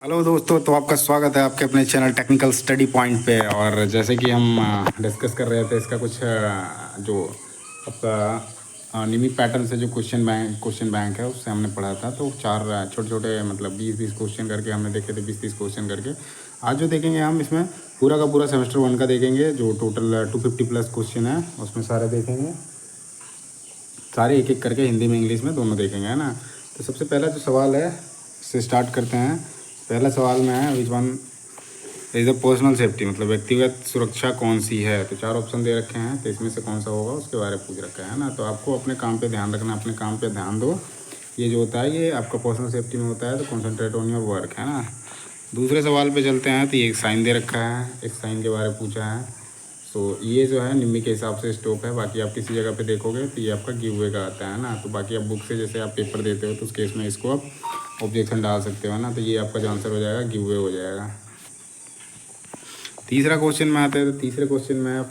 Hello दोस्तों, तो आपका स्वागत है आपके अपने चैनल टेक्निकल स्टडी पॉइंट पे। और जैसे कि हम डिस्कस कर रहे थे इसका कुछ जो आपका निमी पैटर्न से जो क्वेश्चन बैंक है उससे हमने पढ़ा था। तो चार छोटे छोटे मतलब 20-20 क्वेश्चन करके हमने देखे थे, 20-30 क्वेश्चन करके। आज जो देखेंगे हम इसमें पूरा का पूरा सेमेस्टर 1 का देखेंगे, जो टोटल 250 प्लस क्वेश्चन है उसमें सारे देखेंगे, सारे एक एक करके हिंदी में इंग्लिश में दोनों देखेंगे, है ना। तो सबसे पहला जो सवाल है उससे स्टार्ट करते हैं। पहला सवाल में है which one is the personal safety, मतलब व्यक्तिगत सुरक्षा कौन सी है। तो चार ऑप्शन दे रखे हैं, तो इसमें से कौन सा होगा उसके बारे में पूछ रखा है ना। तो आपको अपने काम पे ध्यान रखना, अपने काम पे ध्यान दो। ये जो होता है ये आपका पर्सनल सेफ्टी में होता है, तो कॉन्सेंट्रेट ऑन योर वर्क, है ना। दूसरे सवाल पे चलते हैं। तो ये एक साइन दे रखा है, एक साइन के बारे में पूछा है। तो ये जो है निम्मी के हिसाब से स्टॉप है। बाकी आप किसी जगह पे देखोगे तो ये आपका गिव अवे का आता है ना। तो बाकी आप बुक से जैसे आप पेपर देते हो तो उस केस में इसको आप ऑब्जेक्शन डाल सकते हो ना। तो ये आपका जो आंसर हो जाएगा गिव अवे हो जाएगा। तीसरा क्वेश्चन में आते हैं। तो तीसरे क्वेश्चन में है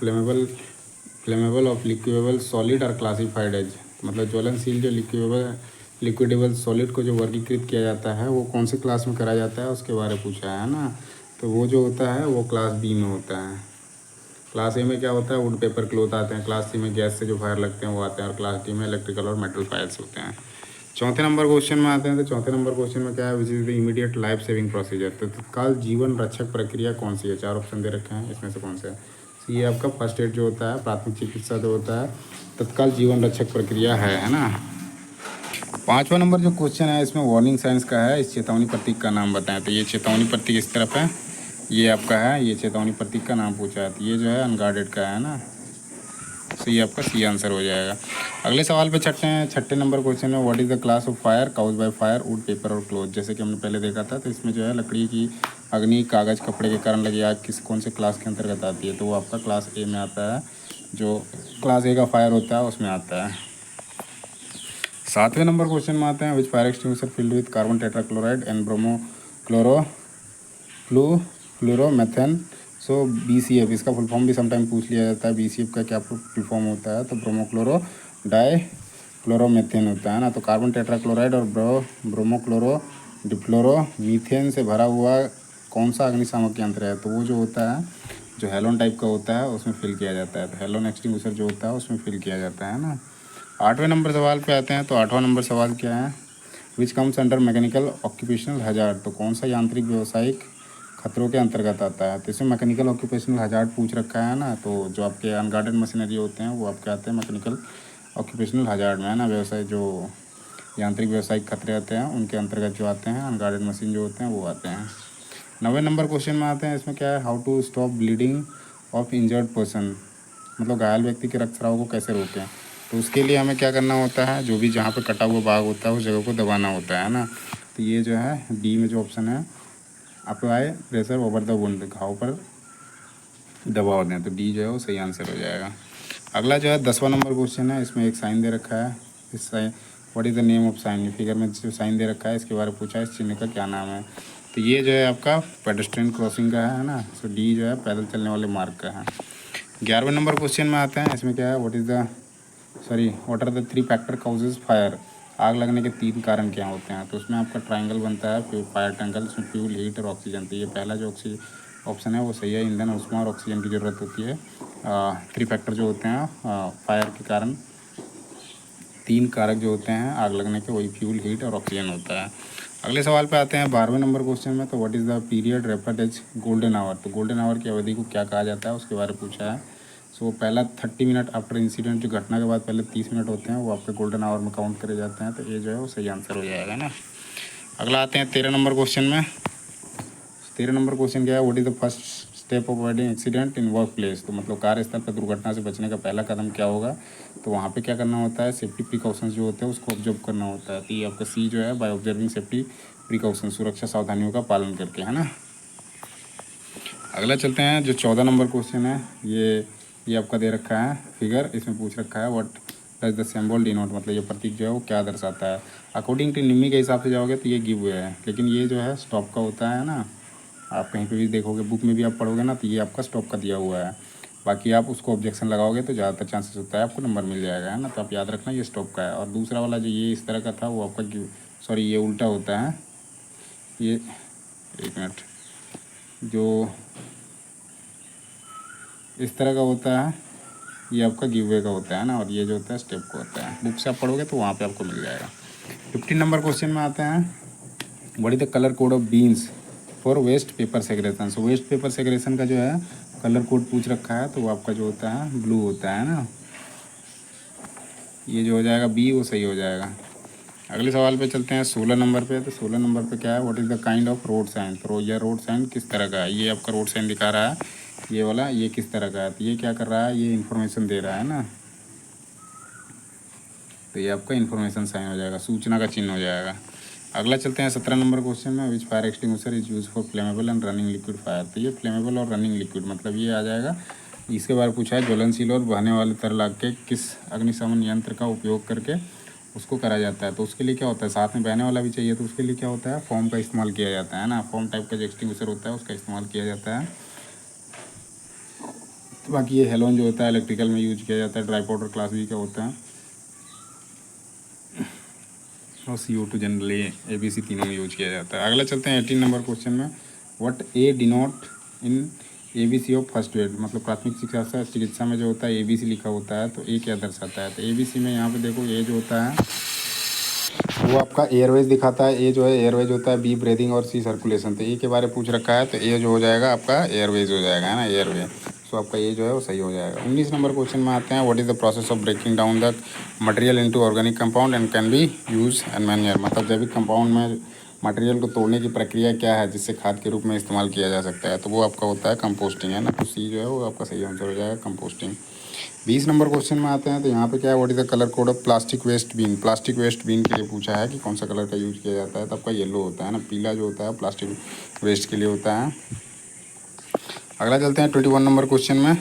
फ्लेमेबल ऑफ लिक्विडेबल सॉलिड और क्लासिफाइड एज, मतलब ज्वलनशील जो लिक्विडेबल सॉलिड को जो वर्गीकृत किया जाता है वो कौन से क्लास में करा जाता है उसके बारे में पूछा है ना। तो वो जो होता है वो क्लास बी में होता है। क्लास ए में क्या होता है, वुड पेपर क्लोथ आते हैं। क्लास सी में गैस से जो फायर लगते हैं वो आते हैं। और क्लास डी में इलेक्ट्रिकल और मेटल फायर्स होते हैं। चौथे नंबर क्वेश्चन में आते हैं। तो चौथे नंबर क्वेश्चन में क्या है, which is the immediate life saving procedure. तो तत्काल जीवन रक्षक प्रक्रिया कौन सी है। चार ऑप्शन दे रखे हैं, इसमें से कौन सा है। तो ये आपका फर्स्ट एड जो होता है, प्राथमिक चिकित्सा जो होता है, तत्काल जीवन रक्षक प्रक्रिया है ना। पाँचवा नंबर जो क्वेश्चन है इसमें वार्निंग साइंस का है। इस चेतावनी प्रतीक का नाम बताएं। तो ये चेतावनी प्रतीक इस तरफ है, ये आपका है, ये चेतावनी प्रतीक का नाम पूछा है। तो ये जो है अनगार्डेड का है ना। तो ये आपका सी आंसर हो जाएगा। अगले सवाल पे चलते हैं। छठे नंबर क्वेश्चन में what is the class of fire cause by fire wood paper और क्लोथ। जैसे कि हमने पहले देखा था, तो इसमें जो है लकड़ी की अग्नि, कागज़, कपड़े के कारण लगी आग कौन से क्लास के अंतर्गत आती है। तो वो आपका क्लास ए में आता है। जो क्लास ए का फायर होता है उसमें आता है। सातवें नंबर क्वेश्चन में आते हैं। Which fire extinguisher filled with carbon tetrachloride and bromo fluoromethane. So BCF, इसका फुल फॉर्म भी समटाइम पूछ लिया जाता है। BCF का क्या फुल फॉर्म होता है। तो ब्रोमोक्लोरो डाई क्लोरोमेथेन होता है ना। तो कार्बन टेट्राक्लोराइड और ब्रोमोक्लोरो डिफ्लोरो मीथेन से भरा हुआ कौन सा अग्निशामक यंत्र है। तो वो जो होता है जो हेलोन टाइप का होता है उसमें फिल किया जाता है। तो हेलोन एक्सटिंग्विशर जो होता है उसमें फिल किया जाता है ना। आठवें नंबर सवाल पे आते हैं। तो आठवां नंबर सवाल क्या है, which comes under mechanical occupational hazard. तो कौन सा यांत्रिक व्यावसायिक खतरों के अंतर्गत आता है। तो इसमें मैकेनिकल ऑक्यूपेशनल हजार्ड पूछ रखा है ना। तो जो आपके अनगार्डेड मशीनरी होते हैं वो आपके आते हैं मैकेनिकल ऑक्यूपेशनल हजार्ड में, है ना। व्यवसाय जो यांत्रिक व्यावसायिक खतरे आते हैं उनके अंतर्गत जो आते हैं अनगार्डेड मशीन जो होते हैं वो आते हैं। 9वें नंबर क्वेश्चन में आते हैं। इसमें क्या है, how to stop bleeding of injured person, मतलब घायल व्यक्ति के रक्तस्राव को कैसे रोकें। तो उसके लिए हमें क्या करना होता है, जो भी जहाँ पे कटा हुआ भाग होता है उस जगह को दबाना होता है ना। तो ये जो है डी में जो ऑप्शन है, apply pressure over the wound, घाव पर दबाव दें। तो डी जो है वो सही आंसर हो जाएगा। अगला जो है 10वां नंबर क्वेश्चन है। इसमें एक साइन दे रखा है। इस sign what is the name of sign, figure में जो साइन दे रखा है इसके बारे में पूछा है, इस चिन्ह का क्या नाम है। तो ये जो है आपका पेडेस्ट्रियन क्रॉसिंग का है ना। तो डी जो है पैदल चलने वाले मार्ग का है। 11वें नंबर क्वेश्चन में आते हैं। इसमें क्या है, what are the 3 factor causes fire, आग लगने के 3 कारण क्या होते हैं। तो उसमें आपका ट्रायंगल बनता है, फिर फायर ट्रायंगल, इसमें फ्यूल, हीट और ऑक्सीजन। तो ये पहला जो ऑप्शन है वो सही है। ईंधन, ऊष्मा और ऑक्सीजन की ज़रूरत होती है। 3 फैक्टर जो होते हैं फायर के कारण, 3 कारक जो होते हैं आग लगने के, वही फ्यूल, हीट और ऑक्सीजन होता है। अगले सवाल पे आते हैं 12वें नंबर क्वेश्चन में। तो what is the period referred as golden hour. तो गोल्डन आवर की अवधि को क्या कहा जाता है उसके बारे में पूछा है। सो पहला 30 मिनट आफ्टर इंसिडेंट, जो घटना के बाद पहले 30 मिनट होते हैं वो आपके गोल्डन आवर में काउंट करे जाते हैं। तो ये जो है वो सही आंसर हो जाएगा ना। अगला आते हैं 13 नंबर क्वेश्चन में। 13 नंबर क्वेश्चन क्या है, what is the first step of avoiding accident in work place. तो मतलब कार्यस्थल पर दुर्घटना से बचने का पहला कदम क्या होगा। तो वहाँ पे क्या करना होता है, सेफ्टी प्रिकॉशंस जो होते हैं उसको ऑब्जर्व करना होता है। तो ये आपका सी जो है, बाय ऑब्जर्विंग सेफ्टी प्रिकॉशन, सुरक्षा सावधानियों का पालन करके, है ना। अगला चलते हैं। जो 14 नंबर क्वेश्चन है ये आपका दे रखा है फिगर, इसमें पूछ रखा है what does the symbol denote, मतलब ये प्रतीक जो है वो क्या दर्शाता है। अकॉर्डिंग टू निम्मी के हिसाब से जाओगे तो ये गिव वे है, लेकिन ये जो है स्टॉप का होता है ना। आप कहीं पे भी देखोगे, बुक में भी आप पढ़ोगे ना, तो ये आपका स्टॉप का दिया हुआ है। बाकी आप उसको ऑब्जेक्शन लगाओगे तो ज़्यादातर चांसेस होता है आपको नंबर मिल जाएगा, है ना। तो आप याद रखना ये स्टॉप का है। और दूसरा वाला जो ये इस तरह का था वो आपका ये उल्टा होता है। ये एक मिनट, जो इस तरह का होता है ये आपका गिव वे का होता है ना, और ये जो होता है स्टेप का होता है। बुक से आप पढ़ोगे तो वहाँ पे आपको मिल जाएगा। 15 नंबर क्वेश्चन में आते हैं, what is the colour code of bins for waste paper segregation. So waste paper segregation का जो है कलर कोड पूछ रखा है, तो वो आपका जो होता है ब्लू होता है ना। ये जो हो जाएगा बी वो सही हो जाएगा। अगले सवाल पे चलते हैं 16 नंबर पे। तो 16 नंबर पे क्या है, what is the kind of road sign. तो यह रोड साइन किस तरह का है, ये आपका रोड साइन दिखा रहा है ये वाला, ये किस तरह का है। तो ये क्या कर रहा है, ये इन्फॉर्मेशन दे रहा है ना, तो ये आपका इन्फॉर्मेशन साइन हो जाएगा, सूचना का चिन्ह हो जाएगा। अगला चलते हैं 17 नंबर क्वेश्चन में, which fire extinguisher is use for flammable and running liquid fire. तो ये फ्लेमेबल और रनिंग लिक्विड मतलब ये आ जाएगा। इसके बारे में पूछा है, ज्वलनशील और बहने वाले तरल आग के किस अग्निशमन यंत्र का उपयोग करके उसको करा जाता है। तो उसके लिए क्या होता है, साथ में बहने वाला भी चाहिए, तो उसके लिए क्या होता है, फोम का इस्तेमाल किया जाता है ना। फोम टाइप का जो एक्सटिंग्विशर होता है उसका इस्तेमाल किया जाता है। तो बाकी ये हेलोन जो होता है इलेक्ट्रिकल में यूज किया जाता है, ड्राई पाउडर क्लास बी का होता है, और CO2 जनरली ABC तीनों में यूज किया जाता है। अगला चलते हैं 18 नंबर क्वेश्चन में, what A denote in ABC of first aid. मतलब प्राथमिक चिकित्सा में जो होता है ABC लिखा होता है, तो ए क्या दर्शाता है। तो ABC में यहाँ पे देखो ए जो होता है वो आपका एयरवेज दिखाता है, ए जो है एयरवेज होता है, बी ब्रीदिंग और सी सर्कुलेशन। तो ए के बारे में पूछ रखा है, तो ए जो हो जाएगा आपका एयरवेज हो जाएगा, है ना, एयरवे। सो आपका ये जो है वो सही हो जाएगा। 19 नंबर क्वेश्चन में आते हैं, what is the process of breaking down the material into organic compound and can be use and manure. मतलब जैविक कंपाउंड में मटेरियल को तोड़ने की प्रक्रिया क्या है जिससे खाद के रूप में इस्तेमाल किया जा सकता है। तो वो आपका होता है कंपोस्टिंग, है ना। तो सी जो है वो आपका सही आंसर हो जाएगा, कंपोस्टिंग। 20 नंबर क्वेश्चन में आते हैं, तो यहाँ पे क्या है, what is the colour code of plastic waste bin. Plastic waste bin के लिए पूछा है कि कौन सा कलर का यूज किया जाता है। तो आपका येलो होता है ना, पीला जो होता है प्लास्टिक वेस्ट के लिए होता है। अगला चलते हैं 21 नंबर क्वेश्चन में,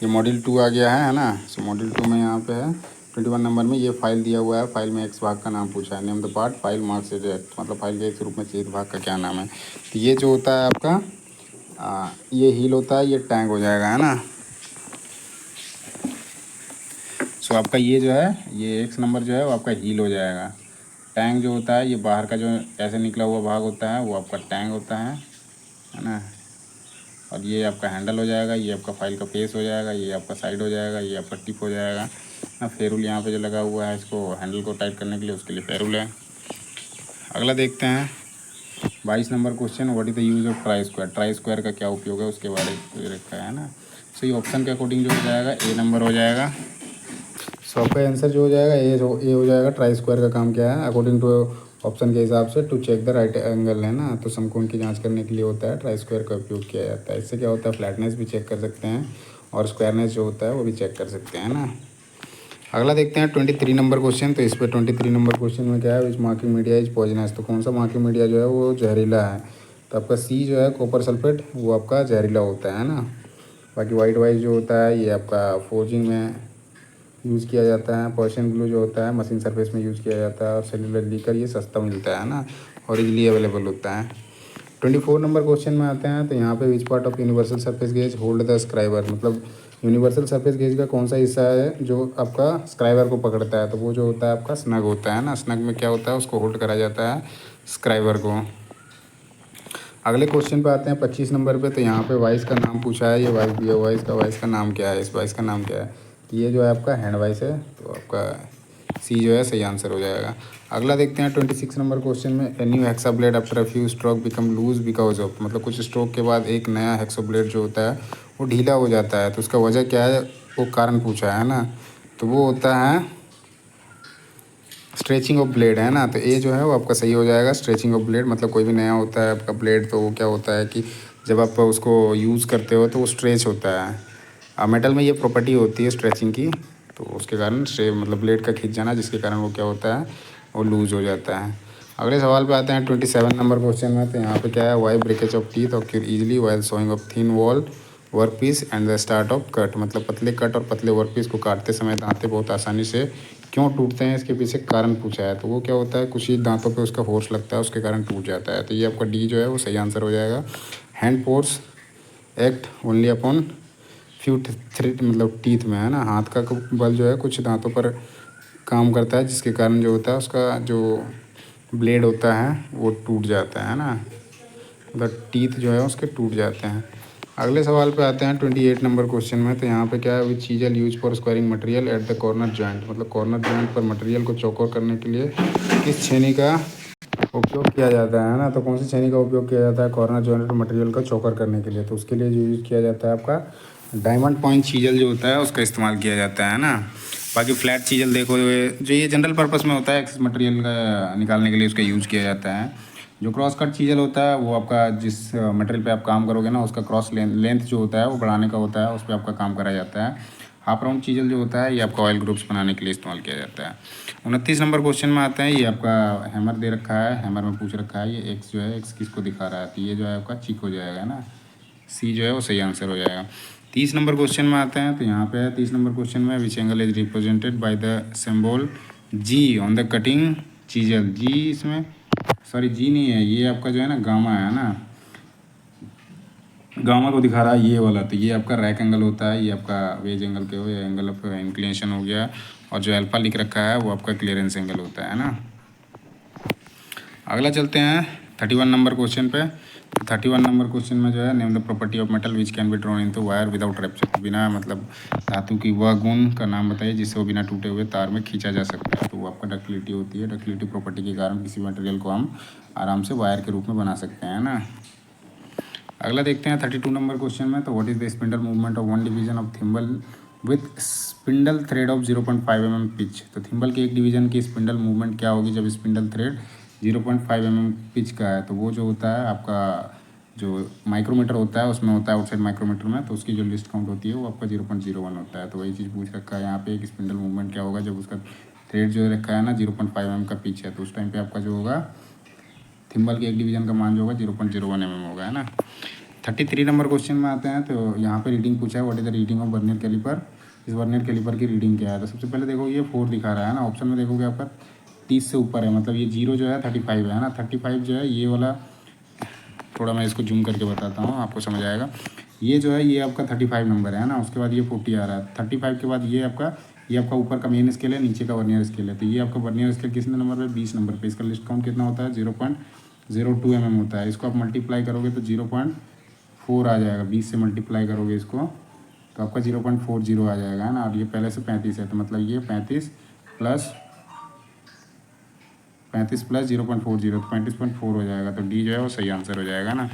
ये मॉड्यूल 2 आ गया है ना। सो मॉड्यूल 2 में यहाँ पे है 21 नंबर में ये फाइल दिया हुआ है, फाइल में एक्स भाग का नाम पूछा है, name the part file marks act. मतलब फाइल के एक रूप में चेत भाग का क्या नाम है। तो ये जो होता है आपका ये हील होता है, ये टैंक हो जाएगा, है ना। सो आपका ये जो है ये एक्स नंबर जो है वो आपका हील हो जाएगा। टैंक जो होता है ये बाहर का जो ऐसे निकला हुआ भाग होता है वो आपका टैंक होता है ना। और ये आपका हैंडल हो जाएगा, ये आपका फाइल का फेस हो जाएगा, ये आपका साइड हो जाएगा, ये आपका टिप हो जाएगा ना। फेरुल यहाँ पे जो लगा हुआ है इसको हैंडल को टाइट करने के लिए, उसके लिए फेरुल है। अगला देखते हैं 22 number question, what is the use of try square. Try square का क्या उपयोग है उसके बारे में रखा है ना। सो ये ऑप्शन के अकॉर्डिंग जो हो जाएगा ए नंबर हो जाएगा। सो आपका आंसर जो हो जाएगा ए हो जाएगा। ट्राई स्क्वायर का काम क्या है, अकॉर्डिंग टू ऑप्शन के हिसाब से, to check the right angle, है ना। तो समकोण की जांच करने के लिए होता है, ट्राई स्क्वायर का उपयोग किया जाता है। इससे क्या होता है, फ्लैटनेस भी चेक कर सकते हैं और स्क्वायरनेस जो होता है वो भी चेक कर सकते हैं ना। अगला देखते हैं 23 नंबर क्वेश्चन। तो इस पर 23 नंबर क्वेश्चन में क्या है, which marking media is poisonous. तो कौन सा मार्किंग मीडिया जो है वो जहरीला है। तो आपका सी जो है कॉपर सल्फेट, वो आपका जहरीला होता है ना। बाकी वाइट वाइट जो होता है ये आपका फोर्जिंग में यूज़ किया जाता है। पर्शियन ग्लू जो होता है मशीन सरफेस में यूज़ किया जाता है। और सेलुलर लीकर ये सस्ता मिलता है ना और इजीली अवेलेबल होता है। 24 नंबर क्वेश्चन में आते हैं, तो यहाँ पे विच part of universal surface gauge hold the scriber. मतलब यूनिवर्सल सरफेस गेज का कौन सा हिस्सा है जो आपका स्क्राइबर को पकड़ता है। तो वो जो होता है आपका स्नग होता है ना। स्नग में क्या होता है, उसको होल्ड करा जाता है स्क्राइबर को। अगले क्वेश्चन पे आते हैं 25 नंबर पे। तो यहाँ पे वाइस का नाम पूछा है, ये वाइस दिया हुआ है, इसका वाइस का नाम क्या है, इस वाइस का नाम क्या है। तो ये जो है आपका हैंड वाइस है, तो आपका सी जो है सही आंसर हो जाएगा। अगला देखते हैं 26 नंबर क्वेश्चन में, a new hexa blade after a few stroke become loose because of. मतलब कुछ स्ट्रोक के बाद एक नया हेक्सा ब्लेड जो होता है वो ढीला हो जाता है। तो उसका वजह क्या है, वो कारण पूछा है ना। तो वो होता है स्ट्रेचिंग ऑफ ब्लेड, है ना। तो ए जो है वो आपका सही हो जाएगा, स्ट्रेचिंग ऑफ ब्लेड। मतलब कोई भी नया होता है आपका ब्लेड, तो वो क्या होता है कि जब आप उसको यूज़ करते हो तो वो स्ट्रेच होता है। मेटल में ये प्रॉपर्टी होती है स्ट्रेचिंग की, तो उसके कारण मतलब ब्लेड का खिंच जाना, जिसके कारण वो क्या होता है, वो लूज़ हो जाता है। अगले सवाल पे आते हैं 27 नंबर क्वेश्चन में। तो यहाँ पे क्या है, why breakage of teeth occur easily while sawing of thin wall work piece and the start of cut. मतलब पतले कट और पतले वर्क पीस को काटते समय दांतें बहुत आसानी से क्यों टूटते हैं, इसके पीछे कारण पूछा है। तो वो क्या होता है, कुछ ही दांतों पे उसका फोर्स लगता है, उसके कारण टूट जाता है। तो ये आपका डी जो है वो सही आंसर हो जाएगा। Hand force act only upon few thread, मतलब टीथ में, है ना। हाथ का बल जो है कुछ दांतों पर काम करता है, जिसके कारण जो होता है उसका जो ब्लेड होता है वो टूट जाता है ना। द टीथ जो है उसके टूट जाते हैं। अगले सवाल पे आते हैं 28 नंबर क्वेश्चन में। तो यहाँ पे क्या है, which chisel use for squaring material at the corner joint, मतलब कॉर्नर जॉइंट पर मटेरियल को चौकोर करने के लिए किस छेनी का उपयोग किया जाता है ना। तो कौन सी छेनी का उपयोग किया जाता है कॉर्नर जॉइंट पर मटेरियल को चौकर करने के लिए। तो उसके लिए जो यूज़ किया जाता है आपका डायमंड पॉइंट चीजल जो होता है उसका इस्तेमाल किया जाता है ना। बाकी फ्लैट चीजल देखो जो ये जनरल पर्पस में होता है, एक्सेस मटेरियल का निकालने के लिए उसका यूज़ किया जाता है। जो क्रॉस कट चीजल होता है वो आपका जिस मटेरियल पे आप काम करोगे ना उसका क्रॉस लेंथ जो होता है वो बढ़ाने का होता है, उस पर आपका काम करा जाता है। हाफ राउंड चीजल जो होता है ये आपका ऑयल ग्रुप्स बनाने के लिए इस्तेमाल किया जाता है। 29 नंबर क्वेश्चन में आते हैं। ये आपका हैमर दे रखा है, हैमर में पूछ रखा है ये एक्स जो है एक्स किसको दिखा रहा है, तो ये जो है आपका चिक हो जाएगा ना, सी जो है वो सही आंसर हो जाएगा। 30 नंबर क्वेश्चन में आते हैं। तो यहाँ पे है 30 नंबर क्वेश्चन में which angle is represented by the symbol G on the cutting chisel. G इसमें सॉरी जी नहीं है, ये आपका जो है ना गामा है ना, गामा को दिखा रहा है ये वाला। तो ये आपका रैक एंगल होता है, ये आपका वेज एंगल के हो या एंगल ऑफ इंक्लिनेशन हो गया, और जो अल्फा लिख रखा है वो आपका क्लियरेंस एंगल होता है ना। अगला चलते हैं 31 नंबर क्वेश्चन पे। 31 नंबर क्वेश्चन में जो है name the property of metal which can be drawn into wire without rupture. बिना मतलब धातु की वह गुण का नाम बताइए जिससे वो बिना टूटे हुए तार में खींचा जा सकता है। तो वो आपका डक्टिलिटी होती है। डक्टिलिटी प्रॉपर्टी के कारण किसी मटेरियल को हम आराम से वायर के रूप में बना सकते हैं ना। अगला देखते हैं 32 नंबर क्वेश्चन में। तो what is the spindle movement of one division of thimble with spindle thread of 0.5 mm pitch. तो थिम्बल के एक डिवीजन की स्पिंडल मूवमेंट क्या होगी जब स्पिंडल थ्रेड 0.5 mm पिच का है। तो वो जो होता है आपका जो माइक्रोमीटर होता है उसमें होता है आउटसाइड माइक्रोमीटर में, तो उसकी जो लिस्ट काउंट होती है वो आपका 0.01 होता है। तो वही चीज़ पूछ रखा है यहाँ पे, एक स्पिंडल मूवमेंट क्या होगा जब उसका थ्रेड जो रखा है ना 0.5 mm का पिच है, तो उस टाइम पे आपका जो होगा थिम्बल के एक डिवीजन का मान जो होगा 0.01 mm होगा, है ना। 33 नंबर क्वेश्चन में आते हैं। तो यहाँ पे रीडिंग पूछा है what is the reading of vernier caliper. इस वर्नियर कैलिपर की रीडिंग क्या है। तो सबसे पहले देखो ये 4 दिखा रहा है ना, ऑप्शन में देखोगे आपका 30 से ऊपर है, मतलब ये 0 जो है 35 है ना। 35 जो है ये वाला, थोड़ा मैं इसको जूम करके बताता हूँ आपको समझ आएगा। ये जो है ये आपका 35 नंबर है ना, उसके बाद ये 40 आ रहा है। 35 के बाद ये आपका ऊपर का मेन स्केल है, नीचे का वर्नियर स्केल है। तो ये आपका वर्नियर स्केल कितने नंबर पे, 20 नंबर पे। इसका लिस्ट काउंट कितना होता है 0.02 mm होता है। इसको आप मल्टीप्लाई करोगे तो 0.4 आ जाएगा। 20 से मल्टीप्लाई करोगे इसको तो आपका 0.40 आ जाएगा, है ना। और ये पहले से 35 है, तो मतलब ये 35 प्लस 0.40 तो 35.4 हो जाएगा। तो डी जो है वो सही आंसर हो जाएगा ना।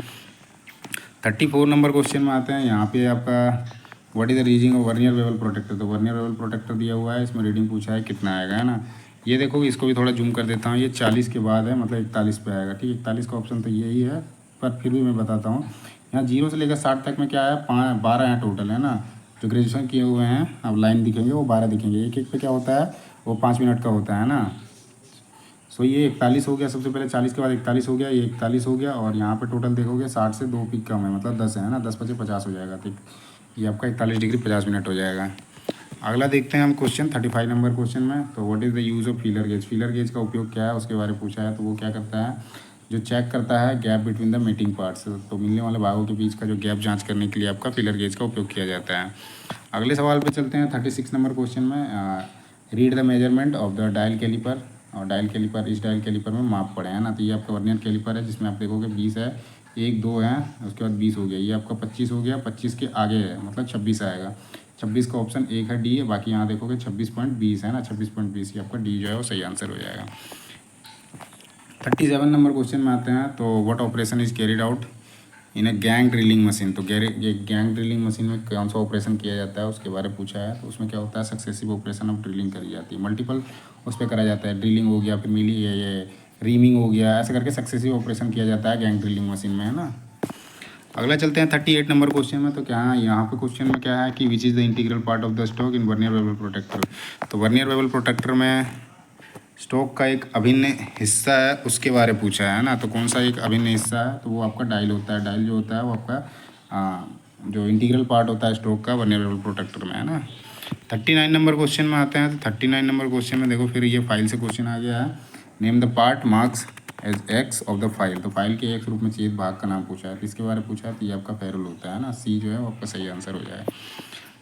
34 नंबर क्वेश्चन में आते हैं। यहाँ पे आपका what is the reading of vernier bevel protector. तो वर्नियर बेवल प्रोटेक्टर दिया हुआ है, इसमें रीडिंग पूछा है कितना आएगा, है ना। ये देखो इसको भी थोड़ा जूम कर देता हूँ। ये 40 के बाद है, मतलब 41 पे आएगा, ठीक है। 41 का ऑप्शन तो यही है, पर फिर भी मैं बताता हूँ। यहाँ 0 से लेकर 60 तक में क्या है, 12 हैं टोटल, है ना। जो ग्रेजुएशन किए हुए हैं अब लाइन दिखेंगे वो 12 दिखेंगे। एक एक पे क्या होता है वो 5 मिनट का होता है ना। सो ये 41 हो गया सबसे पहले, 40 के बाद 41 हो गया, ये 41 हो गया, और यहाँ पे टोटल देखोगे 60 से 2 पिक कम है, मतलब 10 है ना। 10 बचे 50 हो जाएगा, तो ये आपका 41 डिग्री 50 मिनट हो जाएगा। अगला देखते हैं हम क्वेश्चन 35 नंबर क्वेश्चन में। तो what is the use of feeler gauge. Feeler gauge का उपयोग क्या है उसके बारे में पूछा है। तो वो क्या करता है, जो चेक करता है gap between the meeting parts. तो मिलने वाले भागों के बीच का जो गैप जांच करने के लिए आपका फीलर गेज का उपयोग किया जाता है। अगले सवाल पे चलते हैं 36 नंबर क्वेश्चन में। Read the measurement of the dial caliper. और डायल कैलिपर, इस डायल कैलिपर में माप पड़े हैं ना। तो ये आपका वर्नियर कैलिपर है जिसमें आप देखोगे 20 है, 1 2 है, उसके बाद 20 हो गया। ये आपका 25 हो गया, 25 के आगे है मतलब 26 आएगा। 26 का ऑप्शन एक है डी है, बाकी यहाँ देखोगे 26.20 है ना। 26.20 ये आपका डी जो है वो सही आंसर हो जाएगा। 37 नंबर क्वेश्चन में आते हैं। तो what operation is carried out in a gang drilling machine. तो ये गैंग ड्रिलिंग मशीन में कौन सा ऑपरेशन किया जाता है उसके बारे में पूछा है। तो उसमें क्या होता है, सक्सेसिव ऑपरेशन ऑफ ड्रिलिंग करी जाती है, मल्टीपल उस पर करा जाता है। ड्रिलिंग हो गया, फिर मिली ये रीमिंग हो गया, ऐसे करके सक्सेसिव ऑपरेशन किया जाता है गैंग ड्रिलिंग मशीन में, है ना। अगला चलते हैं 38 नंबर क्वेश्चन में। तो क्या है यहाँ पे क्वेश्चन में क्या है कि विच is the integral part of the stock in vernier bevel protector. तो वर्नियर बेवल प्रोटेक्टर में स्टॉक का एक अभिन्न हिस्सा है उसके बारे में पूछा है ना। तो कौन सा एक अभिन्न हिस्सा है, तो वो आपका डायल होता है। डायल जो होता है वो आपका जो इंटीग्रल पार्ट होता है स्टॉक का वर्नियर बेवल प्रोटेक्टर में, है ना। 39 नंबर क्वेश्चन में आते हैं। तो 39 नंबर क्वेश्चन में देखो फिर ये फाइल से क्वेश्चन आ गया है। Name the part marks as X of the file. तो फाइल के एक्स रूप में छेद भाग का नाम पूछा है, तो इसके बारे में पूछा है। तो ये आपका फेरुल होता है ना, सी जो है वो आपका सही आंसर हो जाए।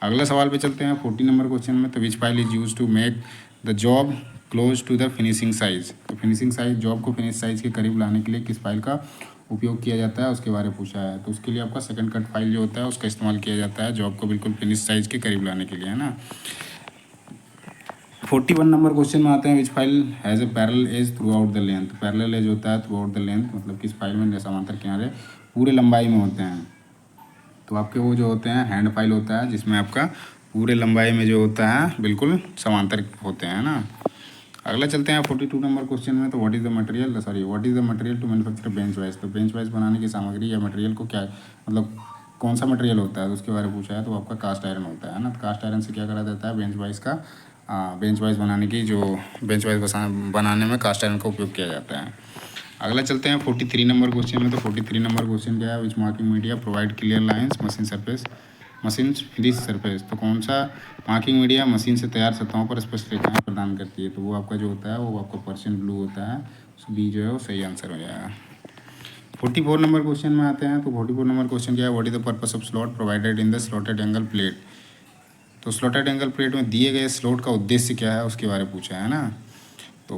अगला सवाल पे चलते हैं 40 नंबर क्वेश्चन में। तो which file is use to make the job close to the finishing size. तो फिनिशिंग साइज, जॉब को फिनिश साइज के करीब लाने के लिए किस फाइल का उपयोग किया जाता है उसके बारे में पूछा है। तो उसके लिए आपका सेकंड कट फाइल जो होता है उसका इस्तेमाल किया जाता है जॉब को बिल्कुल फिनिश साइज के करीब लाने के लिए, है ना। 41 नंबर क्वेश्चन में आते हैं, which file has a parallel edge throughout the length. Parallel edge होता है थ्रू आउट द लेंथ, मतलब किस फाइल में समांतर किनारे पूरे लंबाई में होते हैं। तो आपके वो जो होते हैं हैंड फाइल होता है जिसमें आपका पूरे लंबाई में जो होता है बिल्कुल समांतर होते हैं ना। अगला चलते हैं 42 नंबर क्वेश्चन में। तो what is the material to manufacture bench vice. तो बेंच वाइज बनाने की सामग्री या मटेरियल को क्या, मतलब कौन सा मटेरियल होता है तो उसके बारे में पूछा है। तो आपका कास्ट आयरन होता है ना। तो कास्ट आयरन से क्या करा जाता है, बेंच वाइज बनाने की जो बेंच वाइज बनाने में कास्ट आयरन का उपयोग किया जाता है। अगला चलते हैं 43 नंबर क्वेश्चन में। तो 43 नंबर क्वेश्चन क्या है, which marking media provide clear lines machine finish surface. तो कौन सा मार्किंग मीडिया मशीन से तैयार सतहों पर स्पष्ट रेखाएं प्रदान करती है। तो वो आपका जो होता है वो आपका पर्शियन ब्लू होता है। तो बी जो है वो सही आंसर हो जाएगा। 44 नंबर क्वेश्चन में आते हैं। तो 44 नंबर क्वेश्चन क्या है, what is the purpose of slot provided in the slotted angle plate. तो स्लॉटेड एंगल प्लेट में दिए गए स्लॉट का उद्देश्य क्या है उसके बारे में पूछा है ना। तो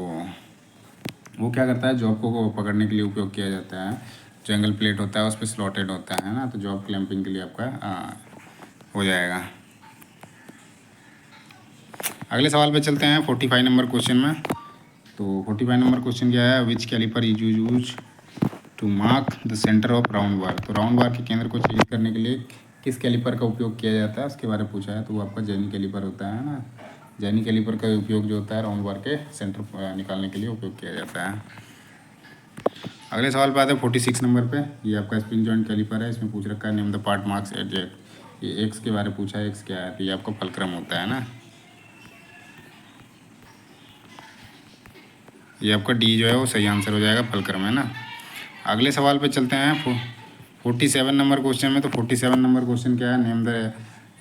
वो क्या करता है, जॉब को पकड़ने के लिए उपयोग किया जाता है। जो एंगल प्लेट होता है उस पर स्लॉटेड होता है ना। तो जॉब क्लैंपिंग के लिए आपका हो जाएगा। अगले सवाल पे चलते हैं 45 नंबर क्वेश्चन में। तो 45 नंबर क्वेश्चन क्या है, which caliper is use to mark the centre of round bar. तो राउंड बार के केंद्र को चिह्नित करने के लिए किस कैलिपर का उपयोग किया जाता है उसके बारे में पूछा है। तो वो आपका जेनी कैलिपर होता है ना। जेनी कैलिपर का उपयोग जो होता है राउंड बार के सेंटर निकालने के लिए उपयोग किया जाता है। अगले सवाल पे आते हैं 46 नंबर पे। ये आपका स्प्रिंग जॉइंट कैलिपर है। इसमें पूछ रखा है नेम द पार्ट मार्क्स एडजेक्ट। ये एक्स के बारे में पूछा है, एक्स क्या है। तो ये आपका फलक्रम होता है ना। ये आपका डी जो है वो सही आंसर हो जाएगा, फलक्रम है ना। अगले सवाल पे चलते हैं 47 नंबर क्वेश्चन में। तो 47 नंबर क्वेश्चन क्या है, name the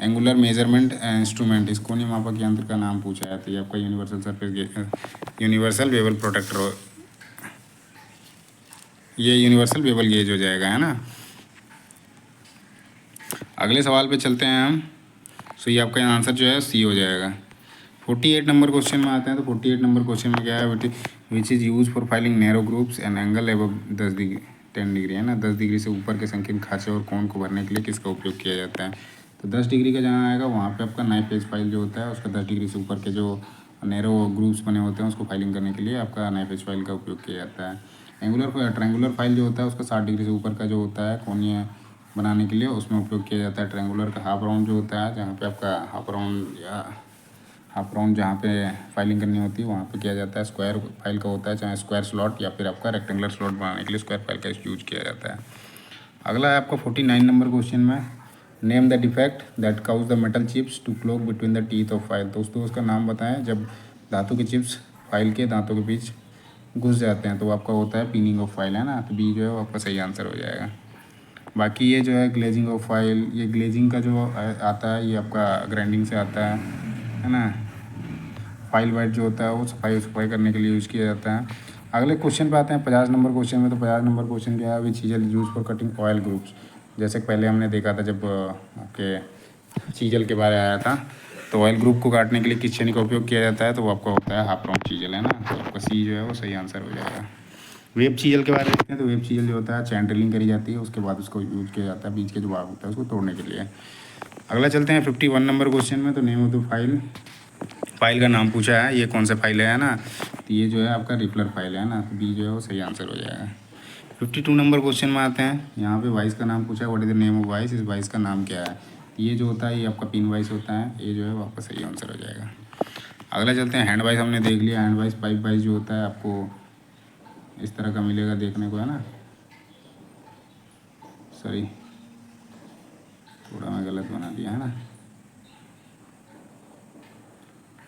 angular measurement instrument. इस कोणीय मापक यंत्र का नाम पूछा है। तो ये आपका यूनिवर्सल बेवल प्रोटेक्टर, ये यूनिवर्सल बेवल गेज हो जाएगा, है ना। अगले सवाल पे चलते हैं हम। सो ये आपका आंसर जो है सी हो जाएगा। 48 नंबर क्वेश्चन में आते हैं। तो 48 नंबर क्वेश्चन में क्या है, which is use for filing narrow groups and angle above 10 degree, है ना। 10 डिग्री से ऊपर के संकीर्ण खांचे और कोण को भरने के लिए किसका उपयोग किया जाता है। तो 10 डिग्री का जहाँ आएगा वहाँ पे आपका नाइफ एज फाइल जो होता है उसका 10 डिग्री से ऊपर के जो नैरो ग्रुप्स बने होते हैं उसको फाइलिंग करने के लिए आपका नाइफ एज फाइल का उपयोग किया जाता है। ट्रायंगुलर फाइल जो होता है उसका 60 डिग्री से ऊपर का जो होता है कोणीय बनाने के लिए उसमें उपयोग किया जाता है। ट्रायंगुलर का हाफ राउंड जो होता है, जहाँ पे आपका हाफ राउंड जहाँ पे फाइलिंग करनी होती है वहाँ पे किया जाता है। स्क्वायर फाइल का होता है, चाहे स्क्वायर स्लॉट या फिर आपका रेक्टेंगुलर स्लॉट बनाने के लिए स्क्वायर फाइल का यूज किया जाता है। अगला है आपका 49 नंबर क्वेश्चन में, name the defect that cause the metal chips to clog between the teeth of file. दोस्तों उसका नाम बताएं जब धातु के चिप्स फाइल के दांतों के बीच घुस जाते हैं। तो आपका होता है पिनिंग ऑफ फाइल, है ना। तो बी जो है वो आपका सही आंसर हो जाएगा। बाकी ये जो है ग्लेजिंग ऑफ फाइल, ये ग्लेजिंग का जो आता है ये आपका ग्राइंडिंग से आता है ना। फाइल वाइट जो होता है वो सफाई करने के लिए यूज़ किया जाता है। अगले क्वेश्चन पे आते हैं 50 नंबर क्वेश्चन में। तो 50 नंबर क्वेश्चन क्या है, which chisel use for cutting oil grooves. जैसे पहले हमने देखा था जब आपके चीजल के बारे आया था, तो ऑयल ग्रुप को काटने के लिए किस छेनी का उपयोग किया जाता है। तो वो आपका होता है हाफ राउंड चीजल, है ना। तो आपका सी जो है वो सही आंसर हो जाएगा। वेब चीजल के बारे में देखते हैं। तो वेब चीजल जो होता है चैन ड्रिलिंग करी जाती है, उसके बाद उसको यूज किया जाता है बीच के जो भाग होता है उसको तोड़ने के लिए। अगला चलते हैं 51 नंबर क्वेश्चन में। तो नेम ऑफ द फाइल का नाम पूछा है, ये कौन सा फाइल है ना। तो ये जो है आपका रिफलर फाइल है ना। तो बी जो है वो सही आंसर हो जाएगा। 52 नंबर क्वेश्चन में आते हैं। यहाँ पे वाइस का नाम पूछा है, what is the name of vice. इस वाइस का नाम क्या है। ये जो होता है ये आपका पिन वाइस होता है, ये जो है वो आपका सही आंसर हो जाएगा। अगला चलते हैं हैंड वाइस, हमने देख लिया। हैंड वाइस पाइप वाइस जो होता है आपको इस तरह का मिलेगा देखने को, है ना। सॉरी, थोड़ा मैं गलत बना दिया, है ना।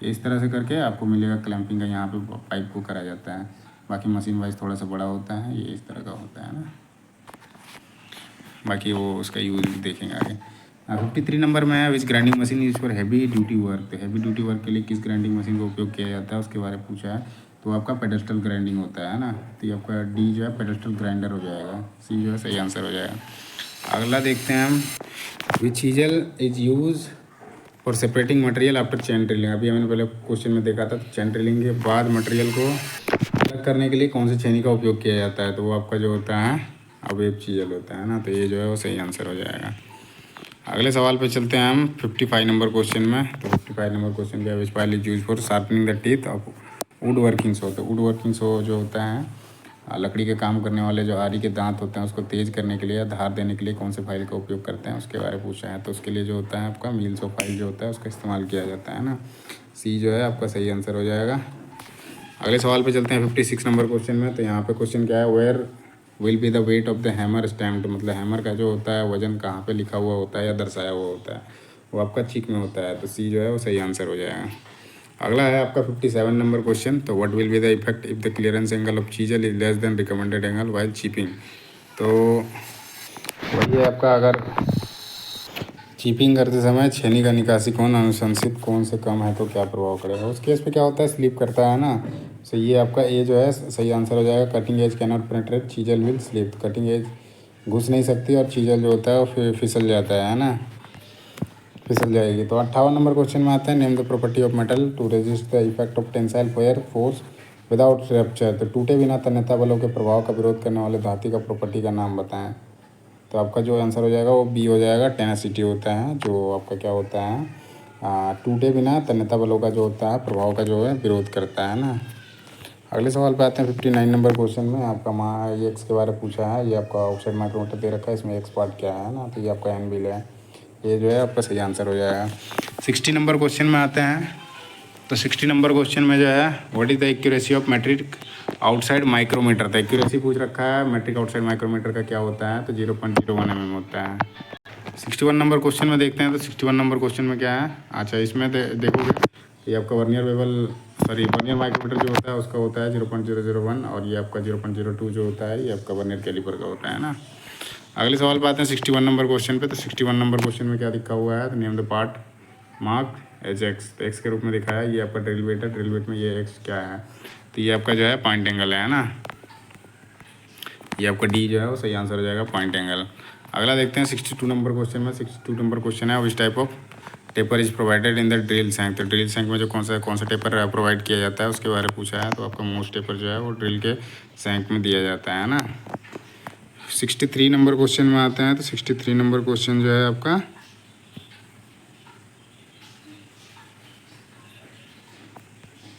इस तरह से करके आपको मिलेगा क्लैंपिंग का, यहाँ पे पाइप को करा जाता है। बाकी मशीन वाइज थोड़ा सा बड़ा होता है, ये इस तरह का होता है ना। बाकी वो उसका यूज देखेंगे आगे। 53 नंबर में है, which grinding machine use for heavy duty work. तो हैवी ड्यूटी वर्क के लिए किस ग्राइंडिंग मशीन का उपयोग किया जाता है उसके बारे में पूछा है। तो आपका पेडेस्टल ग्राइंडिंग होता है ना। तो ये आपका डी जो है पेडेस्टल ग्राइंडर हो जाएगा। सी जो है सही आंसर हो जाएगा। अगला देखते हैं हम, which chisel is use for separating material after chain drilling. अभी हमने पहले क्वेश्चन में देखा था, तो चैन ड्रिलिंग के बाद मटेरियल को अलग करने के लिए कौन सी छेनी का उपयोग किया जाता है। तो वो आपका जो होता है अवेब चीजल होता है ना, तो ये जो है वो सही आंसर हो जाएगा। अगले सवाल पे चलते हैं हम 55 नंबर क्वेश्चन में। तो 55 नंबर क्वेश्चन क्या है, which file is use for sharpening the teeth of wood working saw. तो वुड वर्किंग सो जो होता है लकड़ी के काम करने वाले जो आरी के दांत होते हैं उसको तेज़ करने के लिए या धार देने के लिए कौन से फाइल का उपयोग करते हैं उसके बारे में पूछा है। तो उसके लिए जो होता है आपका मील्स ऑफ फाइल जो होता है उसका इस्तेमाल किया जाता है ना, सी जो है आपका सही आंसर हो जाएगा। अगले सवाल पे चलते हैं 56 नंबर क्वेश्चन में। तो यहाँ पे क्वेश्चन क्या है, where will be the weight of the hammer stamped. मतलब हैमर का जो होता है वजन कहाँ पे लिखा हुआ होता है या दर्शाया हुआ होता है, वो आपका चीक में होता है। तो सी जो है वो सही आंसर हो जाएगा। अगला है आपका 57 नंबर क्वेश्चन। तो what will be the effect if the clearance angle of chisel is less than recommended angle while chipping. तो वही है आपका, अगर चीपिंग करते समय छेनी का निकासी कोण अनुशंसित कोण से कम है तो क्या प्रभाव करेगा। उस केस पे क्या होता है, स्लिप करता है ना। सो ये आपका ए जो है सही आंसर हो जाएगा। Cutting edge cannot penetrate chisel will slip. Cutting edge घुस नहीं सकती और चीजल जो होता है वो फिसल जाता है ना, फिसल जाएगी। तो 58 नंबर क्वेश्चन में आता है, name the property of metal to resist the effect of tensile fire force without rupture. तो टूटे बिना तन्यता बलों के प्रभाव का विरोध करने वाले धातु का प्रॉपर्टी का नाम बताएं। तो आपका जो आंसर हो जाएगा वो बी हो जाएगा। टेनासिटी होता है जो आपका क्या होता है, टूटे बिना तन्यता बलों का जो होता है प्रभाव का जो है विरोध करता है ना। अगले सवाल पे आते हैं 59 नंबर क्वेश्चन में। आपका एक्स के बारे में पूछा है। ये आपका ऑक्साइड माइक्रोमीटर दे रखा है, इसमें एक्स पार्ट क्या है ना, तो ये आपका एनबिल है। ये जो है आपका सही आंसर हो जाएगा। 60 नंबर क्वेश्चन में आते हैं। तो 60 नंबर क्वेश्चन में जो है, what is the accuracy of metric outside micrometer. तो एक्यूरेसी पूछ रखा है, मैट्रिक आउटसाइड माइक्रोमीटर का क्या होता है, तो 0.01 mm होता है। 61 नंबर क्वेश्चन में देखते हैं। तो 61 नंबर क्वेश्चन में क्या है, अच्छा इसमें देखोगे ये आपका वर्नियर बेवल वर्नियर माइक्रोमीटर जो होता है उसका होता है 0.001 और ये आपका 0.02 जो होता है ये आपका वर्नियर कैलिपर का होता है ना। अगले सवाल पे आते हैं 61 नंबर क्वेश्चन पे। तो 61 नंबर क्वेश्चन में क्या लिखा हुआ है, तो name the part mark as X. तो एक्स के रूप में दिखा है, ये आपका ड्रिल वेट है। ड्रिल वेट में ये एक्स क्या है, तो ये आपका जो है पॉइंट एंगल है ना। ये आपका डी जो है वो सही आंसर हो जाएगा, पॉइंट एंगल। अगला देखते हैं 62 नंबर क्वेश्चन में। 62 नंबर क्वेश्चन है, which type of taper is provided in the drill shank. तो ड्रिल सैंक में जो कौन सा टेपर प्रोवाइड किया जाता है उसके बारे में पूछा है। तो आपका मोस्ट टेपर जो है वो ड्रिल के सैंक में दिया जाता है ना। 63 नंबर क्वेश्चन में आते हैं। तो 63 नंबर क्वेश्चन जो है आपका,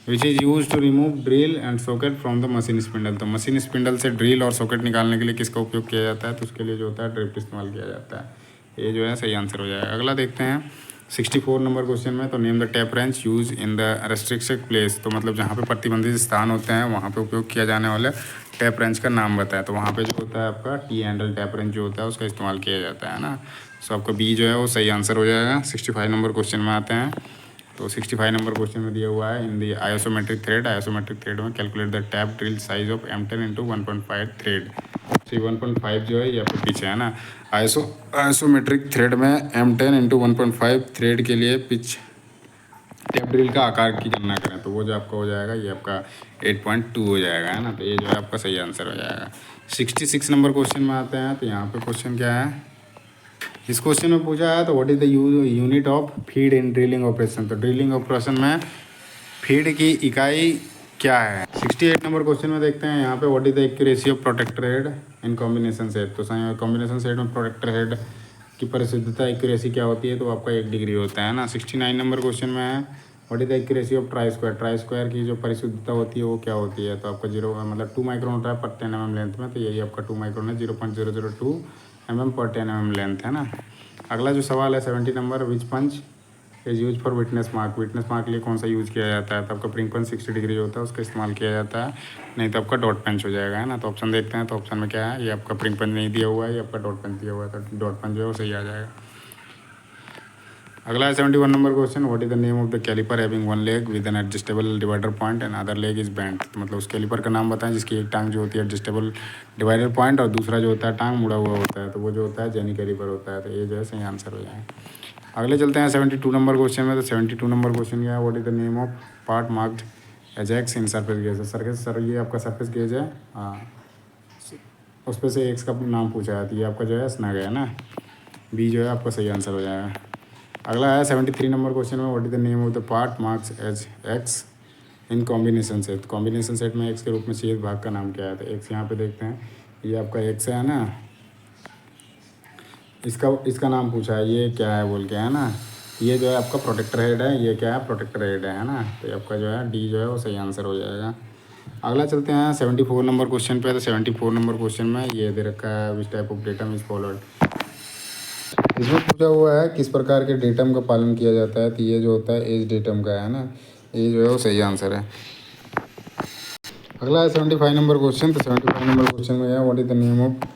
which is use to remove drill and socket from the machine spindle. तो मशीन स्पिंडल से ड्रिल और सॉकेट निकालने के लिए किसका उपयोग किया जाता है, तो उसके लिए जो होता है ड्रिफ्ट इस्तेमाल किया जाता है। ये जो है सही आंसर हो जाएगा। अगला देखते हैं 64 नंबर क्वेश्चन में। तो name the tap wrench use in the restricted place. तो मतलब जहाँ पे प्रतिबंधित स्थान होते हैं वहाँ पे उपयोग किया जाने वाले टैप रेंच का नाम बताया। तो वहाँ पे जो होता है आपका टी हैंडल टैप रेंच जो होता है उसका इस्तेमाल किया जाता है ना। सो आपका बी जो है वो सही आंसर हो जाएगा। 65 नंबर क्वेश्चन में आते हैं। तो 65 नंबर क्वेश्चन में दिया हुआ है, इन दी आइसोमेट्रिक थ्रेड। आइसोमेट्रिक थ्रेड में calculate the tap drill size of M10 into 1.5 thread. तो 1.5 जो है ये आपके पीछे है ना। आइसोमेट्रिक थ्रेड में M10 इंटू 1.5 थ्रेड के लिए पिच टैप ड्रिल का आकार की गणना करें, तो वो जो आपका हो जाएगा ये आपका 8.2 हो जाएगा है ना। तो ये जो है आपका सही आंसर हो जाएगा। 66 नंबर क्वेश्चन में आते हैं। तो यहाँ पे क्वेश्चन क्या है, इस क्वेश्चन में पूछा है, तो what is the unit of feed in drilling operation. तो ड्रिलिंग ऑपरेशन में फीड की इकाई क्या है। 68 नंबर क्वेश्चन में देखते हैं यहाँ पे, what is the accuracy of protractor head in combination set. तो कॉम्बिनेशन सेट में प्रोटेक्टर हेड की परिशुद्धता एक्यूरेसी क्या होती है, तो आपका 1 डिग्री होता है ना। 69 नंबर क्वेश्चन में है, what is the accuracy of try square. Try square की जो परिशुद्धता होती है वो क्या होती है, तो आपका 0 मतलब 2 माइक्रोन होता है पर 10 mm लेंथ में। तो यही आपका 2 माइक्रोन है, 0.002 mm पर 10 mm लेंथ है ना। अगला जो सवाल है 70 number, which punch is use for witness mark. Witness mark के लिए कौन सा यूज़ किया जाता है, तो आपका प्रिंग पंच 60 डिग्री होता है उसका इस्तेमाल किया जाता है, नहीं तो आपका डॉट पंच हो जाएगा है ना। तो ऑप्शन देखते हैं। तो ऑप्शन में क्या है, ये आपका प्रिंग पंच नहीं दिया हुआ है, ये आपका डॉट पंच दिया हुआ है, तो डॉट पंच जो है वो सही आ जाएगा। अगला है 71 number question, what is the name of the caliper having one leg with an adjustable divider point and other leg is bent. तो मतलब उस कैलिपर का नाम बताएं जिसकी एक टांग जो होती है एडजस्टेबल डिवाइडर पॉइंट और दूसरा जो होता है टांग मुड़ा हुआ होता है, तो वो जो होता है जेनी कैलिपर होता है। तो ये जो है सही आंसर हो जाएगा। अगले चलते हैं 72 नंबर क्वेश्चन में। तो 72 नंबर क्वेश्चन क्या है, what is the name of part marked as X in surface gauge. Surface sir ये आपका सरफेस गेज है, हाँ उस पर से एक्स का नाम पूछा है, तो ये आपका जो है स्नग है ना। बी जो है आपका सही आंसर हो जाएगा। अगला है 73 नंबर क्वेश्चन में, what is the name of the part marks as X in combination set. Combination set में एक्स के रूप में शेष भाग का नाम क्या है, तो एक्स यहाँ पे देखते हैं ये आपका एक्स है ना, इसका इसका नाम पूछा है ये क्या है बोल के, है ना। ये जो है आपका प्रोटेक्टर हेड है, ये क्या है प्रोटेक्टर हेड है ना। तो ये आपका जो है डी जो है वो सही आंसर हो जाएगा। अगला चलते हैं 74 नंबर क्वेश्चन पे। तो 74 नंबर क्वेश्चन में ये दे रखा है which type of datum is followed. इसमें पूछा हुआ है किस प्रकार के डेटम का पालन किया जाता है। तो ये जो होता है एज डेटम का है ना, ये जो है वो सही आंसर है। अगला है 75 नंबर क्वेश्चन। तो 75 नंबर क्वेश्चन में है what is the name of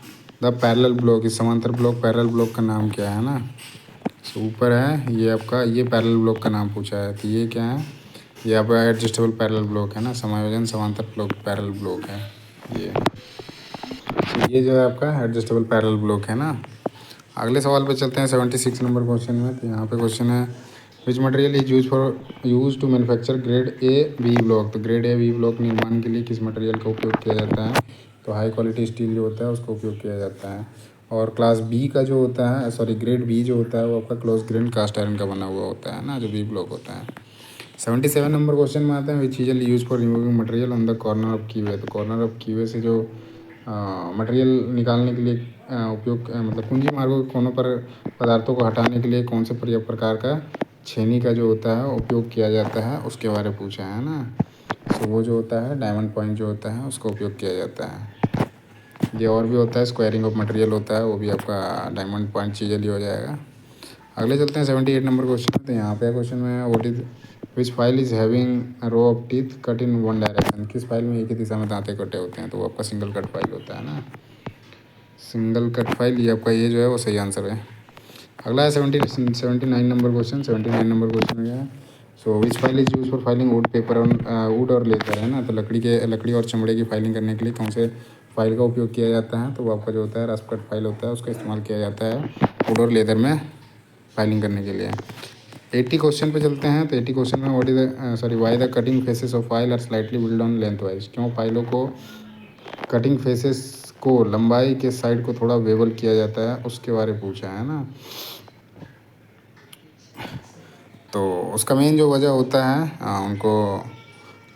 the parallel block. इस समांतर ब्लॉक पैरेलल ब्लॉक का नाम क्या है ना। तो ऊपर है ये आपका, ये पैरेलल ब्लॉक का नाम पूछा है। तो ये क्या है, ये आपका एडजस्टेबल पैरेलल ब्लॉक है ना, समायोजन समांतर ब्लॉक पैरेलल ब्लॉक है ये। तो ये जो है आपका एडजस्टेबल पैरेलल ब्लॉक है ना। अगले सवाल पे चलते हैं 76 नंबर क्वेश्चन में। तो यहाँ पे क्वेश्चन है which material is use to manufacture grade A B block. तो ग्रेड ए बी ब्लॉक निर्माण के लिए किस मटेरियल का उपयोग किया जाता है। तो हाई क्वालिटी स्टील जो होता है उसका उपयोग किया जाता है। और क्लास बी का जो होता है, सॉरी ग्रेड बी जो होता है वो आपका क्लोज ग्रेन कास्ट आयरन का बना हुआ होता है ना, जो बी ब्लॉक होता है। 77 नंबर क्वेश्चन में आते हैं which is use for removing material on the corner of keyway. तो कॉर्नर ऑफ कीवे से जो मटेरियल निकालने के लिए उपयोग मतलब कुंजी मार्गों के कोनों पर पदार्थों को हटाने के लिए कौन से प्रकार का छेनी का जो होता है उपयोग किया जाता है, उसके बारे में पूछा है ना। तो वो जो होता है डायमंड पॉइंट जो होता है उसका उपयोग किया जाता है। ये और भी होता है स्क्वायरिंग ऑफ मटेरियल होता है, वो भी आपका डायमंड पॉइंट चीज़ हो जाएगा। अगले चलते हैं 78 नंबर क्वेश्चन। तो यहाँ पे क्वेश्चन में what is which file is having row of teeth cut in one direction. किस फाइल में एक ही दिशा में दांतें कटे होते हैं। तो वो आपका सिंगल कट फाइल होता है ना, सिंगल कट फाइल। ये आपका ये जो है वो सही आंसर है। अगला है 79 नंबर क्वेश्चन। 79 नंबर क्वेश्चन में है so which file is use for filing wood paper on wood और लेदर, है ना। तो लकड़ी और चमड़े की फाइलिंग करने के लिए कौन से फाइल का उपयोग किया जाता है। तो वो आपका जो होता है रफ कट फाइल होता है, उसका इस्तेमाल किया जाता है वुड और लेदर में फाइलिंग करने के लिए। 80 क्वेश्चन पे चलते हैं। तो 80 क्वेश्चन में what is sorry why the cutting faces of file are slightly build on length wise. क्यों फाइलों को कटिंग फेसेस को लंबाई के साइड को थोड़ा वेबल किया जाता है, उसके बारे में पूछा है ना। तो उसका मेन जो वजह होता है उनको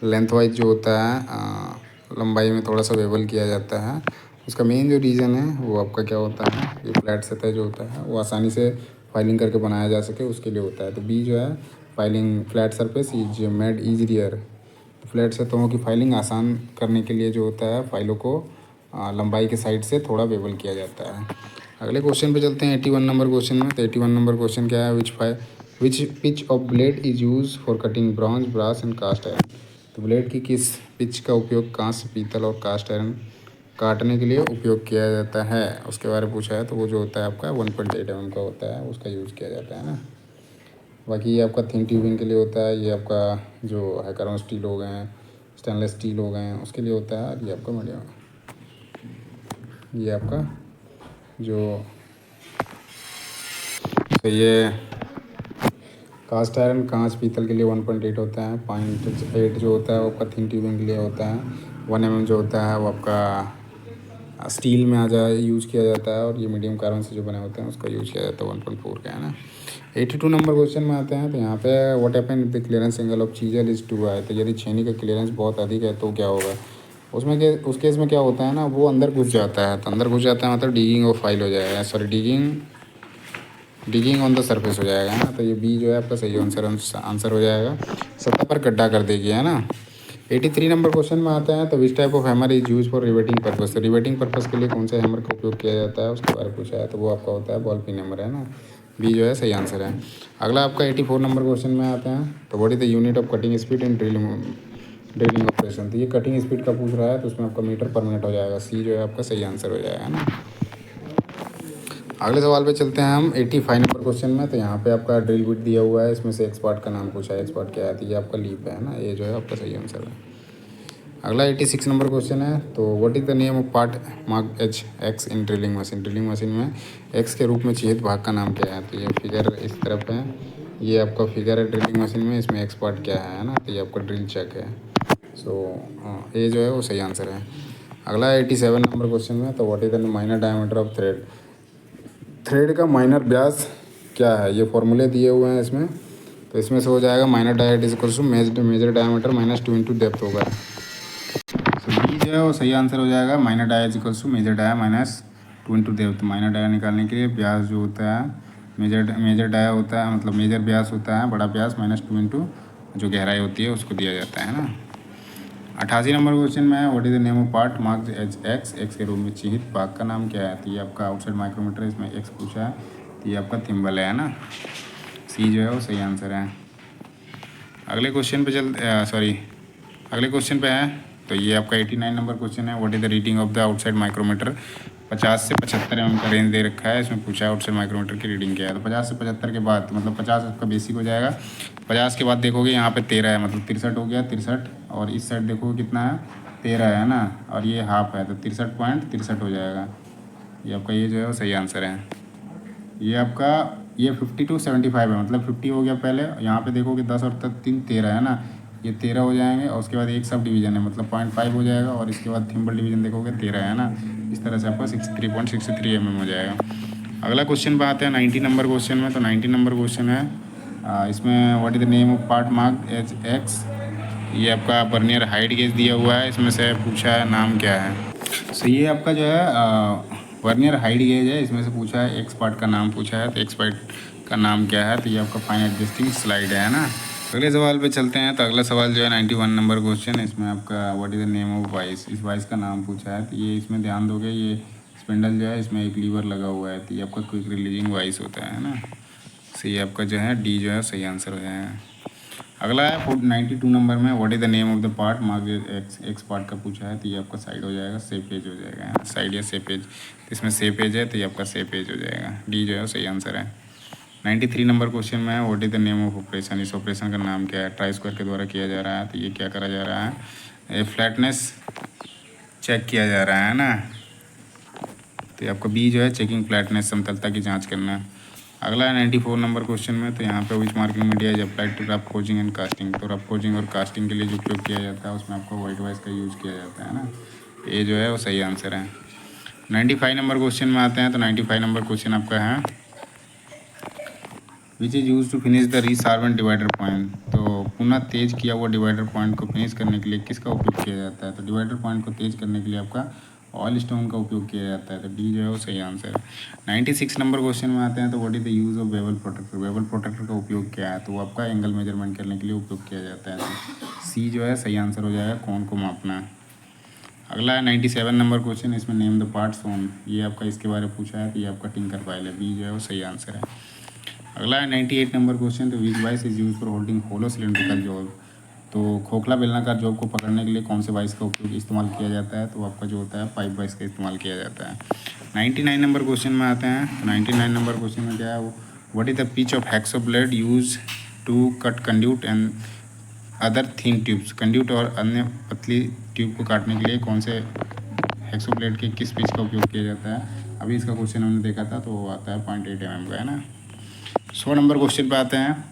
लेंथ वाइज जो होता है लंबाई में थोड़ा सा वेबल किया जाता है। उसका मेन जो रीज़न है वो आपका क्या होता है, ये फ्लैट सतह जो होता है वो आसानी से फाइलिंग करके बनाया जा सके उसके लिए होता है। तो बी जो है filing flat surface is made easier. Flat सतहों की फाइलिंग आसान करने के लिए जो होता है फाइलों को लंबाई के साइड से थोड़ा वेबल किया जाता है। अगले क्वेश्चन पे चलते हैं 81 नंबर क्वेश्चन में। तो 81 नंबर क्वेश्चन क्या है which pitch of blade is use for cutting bronze brass and cast iron. तो ब्लेड की किस पिच का उपयोग कांस्य पीतल और कास्ट आयरन काटने के लिए उपयोग किया जाता है, उसके बारे में पूछा है। तो वो जो होता है आपका 1.8 mm का होता है, उसका यूज़ किया जाता है ना। बाकी ये आपका थिन ट्यूबिंग के लिए होता है, ये आपका जो हैकरॉन स्टील हो गए हैं, स्टेनलेस स्टील हो गए हैं, उसके लिए होता है। ये आपका मीडियम, ये आपका जो तो ये कास्ट आयरन कांच पीतल के लिए 1.8 होता है। 0.8 जो होता है वो आपका थिन ट्यूबिंग के लिए होता है। 1 mm जो होता है वो आपका स्टील में आ जाए यूज़ किया जाता है। और ये मीडियम कार्बन से जो बने होते हैं उसका यूज़ किया जाता है 1.4 का, है ना। 82 नंबर क्वेश्चन में आते हैं। तो यहाँ पे what happen the clearance angle of chisel is 2 है। तो यदि छेनी का क्लियरेंस बहुत अधिक है तो क्या होगा। उसमें के उस केस में क्या होता है ना, वो अंदर घुस जाता है। तो अंदर घुस जाता है मतलब डिगिंग ऑफ फाइल हो जाएगा, sorry digging on the surface हो जाएगा, है ना। तो ये बी जो है आपका सही आंसर हो जाएगा, सतह पर गड्ढा कर देगी, है ना। 83 नंबर क्वेश्चन में आते हैं। तो विच type of hammer is use for riveting purpose. तो रिवेटिंग पर्पस के लिए कौन से हैमर का उपयोग किया जाता है, उसके बारे में पूछा है। तो वो आपका होता है बॉल पिन हैमर, है ना। बी जो है सही आंसर है। अगला आपका 84 नंबर क्वेश्चन में आते हैं। तो what is the unit of cutting speed in drilling operation. तो ये कटिंग स्पीड का पूछ रहा है, तो उसमें आपका मीटर पर मिनट हो जाएगा। सी जो है आपका सही आंसर हो जाएगा, है ना। अगले सवाल पे चलते हैं हम 85 नंबर क्वेश्चन में। तो यहाँ पे आपका ड्रिल बिट दिया हुआ है, इसमें से एक्स पार्ट का नाम पूछा है। एक्स पार्ट क्या है, तो ये आपका लीप है ना, ये जो है आपका सही आंसर है। अगला 86 नंबर क्वेश्चन है। तो what is the name of part mark H x in drilling machine. Drilling machine में एक्स के रूप में चिह्नित भाग का नाम क्या है। तो ये फिगर इस तरफ है, ये आपका फिगर है ड्रिलिंग मशीन में, इसमें एक्स पार्ट क्या है ना। तो ये आपका ड्रिल चेक है। ये जो है वो सही आंसर है। अगला 87 नंबर क्वेश्चन में। तो what is the minor diameter of thread. Thread का माइनर व्यास क्या है, ये फॉर्मूले दिए हुए हैं इसमें। तो इसमें से हो जाएगा minor diameter is equal to major diameter -2 into depth होगा। तो बी जो है वो सही आंसर हो जाएगा। Minor dia is equals to major dia minus 2 into देव। तो माइनर डाया निकालने के लिए व्यास जो होता है मेजर डाया होता है, मतलब मेजर व्यास होता है बड़ा व्यास माइनस 2 इंटू जो गहराई होती है उसको दिया जाता है ना। 88 नंबर क्वेश्चन में है what is the name of part marked as X के रूप में चिह्नित भाग का नाम क्या है। तो ये आपका आउटसाइड माइक्रोमीटर है, इसमें एक्स पूछा है तो ये आपका थिम्बल है ना। सी जो है वो सही आंसर है। अगले क्वेश्चन पे अगले क्वेश्चन पे है तो ये आपका 89 नंबर क्वेश्चन है what is the reading of the outside micrometer. 50 से 75 mm का रेंज दे रखा है, इसमें पूछा है आउटसाइड माइक्रोमीटर की रीडिंग क्या है। तो 50 से 75 के बाद मतलब 50 आपका बेसिक हो जाएगा। 50 के बाद देखोगे यहाँ पे 13 है, मतलब 63 हो गया 63, और इस साइड देखोगे कितना है 13 है ना, और ये हाफ है तो 63.63 हो जाएगा। ये आपका ये जो है वो सही आंसर है। ये आपका ये 50 to 75 है, मतलब 50 हो गया पहले, यहाँ पे देखोगे 10 और 3 13 है ना, ये 13 हो जाएंगे और उसके बाद एक सब डिवीजन है मतलब 0.5 हो जाएगा, और इसके बाद थिम्बल डिवीजन देखोगे 13 है ना। इस तरह से आपका 63.63 mm हो जाएगा। अगला क्वेश्चन पे आते हैं 90 नंबर क्वेश्चन में। तो 90 नंबर क्वेश्चन है इसमें what is the name of part marked as X. ये आपका वर्नियर हाइट गेज दिया हुआ है, इसमें से पूछा है नाम क्या है। सो ये आपका जो है वर्नियर हाइट गेज है, इसमें से पूछा है एक्स पार्ट का नाम पूछा है, तो एक्स पार्ट का नाम क्या है। तो ये आपका फाइन एडजस्टिंग स्लाइड है ना। अगले सवाल पे चलते हैं। तो अगला सवाल जो है 91 नंबर क्वेश्चन, इसमें आपका what is the name of vice. इस वाइस का नाम पूछा है। तो ये इसमें ध्यान दोगे ये स्पिंडल जो है इसमें एक लीवर लगा हुआ है, तो ये आपका क्विक रिलीजिंग वाइस होता है ना। सो ये आपका जो है डी जो है सही आंसर हो जाएगा। अगला है 92 नंबर में what is the name of the part mark x part का पूछा है। तो ये आपका साइड हो जाएगा, सेपेज हो जाएगा, साइड या सेपेज। तो इसमें सेपेज है तो ये आपका सेपेज हो जाएगा। डी जो है सही आंसर है। 93 नंबर क्वेश्चन में है what is the name of operation. इस ऑपरेशन का नाम क्या है। ट्राई स्क्वायर के द्वारा किया जा रहा है। तो ये क्या करा जा रहा है, ये फ्लैटनेस चेक किया जा रहा है ना। तो ये आपका बी जो है चेकिंग फ्लैटनेस, समतलता की जांच करना। अगला है 94 नंबर क्वेश्चन में। तो यहाँ पे which marking media is applied to rough forging and casting. तो रफ फोजिंग और कास्टिंग के लिए जो उपयोग किया जाता है उसमें आपको वाइट वाइस का यूज़ किया जाता है ना। ये जो है वो सही आंसर है। 95 नंबर क्वेश्चन में आते हैं। तो 95 नंबर क्वेश्चन आपका है which is use to finish the resharpened divider point. तो पुनः तेज किया हुआ डिवाइडर पॉइंट को फिनिश करने के लिए किसका उपयोग किया जाता है। तो डिवाइडर पॉइंट को तेज करने के लिए आपका ऑयल स्टोन का उपयोग किया जाता है। तो डी जो है वो सही आंसर है। 96 नंबर क्वेश्चन में आते हैं। तो what is the use of bevel protector. Bevel protector का उपयोग क्या है। तो वो आपका एंगल मेजरमेंट करने के लिए उपयोग किया जाता है। तो सी जो है सही आंसर हो जाएगा, कोण को मापना। अगला है 97 नंबर क्वेश्चन, इसमें नेम द पार्ट्स ऑन। ये आपका इसके बारे में पूछा है। तो ये आपका टिंकर फाइल है। बी जो है वो सही आंसर है। अगला है 98 नंबर क्वेश्चन। तो which vice is use for holding hollow cylindrical job. तो खोखला बेलनाकार जॉब को पकड़ने के लिए कौन से वाइस का उपयोग इस्तेमाल किया जाता है। तो आपका जो होता है पाइप वाइस का इस्तेमाल किया जाता है। 99 नंबर क्वेश्चन में आते हैं। तो 99 नंबर क्वेश्चन में क्या है वो what is the pitch of hacksaw blade use to cut conduit and other thin tubes. Conduit और अन्य पतली ट्यूब को काटने के लिए कौन से हैक्सो ब्लेड के किस पिच का उपयोग किया जाता है। अभी इसका क्वेश्चन हमने देखा था तो वो आता है 0.8 mm का है ना। 100 नंबर क्वेश्चन पे आते हैं।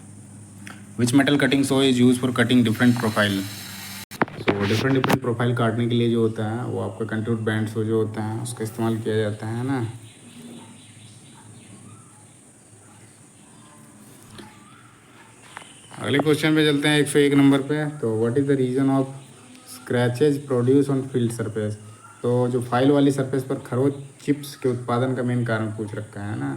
विच metal cutting so is use for cutting different profile. So different profile काटने के लिए जो होता है वो आपका कंट्रोल बैंड सो जो होता है उसका इस्तेमाल किया जाता है ना। अगले क्वेश्चन पे चलते हैं 101 नंबर पे। तो what is the reason of scratches produce on field surface. तो जो फाइल वाली सरफेस पर खरोच चिप्स के उत्पादन का मेन कारण पूछ रखा है ना।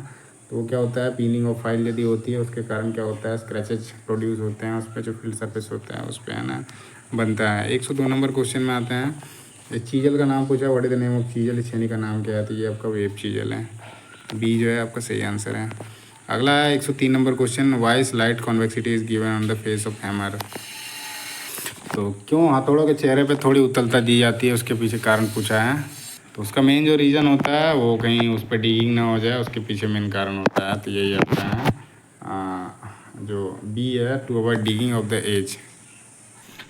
तो वो क्या होता है, पीलिंग ऑफ फाइल यदि होती है उसके कारण क्या होता है स्क्रैचेज प्रोड्यूस होते हैं उस पर, जो फील्ड सरफेस होता है उस पर है ना बनता है। 102 नंबर क्वेश्चन में आते हैं। इस चीजल का नाम पूछा what is the name of chisel. इस छेनी का नाम क्या है। तो ये आपका वेब चीजल है। बी जो है आपका सही आंसर है। अगला है 103 number question. Why light convexity is given on the face of hammer. तो क्यों हथौड़ों के चेहरे पे थोड़ी उतलता दी जाती है उसके पीछे कारण पूछा है। तो उसका मेन जो रीज़न होता है वो कहीं उस पर डिगिंग ना हो जाए उसके पीछे मेन कारण होता है। तो यही आता है जो बी है to avoid digging of the edge.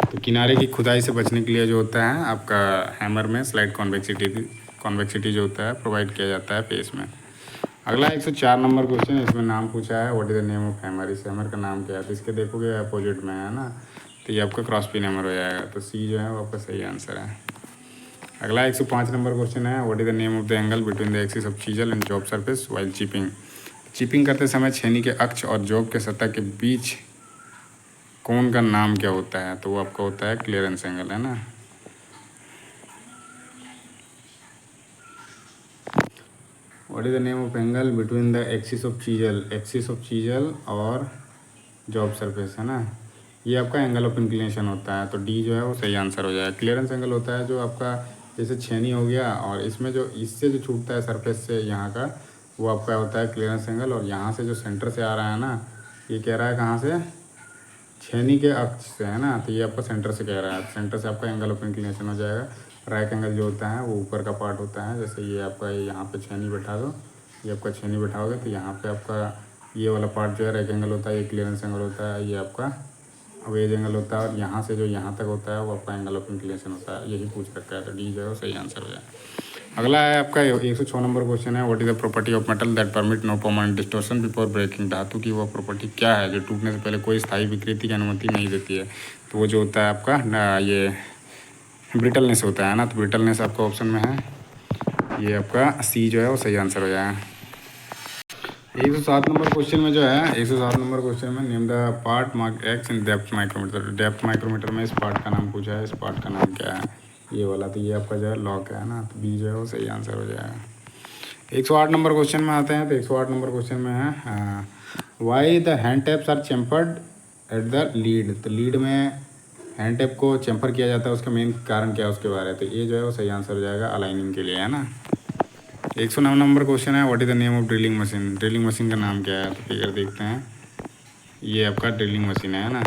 तो किनारे की खुदाई से बचने के लिए जो होता है आपका हैमर में स्लाइड कॉन्वेक्सिटी जो होता है प्रोवाइड किया जाता है फेस में। अगला 104 नंबर क्वेश्चन। इसमें नाम पूछा है what is the name of hammer. इस हैमर का नाम क्या है। तो इसके देखोगे अपोजिट में है ना। तो ये आपका क्रॉस पिन हैमर हो जाएगा। तो सी जो है वो आपका सही आंसर है। अगला 105 नंबर क्वेश्चन है what is the name of the angle between the axis of chisel and job surface while chipping. Chipping करते समय छेनी के अक्ष और जॉब के सतह के बीच कोण का नाम क्या होता है। तो वो आपका होता है क्लियरेंस एंगल है ना। What is the name of angle between the axis of chisel और जॉब सरफेस, है ना। ये आपका एंगल ऑफ इंक्लिनेशन होता है, तो डी जो है वो सही आंसर हो जाएगा। क्लियरेंस एंगल होता है जो आपका जैसे छेनी हो गया और इसमें जो इससे जो छूटता है सरफेस से यहाँ का, वो आपका होता है क्लियरेंस एंगल। और यहाँ से जो सेंटर से आ रहा है ना, ये कह रहा है कहाँ से, छेनी के अक्ष से, है ना, तो ये आपका सेंटर से कह रहा है। सेंटर से आपका एंगल ऑफ इंक्लिनेशन हो जाएगा। राइट एंगल जो होता है वो ऊपर का पार्ट होता है, जैसे ये आपका यहाँ पे छेनी बैठा दो, ये आपका छेनी बैठाओगे तो यहाँ पे आपका ये वाला पार्ट जो है राइट एंगल होता है, ये क्लियरेंस एंगल होता है, ये आपका वेज एंगल होता है, और यहाँ से जो यहाँ तक होता है वो आपका एंगल ऑफ इंक्लिनेशन होता है। यही पूछ रखा है, तो डी जो है वो सही आंसर हो जाए। अगला है आपका 106 नंबर क्वेश्चन है, what is the property of metal that permit no permanent distortion before breaking. धातु की वो प्रॉपर्टी क्या है जो टूटने से पहले कोई स्थायी विकृति की अनुमति नहीं देती है। तो वो जो होता है आपका ये ब्रिटलनेस होता है ना, तो ब्रिटलनेस आपका ऑप्शन में है, ये आपका सी जो है वो सही आंसर हो जाएगा। 107 नंबर क्वेश्चन में जो है, 107 नंबर क्वेश्चन में name the part mark X in depth micrometer. Depth micrometer में इस पार्ट का नाम पूछा है, इस पार्ट का नाम क्या है, ये वाला, तो ये आपका जो है लॉक है ना, तो बी जो है वो सही आंसर हो जाएगा। 108 नंबर क्वेश्चन में आते हैं, तो 108 नंबर क्वेश्चन में है why the hand taps are chamfered at the lead. तो लीड में हैंड टैप को चैम्पर किया जाता है, उसका मेन कारण क्या है उसके बारे में, तो ये जो है वो सही आंसर हो जाएगा अलाइनिंग के लिए, है ना। 109 नंबर क्वेश्चन है, what is the name of drilling machine. Drilling machine का नाम क्या है, तो फिगर देखते हैं, ये आपका ड्रिलिंग मशीन है ना।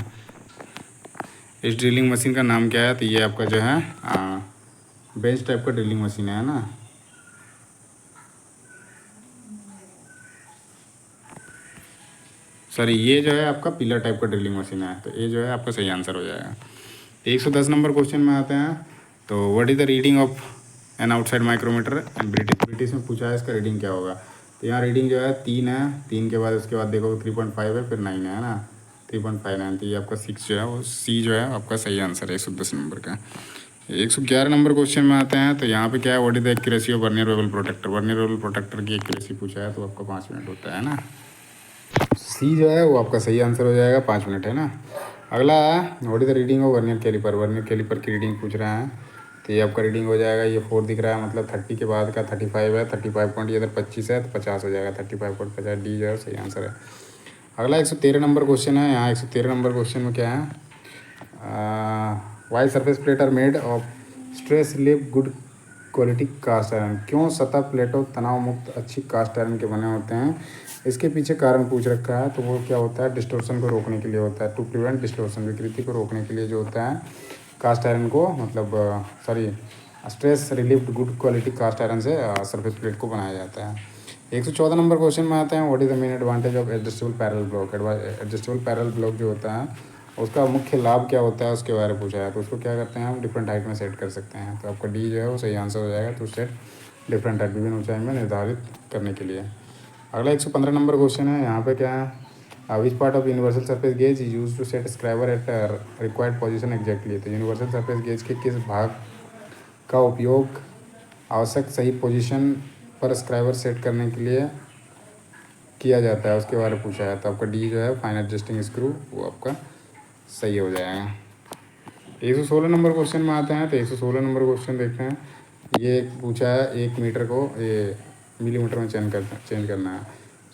इस ड्रिलिंग मशीन का नाम क्या है, तो ये आपका जो है बेंच टाइप का ड्रिलिंग मशीन है ना। सॉरी, ये जो है आपका पिलर टाइप का ड्रिलिंग मशीन है, तो ये जो है आपका सही आंसर हो जाएगा। 110 नंबर क्वेश्चन में आते हैं, तो what is the reading of an outside micrometer and British में पूछा है इसका रीडिंग क्या होगा। तो यहाँ रीडिंग जो है 3 है, 3 के बाद उसके बाद देखो 3.5 है, फिर 9 है ना, 3.59, तो ये आपका 6 जो है वो सी जो है आपका सही आंसर है 110 नंबर का। 111 नंबर क्वेश्चन में आते हैं, तो यहाँ पे क्या है, what is the accuracy of vernier bevel protector. Vernier bevel protector की एक्यूरेसी पूछा है, तो आपका 5 मिनट होता है ना। सी जो है वो आपका सही आंसर हो जाएगा, 5 मिनट, है ना। अगला what is the reading of vernier caliper. Vernier caliper की रीडिंग पूछ रहा है, तो ये आपका रीडिंग हो जाएगा, ये 4 दिख रहा है, मतलब 30 के बाद का 35 है, 35 पॉइंट, ये इधर 25 है, तो 50 हो जाएगा, 35.50, डी जो है सही आंसर है। अगला 113 नंबर क्वेश्चन है, यहाँ 113 नंबर क्वेश्चन में क्या है, why surface plate are made of stress relief good quality cast iron. क्यों सतह प्लेटों तनाव मुक्त अच्छी कास्ट आयरन के बने होते हैं, इसके पीछे कारण पूछ रखा है। तो वो क्या होता है, डिस्टोर्शन को रोकने के लिए होता है, टू प्रिवेंट डिस्टोर्शन, विकृति को रोकने के लिए जो होता है कास्ट आयरन को, मतलब sorry stress relief good quality cast iron से सरफेस प्लेट को बनाया जाता है। 114 नंबर क्वेश्चन में आते हैं, what is the main advantage of adjustable parallel block. Adjustable parallel block जो होता है उसका मुख्य लाभ क्या होता है उसके बारे में पूछा है, तो उसको क्या करते हैं हम डिफरेंट हाइट में सेट कर सकते हैं, तो आपका डी जो है वो सही आंसर हो जाएगा, तो सेट डिफरेंट हाइट विभिन्न ऊंचाई में निर्धारित करने के लिए। अगला 115 नंबर क्वेश्चन है, यहाँ पे क्या है, which part of universal surface gauge is use to set scriber at required position exactly. तो यूनिवर्सल सरफेस गेज के किस भाग का उपयोग आवश्यक सही पोजीशन पर स्क्राइबर सेट करने के लिए किया जाता है उसके बारे में पूछा है, तो आपका डी जो है फाइन एडजस्टिंग स्क्रू वो आपका सही हो जाएगा। 116 नंबर क्वेश्चन में आते हैं, तो 116 नंबर क्वेश्चन देखते हैं, ये पूछा है 1 मीटर को ये मिलीमीटर में चेंज करना है,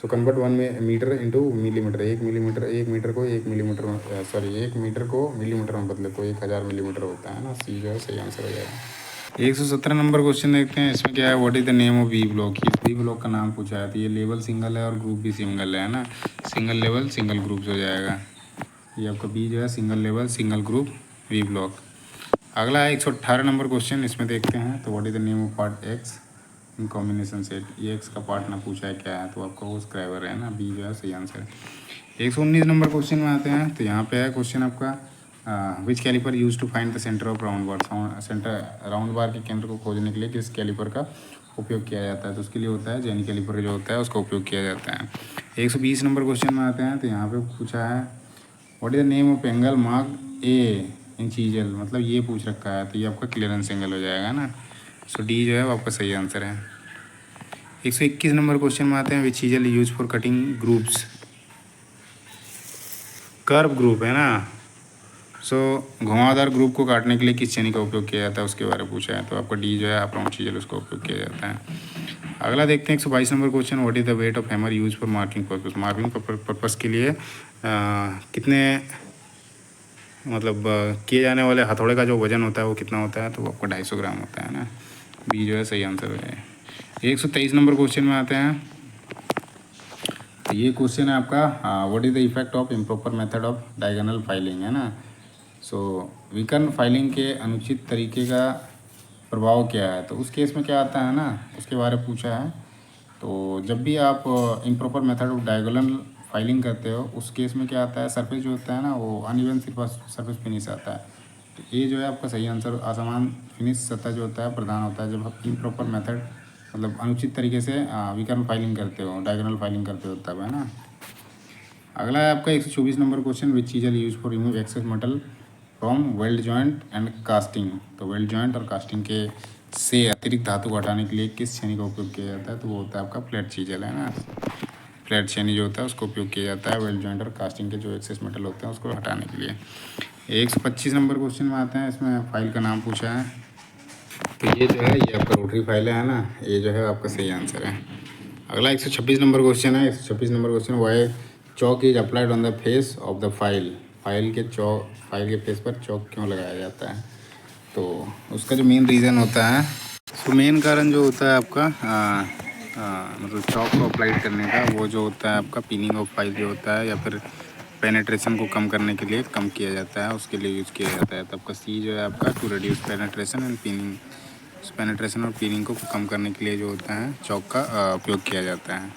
so convert 1 metre into millimetre. 1 metre को 1 मिलीमीटर में, सॉरी 1 मीटर को मिलीमीटर में बदले तो 1000 मिलीमीटर होता है ना, सी जो है सही आंसर हो जाएगा। 117 नंबर क्वेश्चन देखते हैं, इसमें क्या है, what is the name of V block. V block का नाम पूछा है, तो ये लेवल सिंगल है और ग्रुप भी सिंगल है ना, सिंगल लेवल सिंगल ग्रुप हो जाएगा, ये आपका बी जो है single level single group V block. अगला है 118 नंबर क्वेश्चन, इसमें देखते हैं, तो what is the name of part x in combination set. ये एक्स का पार्ट ना पूछा है क्या है, तो आपका वो स्क्राइबर है ना, बी जो है सही आंसर है। 119 नंबर क्वेश्चन में आते हैं, तो यहाँ पे है क्वेश्चन आपका which caliper use to find the centre of round bar. Centre round bar के केंद्र को खोजने के लिए किस कैलिपर का उपयोग किया जाता है, तो उसके लिए होता है जेनी कैलिपर जो होता है उसका उपयोग किया जाता है। 120 नंबर क्वेश्चन में आते हैं, तो यहाँ पे पूछा है what is the name of angle mark A in chisel, मतलब ये पूछ रखा है, तो ये आपका क्लियरेंस एंगल हो जाएगा ना, सो डी जो है वो आपका सही आंसर है। 121 नंबर क्वेश्चन में आते हैं, which chisel use for cutting grooves. Curve groove है ना, सो घुमावदार ग्रुप को काटने के लिए किस चेनी का उपयोग किया जाता है उसके बारे में पूछा है, तो आपका डी जो है आप राउंड चीजल उसका उपयोग किया जाता है। अगला देखते हैं 122 number question, what is the weight of hammer use for marking purpose. Marking purpose के लिए कितने मतलब किए जाने वाले हथौड़े का जो वजन होता है वो कितना होता है, तो वो आपका 250 ग्राम होता है ना। बी जो है सही आंसर है। 123 नंबर क्वेश्चन में आते हैं, तो ये क्वेश्चन है आपका, what is the effect of improper method of diagonal filing, है ना। सो विकर्ण फाइलिंग के अनुचित तरीके का प्रभाव क्या है, तो उस केस में क्या आता है ना, उसके बारे में पूछा है। तो जब भी आप improper method of diagonal filing करते हो, उस केस में क्या आता है, सरफेस जो होता है ना वो अनइवन सरफेस फिनिश आता है। तो ये जो है आपका सही आंसर, असमान फिनिश सतह जो होता है प्रदान होता है जब आप इम्प्रॉपर मेथड मतलब अनुचित तरीके से विकर्ण फाइलिंग करते हो, डायगोनल फाइलिंग करते हो तब, है ना। अगला है आपका 124 number question, which chisel are use for remove excess metal from weld joint and casting. तो वेल्ड जॉइंट और कास्टिंग के से अतिरिक्त धातु को हटाने के लिए किस छेनी का उपयोग किया जाता है, तो वो होता है आपका फ्लैट चीजल, है ना। फ्लैट छेनी जो होता है उसको उपयोग किया जाता है वेल्ड जॉइंट और कास्टिंग के जो एक्सेस मेटल होते हैं उसको हटाने के लिए। 125 नंबर क्वेश्चन में आते हैं, इसमें फाइल का नाम पूछा है, तो ये जो है ये आपका रोटरी फाइल है ना, ये जो है आपका सही आंसर है। अगला 126 नंबर क्वेश्चन है, 126 number question, why chalk is applied on the face of the file. File के फेस पर चौक क्यों लगाया जाता है, तो उसका जो मेन रीज़न होता है, तो मेन कारण जो होता है आपका मतलब चौक को अप्लाइड करने का, वो जो होता है आपका पिनिंग ऑफ फाइल जो होता है या फिर पेनेट्रेशन को कम करने के लिए कम किया जाता है, उसके लिए यूज़ किया जाता है। तो आपका सी जो है आपका to reduce penetration and pinning, penetration और पिनिंग को कम करने के लिए जो होता है चौक का उपयोग किया जाता है।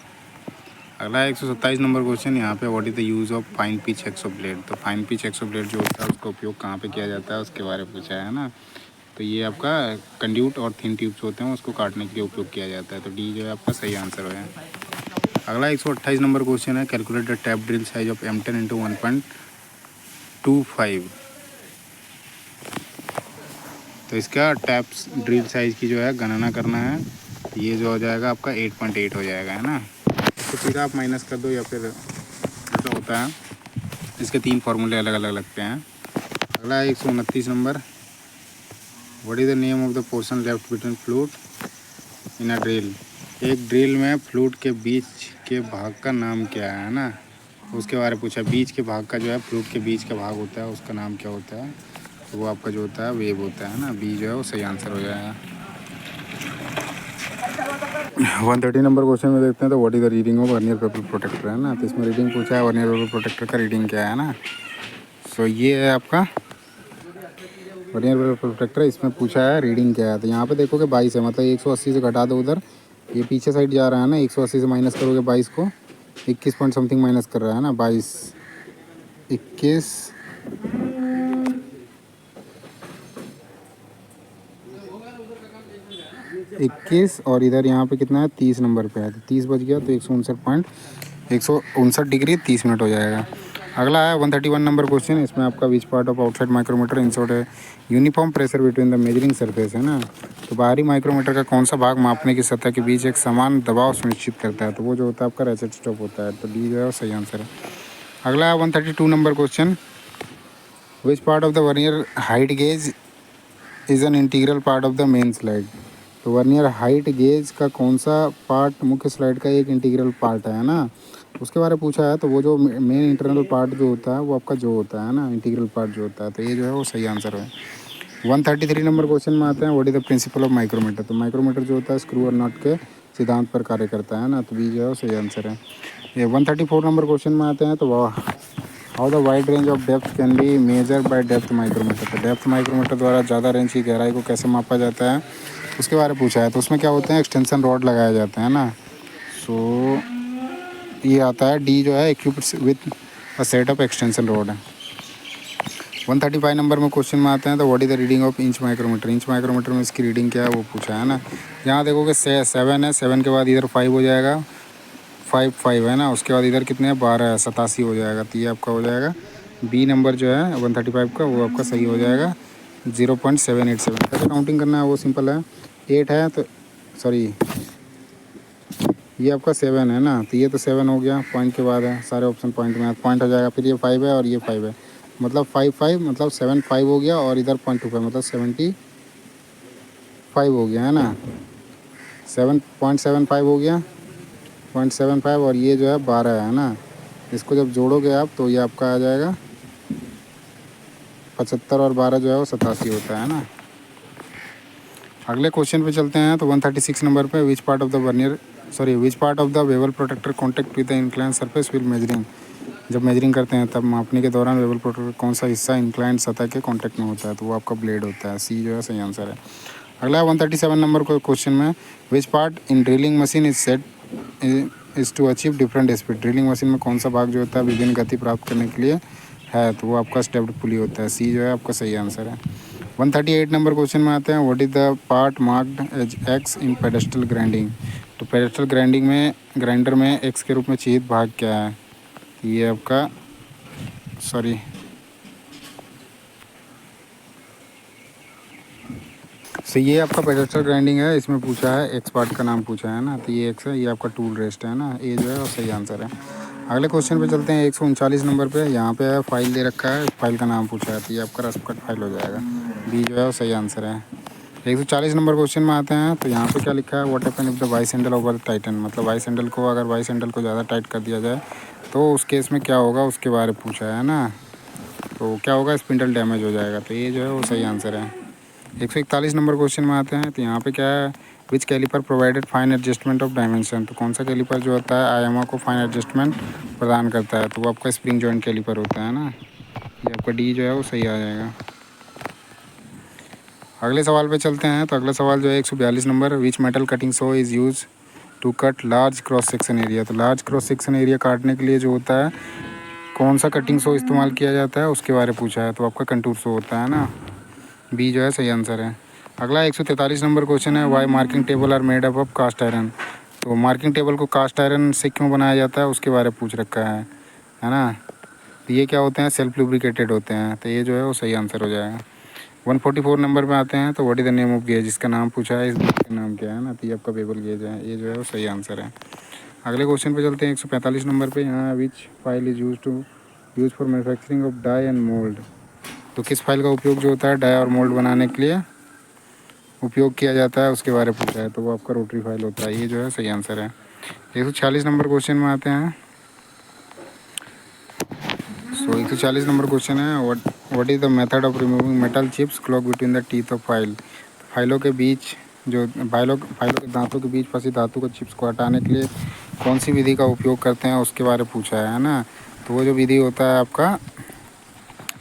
अगला 127 नंबर क्वेश्चन, यहाँ पे what is the use of fine pitch hacksaw blade. तो फाइन पिच एक्सो ब्लेड जो होता है उसका उपयोग कहाँ पे किया जाता है उसके बारे में पूछा है ना। तो ये आपका कंड्यूट और थिन ट्यूब्स होते हैं उसको काटने के लिए उपयोग किया जाता है, तो डी जो है आपका सही आंसर है। अगला 128 नंबर क्वेश्चन है, calculate the tap drill size of M10 into 1.25। तो इसका टैप्स ड्रिल साइज़ की जो है गणना करना है, ये जो हो जाएगा आपका 8.8 हो जाएगा, है ना। इसको सीधा आप माइनस कर दो या फिर ऐसा होता है, इसके 3 फार्मूले अलग अलग लगते हैं। अगला 129 number, what is the name of the portion left between flute in a drill. एक ड्रिल में फ्लूट के बीच के भाग का नाम क्या है ना, उसके बारे में पूछा। बीच के भाग का जो है, फ्लूट के बीच का भाग होता है उसका नाम क्या होता है, तो वो आपका जो होता है वेव होता है ना। बी जो है वो सही आंसर हो जाएगा। 130 नंबर क्वेश्चन में देखते हैं, तो what is the reading of vernier bevel protractor, है ना। तो इसमें रीडिंग पूछा है, वर्नियर पेपर प्रोटेक्टर का रीडिंग क्या है ना। सो ये है आपका वर्नियर पेपर प्रोटेक्टर, इसमें पूछा है रीडिंग क्या है। तो यहाँ पे देखोगे 22 है, मतलब 180 से घटा दो उधर, ये पीछे साइड जा रहा है ना, 180 से माइनस करोगे 22 को, 21 पॉइंट समथिंग माइनस कर रहा है ना, 22 21 और इधर यहाँ पे कितना है 30 नंबर पे है, तो 30 बच गया, तो 159 डिग्री 30 मिनट हो जाएगा। अगला है 131 नंबर क्वेश्चन, इसमें आपका which part of outside micrometer insert है uniform pressure between the measuring surface, है ना। तो बाहरी माइक्रोमीटर का कौन सा भाग मापने की सतह के बीच एक समान दबाव सुनिश्चित करता है, तो वो जो होता है आपका रेचेट स्टॉप होता है, तो डी जो है सही आंसर है। अगला है 132 number question, which part of the vernier height gauge is an integral part of the main slide. तो वर्नियर हाइट गेज का कौन सा पार्ट मुख्य स्लाइड का एक इंटीग्रल पार्ट है ना, उसके बारे में पूछा है। तो वो जो मेन इंटरनल पार्ट जो होता है वो आपका जो होता है ना इंटीग्रल पार्ट जो होता है, तो ये जो है वो सही आंसर है। 133 नंबर क्वेश्चन में आते हैं, what is the principle of micrometer. तो माइक्रोमीटर जो होता है स्क्रू और नट के सिद्धांत पर कार्य करता है ना, तो बी जो है वो सही आंसर है। ये 134 नंबर क्वेश्चन में आते हैं, तो how the wide range of depth can be measure by depth micrometer. तो डेप्थ माइक्रोमीटर द्वारा ज़्यादा रेंज की गहराई को कैसे मापा जाता है उसके बारे में पूछा है। तो उसमें क्या होते हैं, एक्सटेंशन रॉड लगाए जाते हैं ना। सो ये आता है डी जो है equipped with a set of extension rod है। 135 नंबर में क्वेश्चन में आते हैं, तो what is the reading of inch micrometer. Inch micrometer में इसकी रीडिंग क्या है वो पूछा है ना। यहाँ देखोगे 7 है, 7 के बाद इधर 5 हो जाएगा, 5 है ना, उसके बाद इधर कितने हैं 12 है, 87 हो जाएगा, तो ये आपका हो जाएगा बी नंबर जो है 135 का वो आपका सही हो जाएगा। 0.787 कैसे काउंटिंग करना है वो सिंपल है, 8 है तो सॉरी ये आपका 7 है ना, तो ये तो 7 हो गया, पॉइंट के बाद है, सारे ऑप्शन पॉइंट में पॉइंट हो जाएगा, फिर ये 5 है और ये 5 है, मतलब 5 मतलब 7 हो गया, और इधर 0.25 मतलब 75 हो गया, है ना। 7.75 हो गया, 0.75, और ये जो है 12 है ना। इसको जब जोड़ोगे आप तो ये आपका आ जाएगा 75, और 12 जो है वो 87 होता है ना। अगले क्वेश्चन पे चलते हैं। तो 136 नंबर पे, विच part of the bevel protector contact with the incline surface will measuring. जब मेजरिंग करते हैं तब मापने के दौरान बेवल प्रोटेक्टर कौन सा हिस्सा इंक्लाइन सतह के कांटेक्ट में होता है, तो वो आपका ब्लेड होता है। सी जो है सही आंसर है। अगला 137 नंबर को क्वेश्चन में, which part in drilling machine is set is to achieve different speed. Drilling machine में कौन सा भाग जो होता है विभिन्न गति प्राप्त करने के लिए है, तो वो आपका स्टेप्ड पुली होता है। सी जो है आपका सही आंसर है। 138 नंबर क्वेश्चन में आते हैं। What is the part marked as X in pedestal grinding. तो पेडेस्टल ग्राइंडर में एक्स के रूप में चिह्नित भाग क्या है, ये आपका ये आपका पेडेस्टल ग्राइंडिंग है। इसमें पूछा है एक्स पार्ट का नाम पूछा है ना, तो ये एक्स है, ये आपका टूल रेस्ट है ना, ये जो है वो सही आंसर है। अगले क्वेश्चन पे चलते हैं। 139 नंबर पे, यहाँ पे फाइल दे रखा है, फाइल का नाम पूछा है, तो ये आपका रस्पकट फाइल हो जाएगा। बी जो है वो सही आंसर है। 140 नंबर क्वेश्चन में आते हैं। तो यहाँ पे क्या लिखा है, what happen if the vice handle over Titan. मतलब वाइस हैंडल को ज़्यादा टाइट कर दिया जाए तो उस केस में क्या होगा, उसके बारे में पूछा है ना। तो क्या होगा, स्पिंडल डैमेज हो जाएगा, तो ये जो है वो सही आंसर है। 141 नंबर क्वेश्चन में आते हैं। तो यहाँ पे क्या है, which caliper provided fine adjustment of dimension. तो कौन सा कैलिपर जो होता है आयामों को फाइन एडजस्टमेंट प्रदान करता है, तो वो आपका स्प्रिंग जॉइंट कैलिपर होता है ना। ये आपका डी जो है वो सही आ जाएगा। अगले सवाल पे चलते हैं। तो अगला सवाल जो है 142 number, which metal cutting saw is use to cut large cross section area. तो लार्ज क्रॉस सेक्शन एरिया काटने के लिए जो होता है कौन सा कटिंग सो इस्तेमाल किया जाता है, उसके बारे में पूछा है, तो आपका कंटूर सो होता है ना। बी जो है सही आंसर है। अगला 143 नंबर क्वेश्चन है, why marking table are made up of cast iron. तो मार्किंग टेबल को कास्ट आयरन से क्यों बनाया जाता है, उसके बारे में पूछ रखा है ना। तो ये क्या होते हैं, सेल्फ लुब्रिकेटेड होते हैं, तो ये जो है वो सही आंसर हो जाएगा। 144 नंबर पे आते हैं। तो what is the name of gauge, इसका नाम पूछा है, इस गेज का नाम क्या है ना, तो ये आपका बेबल गेज है, ये जो है वो सही आंसर है। अगले क्वेश्चन पे चलते हैं। 145 नंबर पे, यहाँ which file is use for manufacturing of die and mould. तो किस फाइल का उपयोग जो होता है डाई और मोल्ड बनाने के लिए उपयोग किया जाता है, उसके बारे में पूछा है, तो वो आपका रोटरी फाइल होता है, ये जो है सही आंसर है। 146 नंबर क्वेश्चन में आते हैं। 140 नंबर क्वेश्चन है, what is the method of removing metal chips clock between the teeth of file. फाइलों के के दांतों के बीच फंसी धातु के चिप्स को हटाने के लिए कौन सी विधि का उपयोग करते हैं, उसके बारे में पूछा है ना। तो वो जो विधि होता है आपका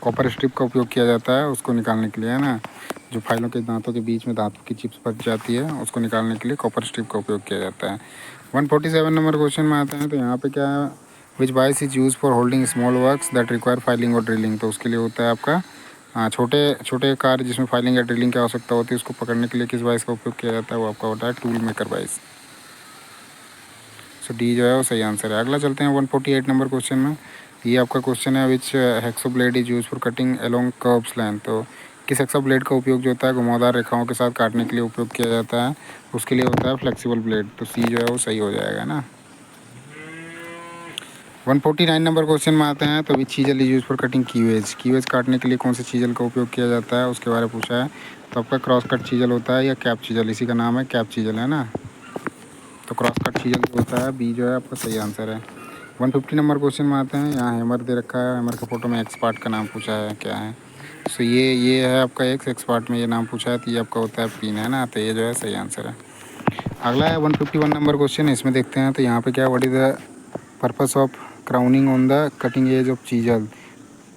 कॉपर स्ट्रिप का उपयोग किया जाता है उसको निकालने के लिए, है ना। जो फाइलों के दांतों के बीच में धातु की चिप्स फंस जाती है उसको निकालने के लिए कॉपर स्ट्रिप का उपयोग किया जाता है। 147 नंबर क्वेश्चन में आते हैं। तो यहाँ पे क्या है, which vice is use for holding small works that require filing और ड्रिलिंग। तो उसके लिए होता है आपका छोटे छोटे कार्य जिसमें फाइलिंग या ड्रिलिंग की आवश्यकता होती है, उसको पकड़ने के लिए किस वाइस का उपयोग किया जाता है, वो आपका होता है टूल मेकर वाइस। सो डी जो है वो सही आंसर है। अगला चलते हैं 148 नंबर क्वेश्चन में। ये आपका क्वेश्चन है, which hacksaw blade is use for cutting along curves line. तो किस हेक्सो ब्लेड का उपयोग जो होता है घुमावदार रेखाओं के साथ काटने के लिए उपयोग किया जाता है, उसके लिए होता है फ्लेक्सिबल ब्लेड। तो सी जो है वो सही हो जाएगा ना। 149 नंबर क्वेश्चन में आते हैं। तो which chisel is use for cutting keyways काटने के लिए कौन से चीजल का उपयोग किया जाता है, उसके बारे में पूछा है। तो आपका क्रॉस कट चीजल होता है या कैप चीजल, इसी का नाम है कैप चीजल, है ना। तो क्रॉस कट चीजल जो होता है बी जो है आपका सही आंसर है। 150 नंबर क्वेश्चन में आते हैं। यहाँ हैमर दे रखा है, हैमर का फोटो में एक्स पार्ट का नाम पूछा है, क्या है। सो ये है आपका एक्स पार्ट में ये नाम पूछा है, तो ये आपका होता है पिन, है ना। तो ये जो है सही आंसर है। अगला है 151 नंबर क्वेश्चन, इसमें देखते हैं। तो यहाँ पे क्या, what is the purpose of crowning on the cutting edge of chisel.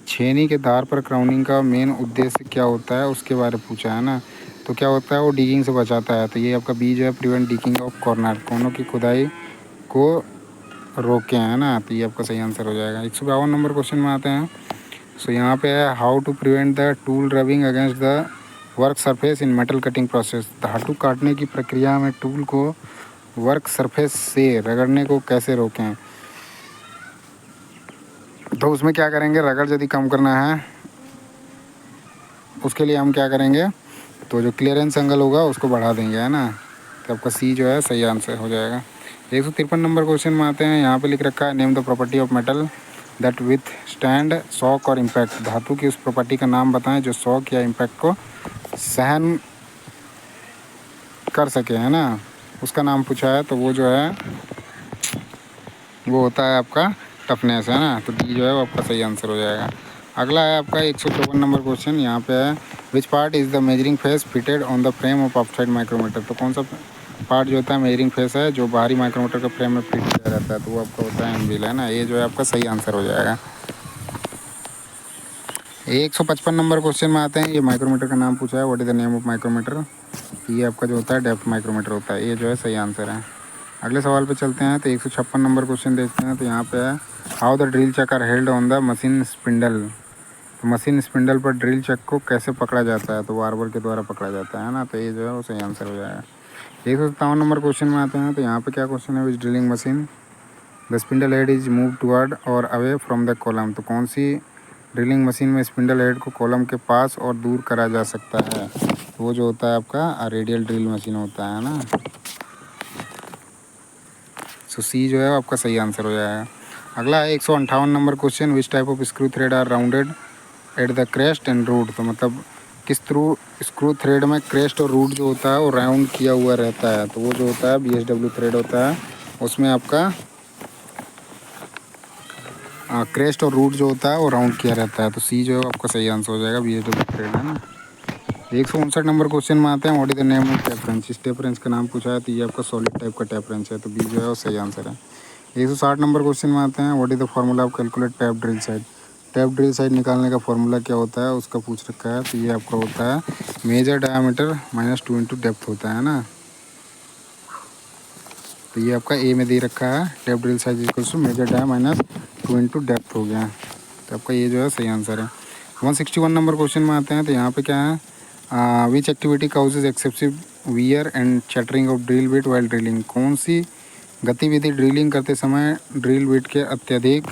छेनी के धार पर क्राउनिंग का मेन उद्देश्य क्या होता है, उसके बारे में पूछा है ना। तो क्या होता है, वो डिगिंग से बचाता है। तो ये आपका बी जो है प्रिवेंट डिगिंग ऑफ कॉर्नर, कोनों की खुदाई को रोके, है ना। तो ये आपका सही आंसर हो जाएगा। 152 नंबर क्वेश्चन में आते हैं। सो यहाँ पे है, how to prevent the tool rubbing against the work surface in metal cutting process. धातु काटने की प्रक्रिया में टूल को वर्क सरफेस से रगड़ने को कैसे रोकें। तो उसमें क्या करेंगे, रगड़ यदि कम करना है उसके लिए हम क्या करेंगे, तो जो क्लियरेंस एंगल होगा उसको बढ़ा देंगे, है ना। तो आपका सी जो है सही आंसर हो जाएगा। 153 नंबर क्वेश्चन में आते हैं। यहाँ पे लिख रखा है, name the property of metal that with stand shock और इम्पैक्ट। धातु की उस प्रॉपर्टी का नाम बताएं जो शॉक या इम्पैक्ट को सहन कर सके, है ना। उसका नाम पूछा है, तो वो जो है वो होता है आपका टफनेस, है ना। तो डी जो है वो आपका सही आंसर हो जाएगा। अगला है आपका 154 नंबर क्वेश्चन। यहाँ पे है which part is the measuring face fitted on the frame of outside micrometer. तो कौन सा पार्ट जो होता है मेजरिंग फेस है जो बाहरी माइक्रोमीटर के फ्रेम में फिट किया रहता है, तो वो आपका होता है एनविल, है ना। ये जो है आपका सही आंसर हो जाएगा। 155 नंबर क्वेश्चन में आते हैं। ये माइक्रोमीटर का नाम पूछा है, what is the name of micrometer. ये आपका जो होता है डेप्थ माइक्रोमीटर होता है। ये जो है सही आंसर है। अगले सवाल पे चलते हैं। तो 156 नंबर क्वेश्चन देखते हैं। तो यहाँ पे है how the drill chuck are held on the machine spindle. तो मशीन स्पिंडल पर ड्रिल चक को कैसे पकड़ा जाता है, तो वार्बर के द्वारा पकड़ा जाता है ना। तो ये जो है वो सही आंसर हो जाएगा। 157 नंबर क्वेश्चन में आते हैं। तो यहाँ पे क्या क्वेश्चन है, which drilling machine the spindle head is move toward और अवे फ्रॉम द कॉलम। तो कौन सी ड्रिलिंग मशीन में स्पिंडल हेड को कॉलम के पास और दूर करा जा सकता है, तो वो जो होता है आपका रेडियल ड्रिल मशीन होता है ना। सो सी जो है आपका सही आंसर हो जाएगा। अगला है 158 number question, which type of screw thread are rounded at the crest and root. तो मतलब किस थ्रू स्क्रू थ्रेड में क्रेस्ट और रूट जो होता है वो राउंड किया हुआ रहता है, तो वो जो होता है BSW थ्रेड होता है। उसमें आपका क्रेस्ट और रूट जो होता है वो राउंड किया रहता है। तो सी जो है आपका सही आंसर हो जाएगा, BSW थ्रेड, है ना। 159 नंबर क्वेश्चन में आते हैं, what is the name of tap wrench. इस टैप रेंच का नाम पूछा है, तो ये आपका सॉलिड टाइप का टैप रेंच है। तो बी जो है वो सही आंसर है। 160 नंबर क्वेश्चन में आते हैं, what is the formula of calculate tap drill side. Tap drill side निकालने का फार्मूला क्या होता है, उसका पूछ रखा है। तो ये आपका होता है मेजर डायामीटर -2 इंटू डेप्थ होता है ना। तो ये आपका ए में दे रखा है, tap drill size equal to major dia -2 into depth हो गया। तो आपका ये जो है सही आंसर है। 161 नंबर क्वेश्चन में आते हैं। तो यहाँ पे क्या है, which activity causes excessive wear and chattering of drill bit while drilling. कौन सी गतिविधि ड्रिलिंग करते समय ड्रिल बिट के अत्यधिक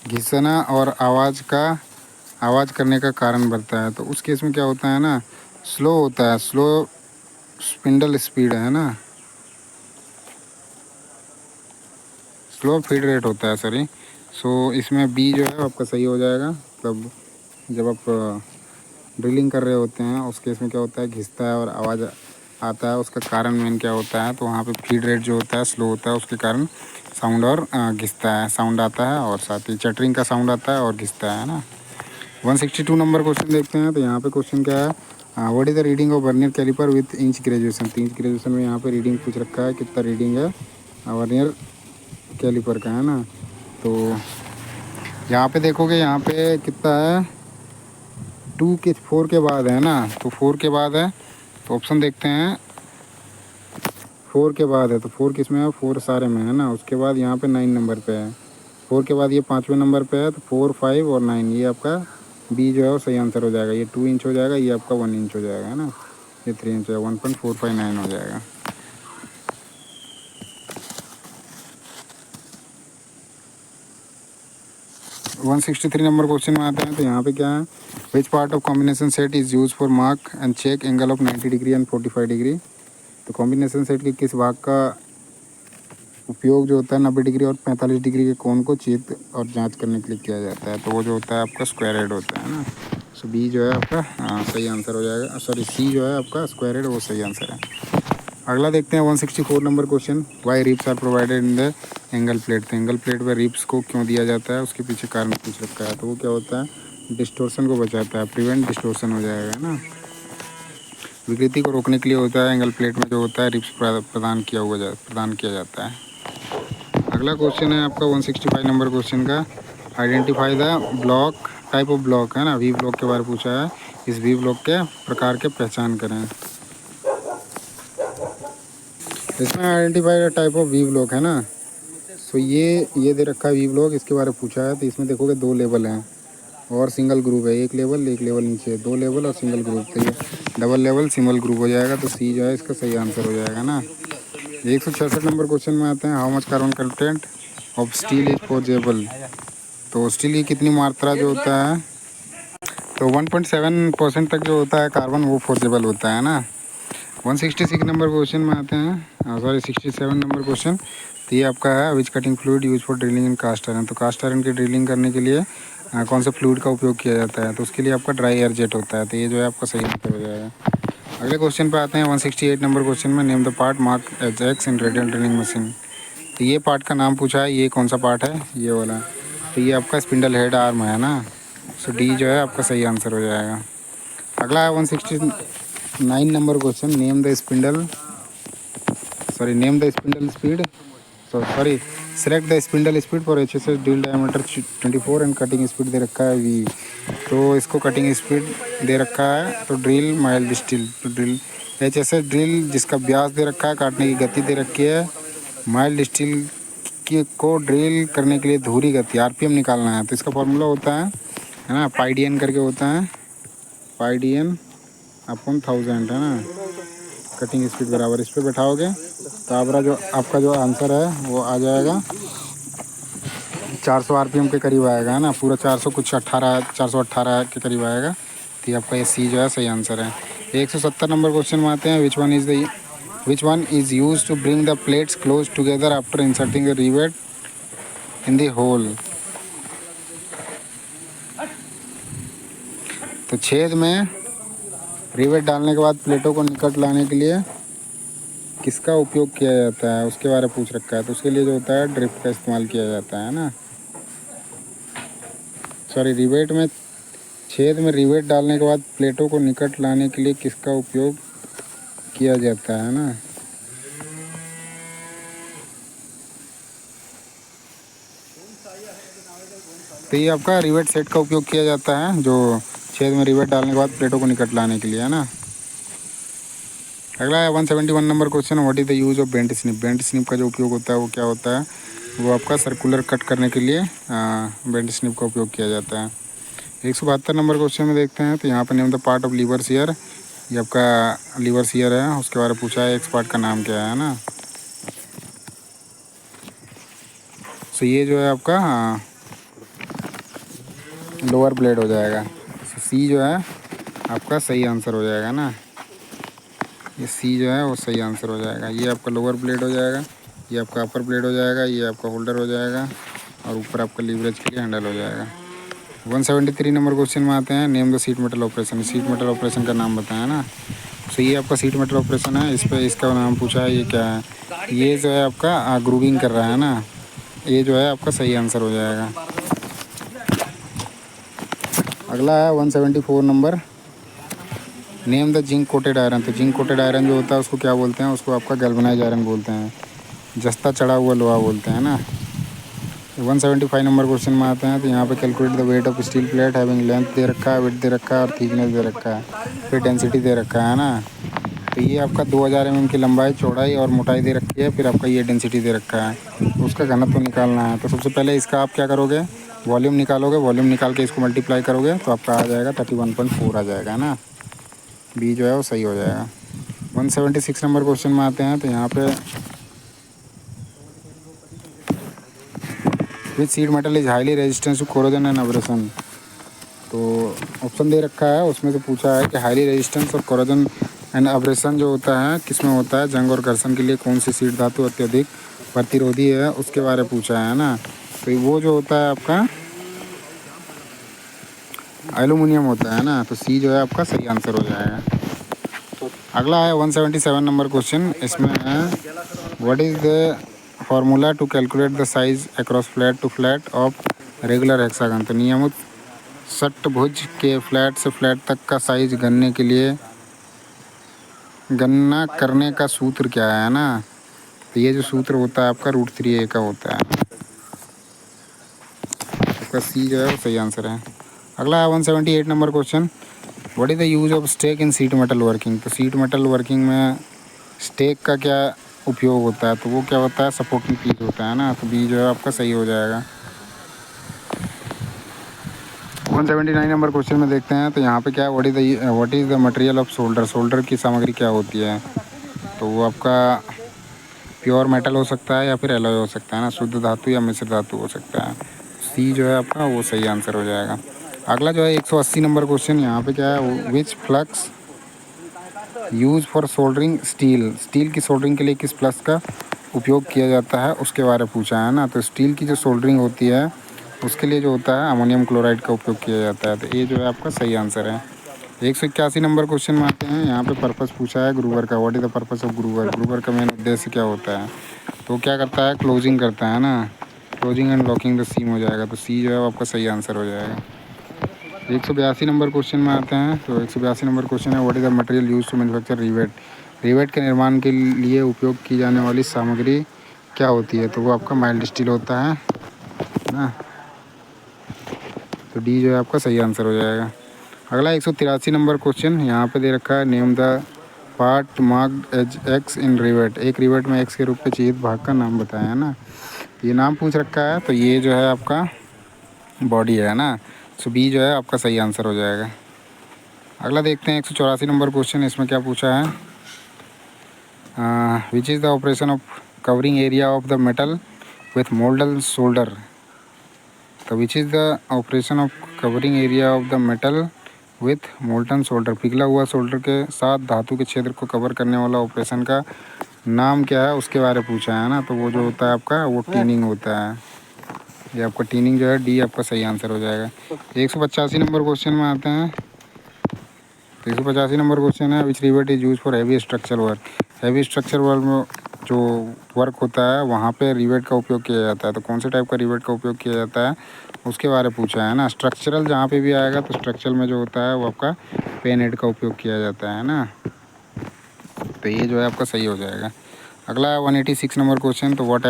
घिसना और आवाज़ करने का कारण बनता है। तो उस केस में क्या होता है ना, स्लो होता है, स्लो स्पिंडल स्पीड, है ना, स्लो फीड रेट होता है, सॉरी। सो इसमें बी जो है आपका सही हो जाएगा। मतलब जब आप ड्रिलिंग कर रहे होते हैं उस केस में क्या होता है, घिसता है और आवाज़ आता है। उसका कारण मेन क्या होता है, तो वहाँ पे फीड रेट जो होता है स्लो होता है, उसके कारण साउंड और घिसता है, साउंड आता है और साथ ही चटरिंग का साउंड आता है और घिसता है ना। 162 नंबर क्वेश्चन देखते हैं। तो यहाँ पे क्वेश्चन क्या है, what is the reading of vernier caliper with inch graduation. तो इंच ग्रेजुएशन में यहाँ पे रीडिंग पूछ रखा है, कितना रीडिंग है वर्नियर कैलिपर का, है ना। तो यहाँ पे देखोगे, यहाँ पे कितना है, 4 के बाद है ना। तो 4 के बाद है, तो ऑप्शन देखते हैं। 4 के बाद है, तो 4 किस में है, 4 सारे में है ना। उसके बाद यहाँ पे 9 नंबर पे है। 4 के बाद ये 5वें नंबर पे है, तो 4, 5 और 9, ये आपका बी जो है वो सही आंसर हो जाएगा। ये 2 इंच हो जाएगा, ये आपका 1 इंच हो जाएगा, है ना। ये 3 इंच है, 1.459 हो जाएगा। वन 163 नंबर क्वेश्चन में आते हैं। तो यहाँ पे क्या है, which part of combination set is use for mark and check angle of 90 degree and 45 degree. तो कॉम्बिनेशन सेट के किस भाग का उपयोग जो होता है 90 डिग्री और 45 डिग्री के कोण को चेक और जांच करने के लिए किया जाता है, तो वो जो होता है आपका स्क्वायर हेड होता है ना। सो बी जो है आपका सही आंसर हो जाएगा, सॉरी सी जो है आपका स्क्वायर हेड वो सही आंसर है। अगला देखते हैं 164 number question, why ribs are provided in the angle plate. तो एंगल प्लेट पर रिप्स को क्यों दिया जाता है, उसके पीछे कारण पूछ रखा है। तो वो क्या होता है, डिस्टोर्शन को बचाता है, प्रिवेंट डिस्टोर्शन हो जाएगा ना। विकृति को रोकने के लिए होता है, एंगल प्लेट में जो होता है रिप्स प्रदान किया जाता है। अगला क्वेश्चन है आपका 165 नंबर क्वेश्चन का, identify the block type of block, है ना। वी ब्लॉक के बारे में पूछा है, इस वी ब्लॉक के प्रकार के पहचान करें। इसमें identify the type of V block, है ना। सो ये दे रखा है वी ब्लॉक, इसके बारे में पूछा है। तो इसमें देखोगे 2 लेवल हैं और सिंगल ग्रुप है, एक लेवल नीचे, 2 लेवल और सिंगल ग्रुप। तो ये डबल लेवल सिंगल ग्रुप हो जाएगा। तो सी जो है इसका सही आंसर हो जाएगा ना। 166 नंबर क्वेश्चन में आते हैं, how much carbon content of steel is forgeable. तो स्टील की कितनी मात्रा जो होता है, तो 1.7% तक जो होता है कार्बन वो फोर्जेबल होता है ना। 166 नंबर क्वेश्चन में आते हैं, सॉरी 67 नंबर क्वेश्चन। तो ये आपका है, which cutting fluid use for drilling in cast iron. तो कास्ट आयरन की ड्रिलिंग करने के लिए कौन से फ्लूइड का उपयोग किया जाता है, तो उसके लिए आपका ड्राई एयर जेट होता है। तो ये जो है आपका सही आंसर हो जाएगा। अगले क्वेश्चन पे आते हैं 168 नंबर क्वेश्चन में। Name the part mark as X in radial drilling machine. तो ये पार्ट का नाम पूछा है, ये कौन सा पार्ट है, ये वाला। तो ये आपका स्पिंडल हेड आर्म है ना। सो डी जो है आपका सही आंसर हो जाएगा। अगला है 169 number question. Name the spindle speed, sorry select the spindle speed for H S S drill diameter 24 and cutting speed दे रखा है वी। तो इसको कटिंग स्पीड दे रखा है, तो ड्रिल माइल्ड स्टील, तो drill H S S drill जिसका व्यास दे रखा है, काटने की गति दे रखी है। माइल्ड स्टील की को ड्रिल करने के लिए धुरी गति आरपीएम निकालना है। तो इसका फॉर्मूला होता है ना, पाई डी एन करके होता है, पाई डी एन अपॉन 1000 है ना। कटिंग स्पीड बराबर इस पर बैठाओगे तो आपका जो आंसर है वो आ जाएगा 400 आरपीएम के करीब आएगा, है ना। पूरा 400 कुछ 418 के करीब आएगा। तो ये आपका ये सी जो है सही आंसर है। 170 नंबर क्वेश्चन में आते हैं। Which one is use to bring the plates close together after inserting the rivet in the hole. तो छेद में रिवेट डालने के बाद प्लेटों को निकट लाने के लिए किसका उपयोग किया जाता है, उसके बारे में पूछ रखा है। तो उसके लिए जो होता है ड्रिफ्ट का इस्तेमाल किया जाता है ना। सॉरी, छेद में रिवेट डालने के बाद प्लेटों को निकट लाने के लिए किसका उपयोग किया जाता है ना। तो ये आपका रिवेट सेट का उपयोग किया जाता है, जो छेद में रिवेट डालने के बाद प्लेटों को निकट लाने के लिए, है ना। अगला है 171 number question. What is the use of bent snip. Bent snip का जो उपयोग होता है वो क्या होता है, वो आपका सर्कुलर कट करने के लिए बेंट स्निप का उपयोग किया जाता है। 172 नंबर क्वेश्चन में देखते हैं। तो यहाँ पर name the part of lever shear. ये आपका लीवर शियर है, उसके बारे में पूछा है। एक्स पार्ट का नाम क्या है ना। सो ये जो है आपका लोअर ब्लेड हो जाएगा। सी जो है आपका सही आंसर हो जाएगा ना। ये सी जो है वो सही आंसर हो जाएगा। ये आपका लोअर ब्लेड हो जाएगा, ये आपका अपर ब्लेड हो जाएगा, ये आपका होल्डर हो जाएगा, और ऊपर आपका लीवरेज के लिए हैंडल हो जाएगा। 173 नंबर क्वेश्चन में आते हैं। Name the sheet metal operation. Seat metal operation का नाम बताया ना। सो ये आपका सीट मेटल ऑपरेशन है। इस पर इसका नाम पूछा है, ये क्या है। ये जो है आपका ग्रूविंग कर रहा है ना। ये जो है आपका सही आंसर हो जाएगा। अगला है 174 number. Name the zinc coated iron. तो जिंक कोटेड आयरन जो होता है उसको क्या बोलते हैं, उसको आपका गैल्वेनाइज आयरन बोलते हैं, जस्ता चढ़ा हुआ लोहा बोलते हैं ना। 175 नंबर क्वेश्चन में आते हैं। तो यहाँ पे calculate the weight of steel plate having length दे रखा है, विड्थ दे रखा है, और थिकनेस दे रखा है, फिर डेंसिटी दे रखा है ना। तो ये आपका 2000 mm की लंबाई, चौड़ाई और मोटाई दे रखी है, फिर आपका ये डेंसिटी दे रखा है। उसका घनत्व निकालना है। तो सबसे पहले इसका आप क्या करोगे, वॉल्यूम निकालोगे। वॉल्यूम निकाल के इसको मल्टीप्लाई करोगे तो आपका आ जाएगा 31.4 आ जाएगा ना। बी जो है वो सही हो जाएगा। 176 नंबर क्वेश्चन में आते हैं। तो यहाँ पे which sheet metal is highly resistance to corrosion and abrasion. तो ऑप्शन दे रखा है, उसमें से पूछा है कि हाईली रेजिस्टेंस और कोरोजन एंड अब्रेशन जो होता है किस में होता है, जंग और घर्षण के लिए कौन सी सीट धातु अत्यधिक प्रतिरोधी है, उसके बारे में पूछा है ना। तो वो जो होता है आपका एल्यूमिनियम होता है ना। तो सी जो है आपका सही आंसर हो जाएगा। अगला है 177 नंबर क्वेश्चन। इसमें है what is the formula to calculate the size across flat to flat of regular hexagon. तो नियमित षट्भुज के फ्लैट से फ्लैट तक का साइज गणना करने का सूत्र क्या है ना। तो ये जो सूत्र होता है आपका √3a का होता है। आपका सी जो है वो सही आंसर है। अगला है 178 number question. What is the use of stake in sheet metal working. तो सीट मेटल वर्किंग में स्टेक का क्या उपयोग होता है, तो वो क्या होता है, सपोर्टिंग पीस होता है ना। तो बी जो है आपका सही हो जाएगा। 179 नंबर क्वेश्चन में देखते हैं। तो यहाँ पे क्या है, what is the material of solder. Solder की सामग्री क्या होती है, तो वो आपका प्योर मेटल हो सकता है या फिर एलॉय हो सकता है ना, शुद्ध धातु या मिश्र धातु हो सकता है। सी जो है आपका वो सही आंसर हो जाएगा। अगला जो है 180 नंबर क्वेश्चन। यहाँ पे क्या है, which flux use for soldering steel. Steel की सोल्डरिंग के लिए किस फ्लक्स का उपयोग किया जाता है, उसके बारे में पूछा है ना। तो स्टील की जो सोल्डरिंग होती है उसके लिए जो होता है अमोनियम क्लोराइड का उपयोग किया जाता है। तो ये जो है आपका सही आंसर है। 181 नंबर क्वेश्चन में आते हैं। यहाँ पे पर्पस पूछा है ग्रूवर का। What is the purpose of groover? Groover का मेन उद्देश्य क्या होता है? तो क्या करता है? क्लोजिंग करता है ना, क्लोजिंग एंड लॉकिंग द सीम हो जाएगा। तो सी जो है वो आपका सही आंसर हो जाएगा। 182 नंबर क्वेश्चन में आते हैं। तो 182 नंबर क्वेश्चन है, what is the material use to manufacture rivet? Rivet के निर्माण के लिए उपयोग की जाने वाली सामग्री क्या होती है? तो वो आपका माइल्ड स्टील होता है ना। तो डी जो है आपका सही आंसर हो जाएगा। अगला 183 नंबर क्वेश्चन यहाँ पे दे रखा है, name the part marked as X in rivet. एक रिवेट में एक्स के रूप में चिह्नित भाग का नाम बताया है ना। ये नाम पूछ रखा है, तो ये जो है आपका बॉडी है ना। सो बी जो है आपका सही आंसर हो जाएगा। अगला देखते हैं 184 नंबर क्वेश्चन। इसमें क्या पूछा है, which is the operation of covering area of the metal with molten solder? तो which is the operation of covering area of the metal with molten solder? पिघला हुआ शोल्डर के साथ धातु के क्षेत्र को कवर करने वाला ऑपरेशन का नाम क्या है, उसके बारे में पूछा है ना। तो वो जो होता है आपका, वो टीनिंग होता है। ये आपका टीनिंग जो है, डी आपका सही आंसर हो जाएगा। 185 नंबर क्वेश्चन में आते हैं। 185 नंबर क्वेश्चन है, which rivet is use for heavy structure work? Heavy structure work में जो वर्क होता है वहाँ पे रिवेट का उपयोग किया जाता है। तो कौन से टाइप का रिवेट का उपयोग किया जाता है, उसके बारे में पूछा है ना। स्ट्रक्चरल जहाँ पे भी आएगा, तो स्ट्रक्चरल में जो होता है वो आपका पेन हेड का उपयोग किया जाता है ना। तो ये जो है आपका सही हो जाएगा। अगला 186 नंबर क्वेश्चन, तो what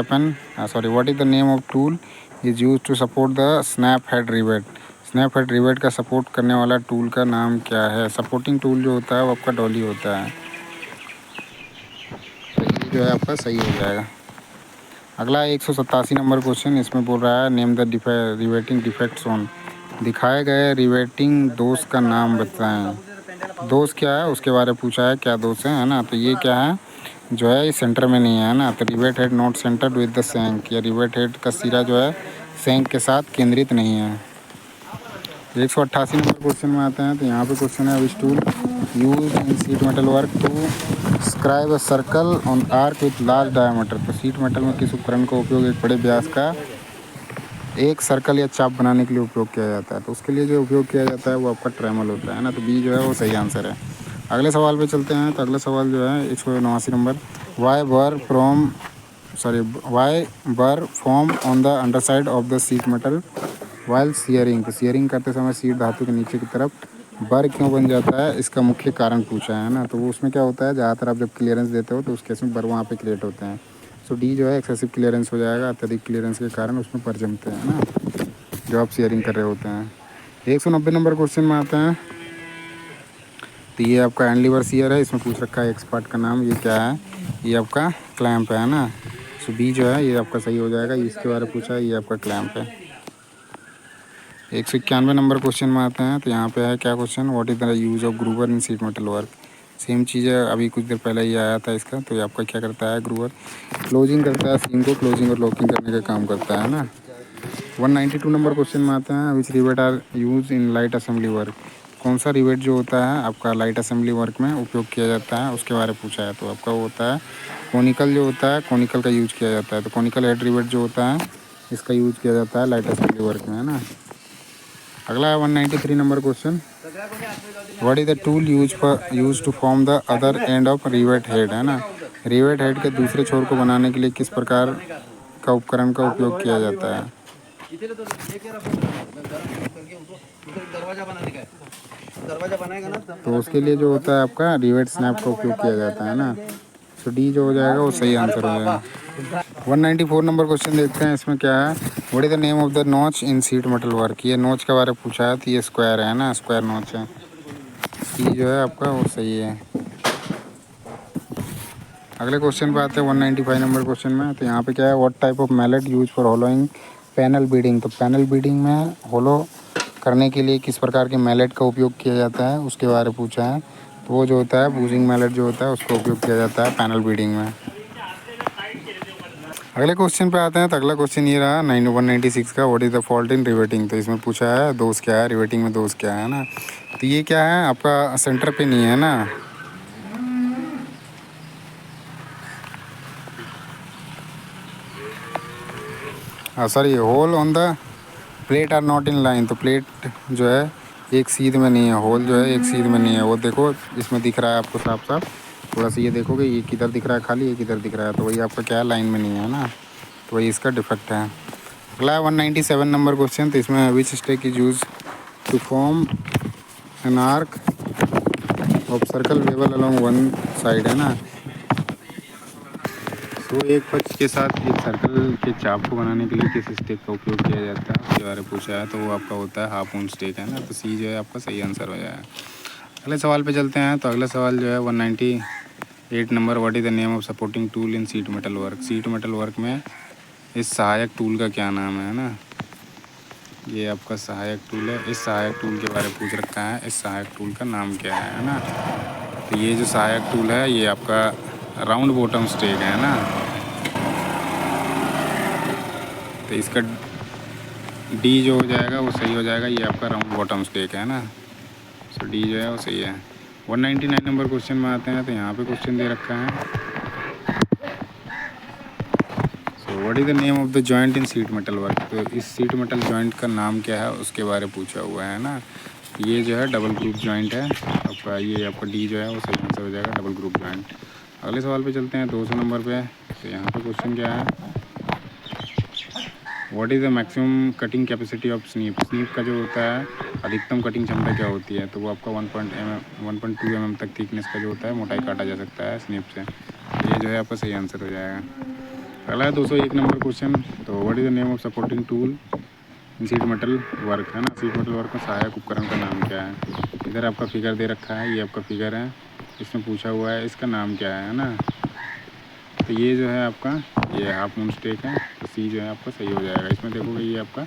is the name of tool is use to support the snap head rivet? Snap head rivet का सपोर्ट करने वाला टूल का नाम क्या है? सपोर्टिंग टूल जो होता है वो आपका डॉली होता है। तो ये जो है आपका सही हो जाएगा। अगला 187 नंबर क्वेश्चन, इसमें बोल रहा है, name the riveting defects on. दिखाए गए रिवेटिंग दोष का नाम बताएं। दोष क्या है उसके बारे में पूछा है, क्या दोष है ना। तो ये क्या है, जो है ये सेंटर में नहीं है ना। तो rivet head not centred with the shank, या रिवेट हेड का सिरा जो है सैंक के साथ केंद्रित नहीं है। 188 नंबर क्वेश्चन में आते हैं। तो यहाँ पे क्वेश्चन है, which tool use in sheet metal work to scribe a circle on arc with large diameter? तो सीट मेटल में किस उपकरण का उपयोग एक बड़े व्यास का एक सर्कल या चाप बनाने के लिए उपयोग किया जाता है? तो उसके लिए जो उपयोग किया जाता है वो आपका ट्रेमल होता है ना। तो बी जो है वो सही आंसर है। अगले सवाल पे चलते हैं। तो अगला सवाल जो है 189 नंबर, why burr form on the underside of the sheet metal while shearing? तो सीयरिंग करते समय सीट धातु के नीचे की तरफ बर क्यों बन जाता है, इसका मुख्य कारण पूछा है ना। तो वो उसमें क्या होता है, ज़्यादातर आप जब क्लियरेंस देते हो तो उस केस में बर वहाँ पे क्रिएट होते हैं। सो डी जो है एक्सेसिव क्लियरेंस हो जाएगा। अत्यधिक क्लियरेंस के कारण उसमें पर जमते हैं ना, जो आप शेयरिंग कर रहे होते हैं। 190 नंबर क्वेश्चन में आते हैं। तो ये आपका एंडलीवर सीयर है। इसमें पूछ रखा है एक्सपर्ट का नाम, ये क्या है, ये आपका क्लैंप है ना। सो बी जो है ये आपका सही हो जाएगा। इसके बारे में पूछा है, ये आपका क्लैंप है। 191 नंबर क्वेश्चन में आते हैं। तो यहाँ पे है क्या question, what is the use of groover in sheet metal work? Same चीज़ है, अभी कुछ देर पहले ही आया था इसका। तो ये आपका क्या करता है, ग्रूवर क्लोजिंग करता है, सीम को क्लोजिंग और लॉकिंग करने का काम करता है ना। 192 नंबर क्वेश्चन में आते हैं, which rivet are use in light assembly work? कौन सा रिवेट जो होता है आपका लाइट असेंबली वर्क में उपयोग किया जाता है, उसके बारे में पूछा है। तो आपका वो होता है कोनिकल, जो होता है कोनिकल का यूज किया जाता है। तो कोनिकल हेड रिवेट जो होता है इसका यूज किया जाता है लाइट असेंबली वर्क में, है ना। अगला है 193 number question, what is the tool use to form the other end of rivet head, है ना। रिवेट हेड के दूसरे छोर को बनाने के लिए किस प्रकार का उपकरण का उपयोग किया जाता है? तो उसके लिए जो होता है आपका रिवेट स्नैप का उपयोग किया जाता है ना। तो डी जो हो जाएगा वो सही आंसर हो जाएगा। 194 नंबर क्वेश्चन देखते हैं। इसमें क्या है, what is the name of the notch in sheet metal work? ये नॉच के बारे में पूछा है। तो ये स्क्वायर है ना, स्क्वायर नॉच है। सी जो है आपका वो सही है। अगले क्वेश्चन पे आते हैं 195 नंबर क्वेश्चन में। तो यहाँ पे क्या है, what type of mallet use for hollowing panel beating? तो पैनल बीडिंग में होलो करने के लिए किस प्रकार के मैलेट का उपयोग किया जाता है, उसके बारे में पूछा है। तो वो जो होता है बूजिंग मैलेट जो होता है उसका उपयोग किया जाता है पैनल बीडिंग में। अगले क्वेश्चन पे आते हैं। तो अगला क्वेश्चन ये रहा 196 का, what is the fault in riveting? तो इसमें पूछा है दोष क्या है, रिवेटिंग में दोष क्या है ना। तो ये क्या है आपका सेंटर पे नहीं है ना। Sorry, hole on the plate are not in line. तो प्लेट जो है एक सीध में नहीं है, होल जो है एक सीध में नहीं है। वो देखो इसमें दिख रहा है आपको साफ साफ, थोड़ा सा ये देखोगे, ये किधर दिख रहा है खाली, ये किधर दिख रहा है, तो वही आपका क्या है, लाइन में नहीं है ना, तो वही इसका डिफेक्ट है। अगला है 197 नंबर क्वेश्चन। तो इसमें which stake is use to form an arc of circle bevel along one side, है ना। तो एक पक्ष के साथ एक सर्कल के चाप को बनाने के लिए किस स्टेक का उपयोग किया जाता है उसके बारे में पूछा है, तो वो आपका होता है हाफ मून स्टेक, है ना। तो सी जो है आपका सही आंसर हो जाएगा। अगले सवाल पे चलते हैं। तो अगला सवाल जो है 198 number, what is the name of supporting tool in sheet metal work. Sheet metal work में इस सहायक टूल का क्या नाम है ना। ये आपका सहायक टूल है। इस सहायक टूल के बारे में पूछ रखा है, इस सहायक टूल का नाम क्या है ना। तो ये जो सहायक टूल है ये आपका राउंड बॉटम स्टेक है ना। तो इसका डी जो हो जाएगा वो सही हो जाएगा, ये आपका राउंड बॉटम स्टेक है ना। सो डी जो है वो सही है। 199 नंबर क्वेश्चन में आते हैं। तो यहाँ पे क्वेश्चन दे रखा है, so what is the name of the joint in sheet metal work. तो इस सीट मेटल जॉइंट का नाम क्या है उसके बारे में पूछा हुआ है ना। ये जो है डबल ग्रुप जॉइंट है आपका, ये आपका डी जो है वो सही आंसर हो जाएगा, डबल ग्रुप जॉइंट। अगले सवाल पे चलते हैं 200 नंबर पे। तो यहाँ पे क्वेश्चन क्या है, what is the maximum cutting capacity of snip. Snip का जो होता है अधिकतम कटिंग क्षमता क्या होती है, तो वो आपका 1.2 mm तक थिकनेस का जो होता है मोटाई काटा जा सकता है स्नीप से। ये जो है आपका सही आंसर हो जाएगा। अगला है 201 नंबर क्वेश्चन। तो what is the name of supporting tool in sheet metal work, है ना। सीट मेटल वर्क में सहायक उपकरण का नाम क्या है। इधर आपका फिगर दे रखा है, ये आपका फिगर है, इसमें पूछा हुआ है इसका नाम क्या है ना। तो ये जो है आपका ये हाफ मून स्टेक है। तो सी जो है आपका सही हो जाएगा। इसमें देखोगे ये आपका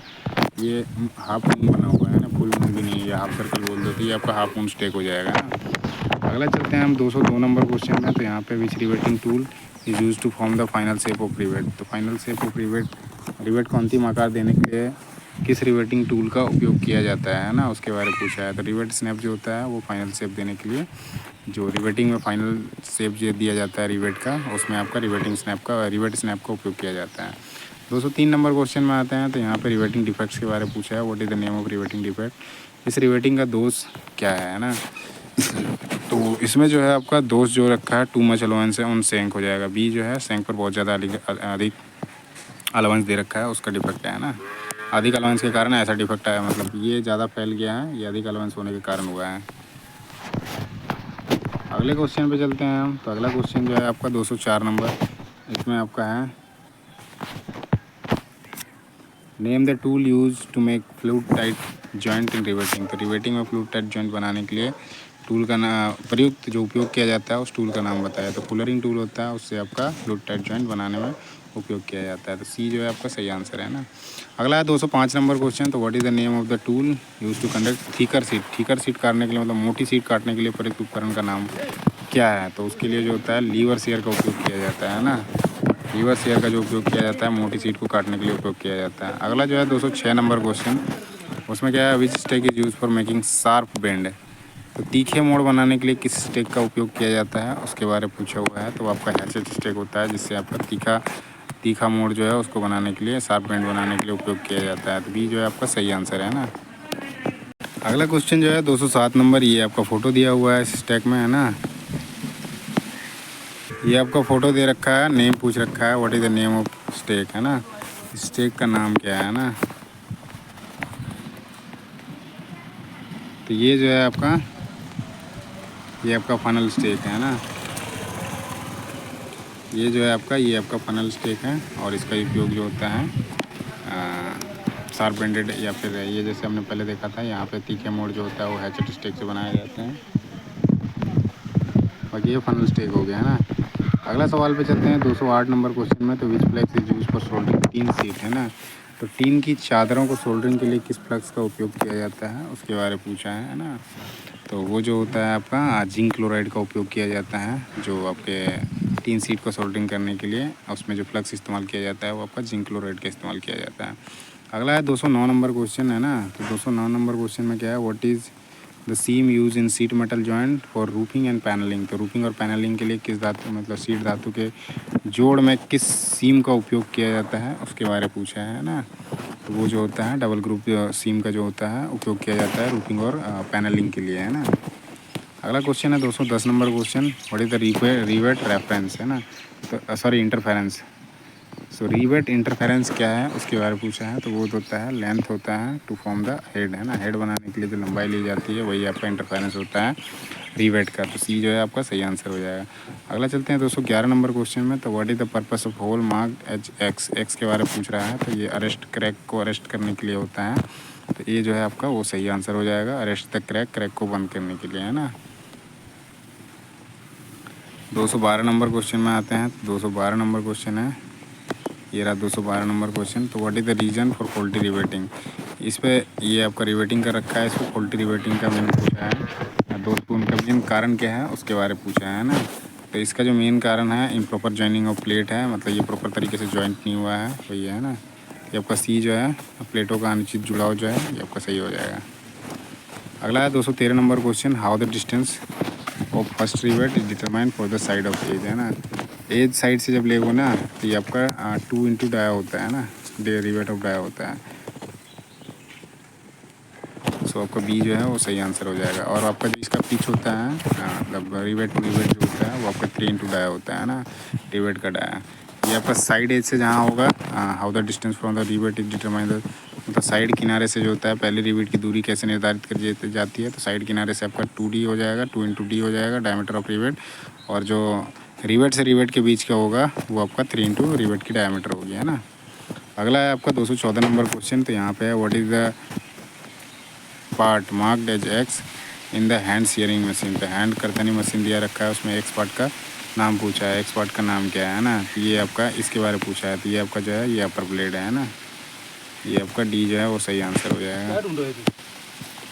ये हाफ मून बना हुआ है ना, फुल मून भी नहीं है, ये हाफ सर्कल बोल दो, तो ये आपका हाफ मून स्टेक हो जाएगा ना। अगला चलते हैं हम 202 नंबर क्वेश्चन में। तो यहाँ पे which riveting tool is use to form the final shape of rivet. तो फाइनल शेप ऑफ रिवेट को अंतिम आकार देने के लिए किस रिवेटिंग टूल का उपयोग किया जाता है ना, उसके बारे में पूछा है। तो रिवेट स्नैप जो होता है वो फाइनल शेप देने के लिए, जो रिवेटिंग में फाइनल शेप जो दिया जाता है रिवेट का, उसमें आपका रिवेट स्नैप का उपयोग किया जाता है। 203 नंबर क्वेश्चन में आते हैं। तो यहाँ पे रिवेटिंग डिफेक्ट्स के बारे में पूछा है, what is the name of riveting defect. इस रिवेटिंग का दोष क्या है ना। तो इसमें जो है आपका दोष जो रखा है टू मच अलाउंस है, उन सेंक हो जाएगा। बी जो है सेंक पर बहुत ज़्यादा अधिक अलाउंस दे रखा है, उसका डिफेक्ट है ना। अधिक अलाउंस के कारण ऐसा डिफेक्ट आया, मतलब ये ज़्यादा फैल गया है, ये अधिक अलाउंस होने के कारण हुआ है। अगले क्वेश्चन पे चलते हैं हम। तो अगला क्वेश्चन जो है आपका 204 नंबर, इसमें आपका है name the tool use to make fluid tight joint in riveting. तो रिवेटिंग में फ्लूट टाइट जॉइंट बनाने के लिए टूल का नाम प्रयुक्त जो उपयोग किया जाता है उस टूल का नाम बताया। तो पुलरिंग टूल होता है, उससे आपका फ्लूट टाइट जॉइंट बनाने में उपयोग किया जाता है। तो सी जो है आपका सही आंसर है ना। अगला है 205 नंबर क्वेश्चन। तो what is the name of the tool use to conduct thicker sheet. Thicker sheet काटने के लिए मतलब मोटी सीट काटने के लिए प्रयुक्त उपकरण का नाम क्या है। तो उसके लिए जो होता है लीवर शेयर का उपयोग किया जाता है ना। लीवर शेयर का जो उपयोग किया जाता है मोटी सीट को काटने के लिए उपयोग किया जाता है। अगला जो है 206 नंबर क्वेश्चन, उसमें क्या है which stake is use for making sharp bend. तो तीखे मोड़ बनाने के लिए किस स्टेक का उपयोग किया जाता है उसके बारे में पूछा हुआ है। तो आपका हैचेट स्टेक होता है, जिससे आपका तीखा मोड़ जो है उसको बनाने के लिए, शार्प बेंड बनाने के लिए उपयोग किया जाता है। तो बी जो है आपका सही आंसर है ना। अगला क्वेश्चन जो है 207 नंबर, ये आपका फ़ोटो दिया हुआ है इस स्टेक में, है ना। ये आपका फ़ोटो दे रखा है, नेम पूछ रखा है, what is the name of stake, है ना। स्टेक का नाम क्या है ना। तो ये जो है आपका ये आपका फनल स्टेक है ना। ये जो है आपका ये आपका फनल स्टेक है, और इसका उपयोग जो होता है शार्प बेंडेड, या फिर ये जैसे हमने पहले देखा था यहाँ पे तीखे मोड़ जो होता है वो हैचेट स्टेक से बनाए जाते हैं। बाकी ये फनल स्टेक हो गया है ना। अगला सवाल पे चलते हैं 208 नंबर क्वेश्चन में। तो which flux is use for soldering tin sheet, है ना। तो टीन की चादरों को सोल्डरिंग के लिए किस फ्लक्स का उपयोग किया जाता है उसके बारे में पूछा है ना। तो वो जो होता है आपका जिंक क्लोराइड का उपयोग किया जाता है, जो आपके टीन सीट को सोल्डरिंग करने के लिए उसमें जो फ्लक्स इस्तेमाल किया जाता है वो आपका जिंक क्लोराइड का इस्तेमाल किया जाता है। अगला है 209 नंबर क्वेश्चन, है ना। तो 209 नंबर क्वेश्चन में क्या है, what is the seam use in sheet metal joint for roofing and panelling. तो रूफिंग और पैनलिंग के लिए किस धातु मतलब सीट धातु के जोड़ में किस सीम का उपयोग किया जाता है उसके बारे में पूछा है ना। तो वो जो होता है डबल ग्रुप सीम का जो होता है उपयोग किया जाता है रूफिंग और पैनलिंग के लिए, है ना। अगला क्वेश्चन है 210 number question, what is the rivet reference, है ना। तो सॉरी इंटरफेरेंस। सो रिवेट इंटरफेरेंस क्या है उसके बारे में पूछा है। तो वो होता है लेंथ होता है टू फॉर्म द हेड, है ना। हेड बनाने के लिए जो लंबाई ली जाती है वही आपका इंटरफेरेंस होता है रिवेट का। तो सी जो है आपका सही आंसर हो जाएगा। अगला चलते हैं 211 नंबर क्वेश्चन में। तो what is the purpose of hole marked H X, X के बारे में पूछ रहा है। तो ये अरेस्ट क्रैक को अरेस्ट करने के लिए होता है। तो ये जो है आपका वो सही आंसर हो जाएगा, अरेस्ट द क्रैक, क्रैक को बंद करने के लिए, है ना। 212 नंबर क्वेश्चन में आते हैं। 212 नंबर क्वेश्चन है, ये रहा 212 नंबर क्वेश्चन। तो what is the reason for faulty riveting, इस पे ये आपका रिवेटिंग का रखा है, इस पर फॉल्टी रिवेटिंग का मैंने पूछा है। दोस्तों उनका मेन कारण क्या है उसके बारे में पूछा है ना। तो इसका जो मेन कारण है इम्प्रॉपर जॉइनिंग ऑफ प्लेट है, मतलब ये प्रॉपर तरीके से जॉइंट नहीं हुआ है, वही है ना। ये आपका सी जो है प्लेटों का अनुचित जुड़ाव जो है ये आपका सही हो जाएगा। अगला है 213 number question, how the distance of first rivet is determined for the side of edge, है ना। एज साइड से जब लेगो ना तो ये आपका 2 इंटू डाया होता है ना, रिवेट ऑफ डाया होता है। सो आपका बी जो है वो सही आंसर हो जाएगा। और आपका जो इसका पिच होता है मतलब रिवेट टू रिवेट जो होता है वो आपका 3 इंटू डाया होता है ना, रिवेट का डाया। ये आपका साइड एज से जहाँ होगा, how the distance from the rivet is determined, मतलब साइड किनारे से जो होता है पहले रिवेट की दूरी कैसे निर्धारित कर जाती है। तो साइड किनारे से आपका 2D हो जाएगा, 2 इंटू डी हो जाएगा डायमीटर ऑफ रिवेट। और जो रिवेट से रिवेट के बीच का होगा वो आपका 3 इंटू रिवेट की डायमीटर होगी, है ना। अगला है आपका 214 नंबर क्वेश्चन। तो यहाँ पे है what is the part marked as X in the hand shearing machine. तो हैंड करतनी मशीन दिया रखा है, उसमें एक्स पार्ट का नाम पूछा है। एक्स पार्ट का नाम क्या है ना, तो ये आपका इसके बारे में पूछा है। तो ये आपका जो है ये अपर ब्लेड है ना, ये आपका डी जो है वो सही आंसर हो जाएगा।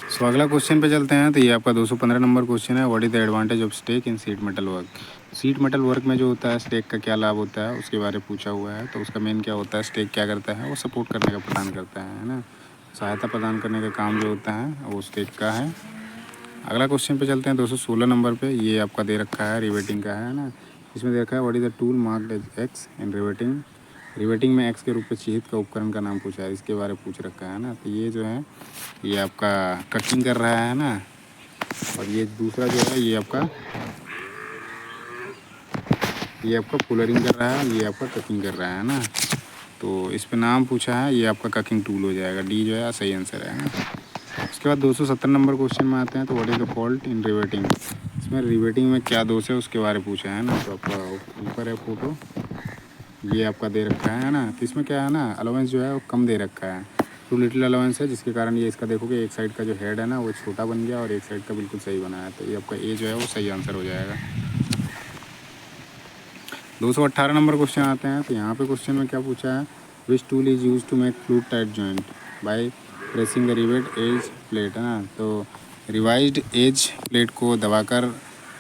सो अगला क्वेश्चन पे चलते हैं। तो ये आपका 215 नंबर क्वेश्चन है, what is the advantage of stake in sheet metal work. Sheet metal work में जो होता है स्टेक का क्या लाभ होता है उसके बारे में पूछा हुआ है। तो उसका मेन क्या होता है, स्टेक क्या करता है, वो सपोर्ट करने का प्रदान करता है ना, सहायता प्रदान करने का काम जो होता है वो स्टेक का है। अगला क्वेश्चन पे चलते हैं 216 नंबर पे। ये आपका दे रखा है रिवेटिंग का, है ना। इसमें दे रखा है what is the tool marked as X in riveting. Riveting में एक्स के रूप में चिह्नित का उपकरण का नाम पूछा है, इसके बारे में पूछ रखा है ना। तो ये जो है ये आपका कटिंग कर रहा है ना, और ये दूसरा जो है ये आपका फुलरिंग कर रहा है, ये आपका कटिंग कर रहा है ना। तो इस पे नाम पूछा है, ये आपका कटिंग टूल हो जाएगा, डी जो है सही आंसर है ना। उसके बाद 270 नंबर क्वेश्चन में आते हैं। तो what is the fault in riveting, इसमें रिवेटिंग में क्या दोष है उसके बारे में पूछा है ना। तो आपका ऊपर है फोटो, ये आपका दे रखा है ना। तो इसमें क्या है ना, अलाउंस जो है वो कम दे रखा है, टू लिटिल अलाउंस है, जिसके कारण ये इसका देखोगे एक साइड का जो हेड है ना वो छोटा बन गया और एक साइड का बिल्कुल सही बना है। तो ये आपका ए जो है वो सही आंसर हो जाएगा। 218 नंबर क्वेश्चन आते हैं। तो यहाँ पे क्वेश्चन में क्या पूछा है, which tool is use to make fluid tight joint by pressing the rivet edge plate, है ना। तो रिवाइज्ड एज प्लेट को दबाकर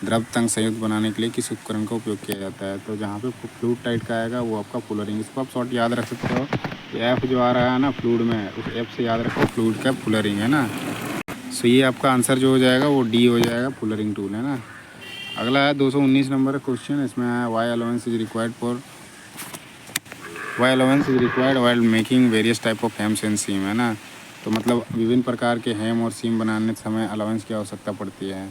द्रव तंग संयुक्त बनाने के लिए किस उपकरण का उपयोग किया जाता है। तो जहाँ पे फ्लूट टाइट का आएगा वो आपका फुलरिंग, इसको आप शॉर्ट याद रख सकते हो। एफ जो आ रहा है ना फ्लूड में, उस एफ से याद रखो फ्लूड का फुलरिंग, है ना। सो ये आपका आंसर जो हो जाएगा वो डी हो जाएगा, फुलरिंग टूल, है ना। अगला है 219 नंबर क्वेश्चन, इसमें है why allowance is required while making various type of hems and seam, है ना। तो मतलब विभिन्न प्रकार के हेम और सीम बनाने समय अलाउंस की आवश्यकता पड़ती है।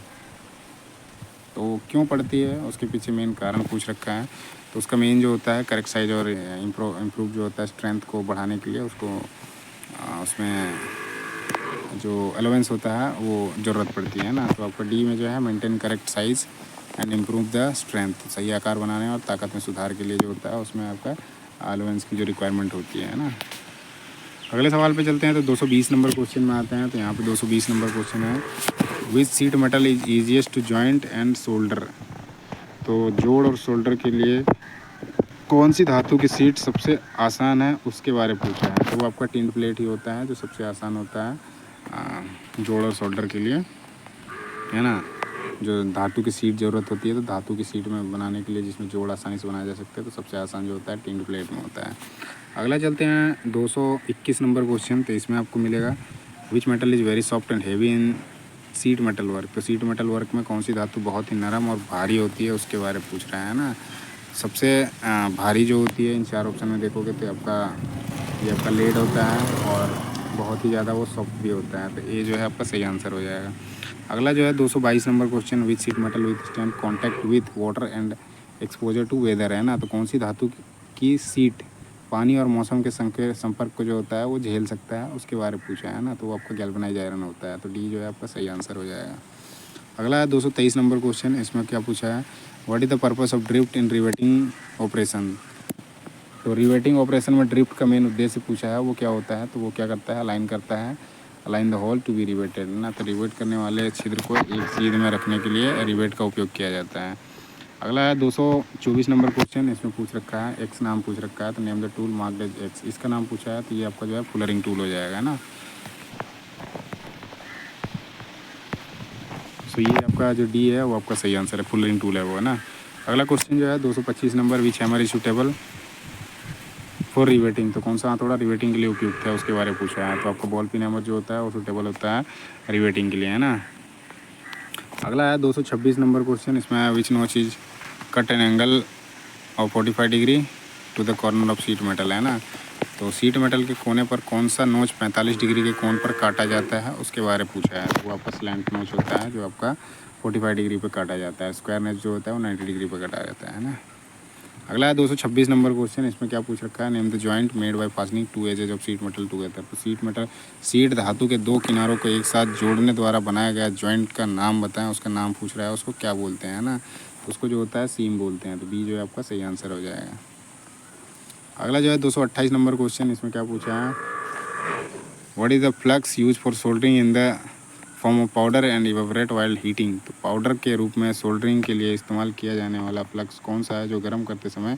तो क्यों पड़ती है उसके पीछे मेन कारण पूछ रखा है। तो उसका मेन जो होता है करेक्ट साइज और इम्प्रूव जो होता है स्ट्रेंथ को बढ़ाने के लिए उसको उसमें जो अलाउंस होता है वो ज़रूरत पड़ती है ना। तो आपका डी में जो है maintain correct size and improve the strength, सही आकार बनाने और ताकत में सुधार के लिए जो होता है उसमें आपका अलाउंस की जो रिक्वायरमेंट होती है ना। अगले सवाल पे चलते हैं। तो 220 नंबर क्वेश्चन में आते हैं। तो यहाँ पे 220 नंबर क्वेश्चन है, which sheet metal is easiest to joint and solder. तो जोड़ और शोल्डर के लिए कौन सी धातु की सीट सबसे आसान है उसके बारे में पूछा है। तो वो आपका टिन प्लेट ही होता है जो सबसे आसान होता है जोड़ और शोल्डर के लिए, है ना। जो धातु की सीट ज़रूरत होती है तो धातु की सीट में बनाने के लिए जिसमें जोड़ आसानी से बनाया जा सकता है तो सबसे आसान जो होता है टिन प्लेट में होता है। अगला चलते हैं 221 नंबर क्वेश्चन। तो इसमें आपको मिलेगा which metal is very soft and heavy in sheet metal work. तो सीट मेटल वर्क में कौन सी धातु बहुत ही नरम और भारी होती है उसके बारे में पूछ रहा है ना। सबसे भारी जो होती है इन चार ऑप्शन में देखोगे तो आपका ये आपका लेड होता है और बहुत ही ज़्यादा वो सॉफ्ट भी होता है। तो ये जो है आपका सही आंसर हो जाएगा। अगला जो है 222 number question, which sheet metal withstand contact with water and exposure to weather, है ना। तो कौन सी धातु की सीट पानी और मौसम के संपर्क को जो होता है वो झेल सकता है, उसके बारे में पूछा है ना। तो वो आपका गैल्वेनाइज्ड आयरन होता है। तो डी जो है आपका सही आंसर हो जाएगा। अगला है 223 नंबर क्वेश्चन, इसमें क्या पूछा है, what is the purpose of drift in riveting operation. तो रिवेटिंग ऑपरेशन में ड्रिफ्ट का मेन उद्देश्य पूछा है, वो क्या होता है। तो वो क्या करता है, अलाइन करता है, align the hole to be riveted ना। तो रिवेट करने वाले छिद्र को एक सीध में रखने के लिए रिवेट का उपयोग किया जाता है। अगला है 224 नंबर क्वेश्चन, इसमें पूछ रखा है एक्स नाम पूछ रखा है। तो name the tool marked as X, इसका नाम पूछा है। तो ये आपका जो है फुलरिंग टूल हो जाएगा ना। सो ये आपका जो डी है वो आपका सही आंसर है, फुलरिंग टूल है वो, है ना। अगला क्वेश्चन जो है 225 number, which hammer is suitable for riveting. तो कौन सा हथौड़ा रिवेटिंग के लिए उपयुक्त है, उसके बारे में पूछा है। तो आपका बॉल पिन हैमर जो होता है वो सूटेबल होता है रिवेटिंग के लिए, है ना। अगला है 226 नंबर क्वेश्चन, इसमें which notch is cut an angle of 45 degree to the corner of sheet metal, है ना। तो शीट मेटल के कोने पर कौन सा नोच 45 डिग्री के कोण पर काटा जाता है, उसके बारे में पूछा है। तो वो आपका स्लैंट नोच होता है जो आपका 45 डिग्री पर काटा जाता है। स्क्वायर नोच जो होता है वो 90 डिग्री पर काटा जाता है ना। अगला है 226 नंबर क्वेश्चन, इसमें क्या पूछ रखा है, name the joint made by fastening two edges of sheet metal together. तो शीट धातु के दो किनारों को एक साथ जोड़ने द्वारा बनाया गया जॉइंट का नाम बताएं, उसका नाम पूछ रहा है, उसको क्या बोलते हैं ना। उसको जो होता है सीम बोलते हैं। तो बी जो है आपका सही आंसर हो जाएगा। अगला जो है 228 नंबर क्वेश्चन, इसमें क्या पूछा है, what is the flux use for soldering in the form of powder and evaporate while heating. तो पाउडर के रूप में सोल्डरिंग के लिए इस्तेमाल किया जाने वाला फ्लक्स कौन सा है जो गर्म करते समय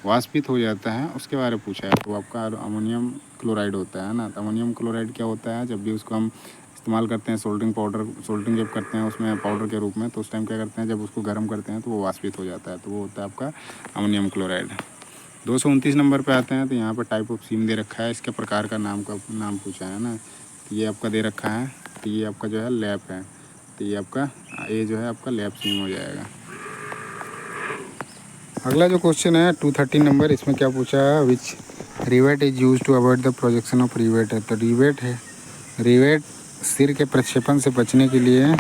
वाष्पित हो जाता है, उसके बारे में पूछा है। तो आपका अमोनियम क्लोराइड होता है ना। तो अमोनियम क्लोराइड क्या होता है, जब भी उसको हम इस्तेमाल करते हैं सोल्डरिंग पाउडर, सोल्डरिंग जब करते हैं उसमें पाउडर के रूप में, तो उस टाइम क्या करते हैं, जब उसको गर्म करते हैं तो वो वाष्पित हो जाता है। तो वो होता है आपका अमोनियम क्लोराइड। 229 नंबर पे आते हैं। तो यहाँ पर टाइप ऑफ सीम दे रखा है, इसके प्रकार का नाम पूछा है ना। तो ये आपका दे रखा है, तो ये आपका जो है लैप है। तो ये आपका ये जो है आपका लैप सीम हो जाएगा। अगला जो क्वेश्चन है 230 नंबर, इसमें क्या पूछा है, which rivet is use to avoid the projection of rivet है। तो रिवेट है, रिवेट सिर के प्रक्षेपण से बचने के लिए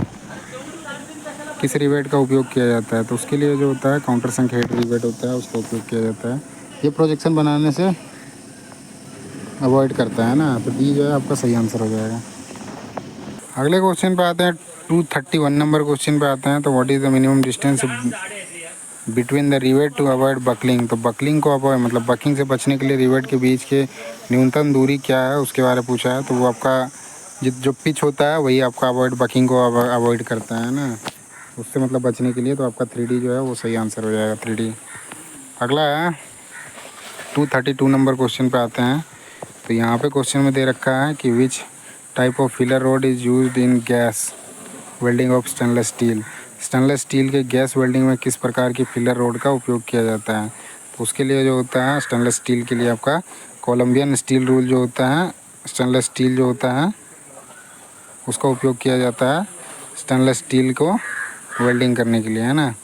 किस रिवेट का उपयोग किया जाता है। तो उसके लिए जो होता है काउंटर संक हेड रिवेट होता है, उसका उपयोग किया जाता है। ये प्रोजेक्शन बनाने से अवॉइड करता है ना। तो डी जो है आपका सही आंसर हो जाएगा। अगले क्वेश्चन पे आते हैं 231 नंबर क्वेश्चन पे आते हैं। तो what is the minimum distance between the rivet to avoid buckling. तो बकलिंग को अवॉइड मतलब बकलिंग से बचने के लिए रिवेट के बीच के न्यूनतम दूरी क्या है, उसके बारे में पूछा है। तो वो आपका जो पिच होता है वही आपका अवॉइड बकिंग को अवॉइड करता है ना, उससे मतलब बचने के लिए। तो आपका 3D जो है वो सही आंसर हो जाएगा, 3D। अगला है 232 नंबर क्वेश्चन पे आते हैं। तो यहाँ पे क्वेश्चन में दे रखा है कि विच type of filler road is used in gas welding of stainless steel. Stainless steel के गैस वेल्डिंग में किस प्रकार की फिलर रोड का उपयोग किया जाता है। तो उसके लिए जो होता है स्टेनलेस स्टील के लिए आपका कोलंबियन स्टील रूल जो होता है, स्टेनलेस स्टील जो होता है उसका उपयोग किया जाता है स्टेनलेस स्टील को वेल्डिंग करने के लिए, है ना।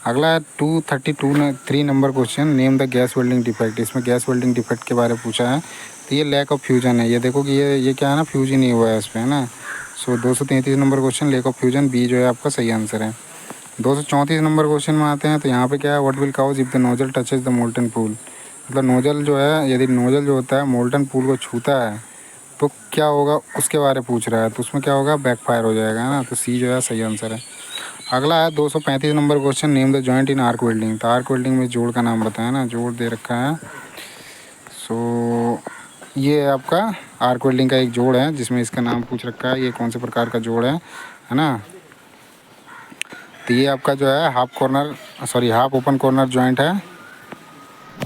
अगला है 232 number question, name the gas welding defect. इसमें गैस वेल्डिंग डिफेक्ट के बारे में पूछा है। तो ये लैक ऑफ फ्यूजन है। ये देखो कि ये क्या है ना, फ्यूज ही नहीं हुआ है इस पर, है ना। So 233 number question lack of fusion, B जो है आपका सही आंसर है। 234 नंबर क्वेश्चन में आते हैं। तो यहाँ पे क्या है, what will cause if the nozzle touches the molten pool. मतलब नोजल जो है, यदि नोजल जो होता है मोल्टन पूल को छूता है तो क्या होगा, उसके बारे में पूछ रहा है। तो उसमें क्या होगा, बैकफायर हो जाएगा, है ना। तो सी जो है सही आंसर है। अगला है 235 number question, name the joint in arc welding. तो आर्क वेल्डिंग में जोड़ का नाम बताया ना, जोड़ दे रखा है। सो ये आपका आर्क वेल्डिंग का एक जोड़ है जिसमें इसका नाम पूछ रखा है, ये कौन से प्रकार का जोड़ है ना। तो ये आपका जो है हाफ ओपन कॉर्नर जॉइंट है।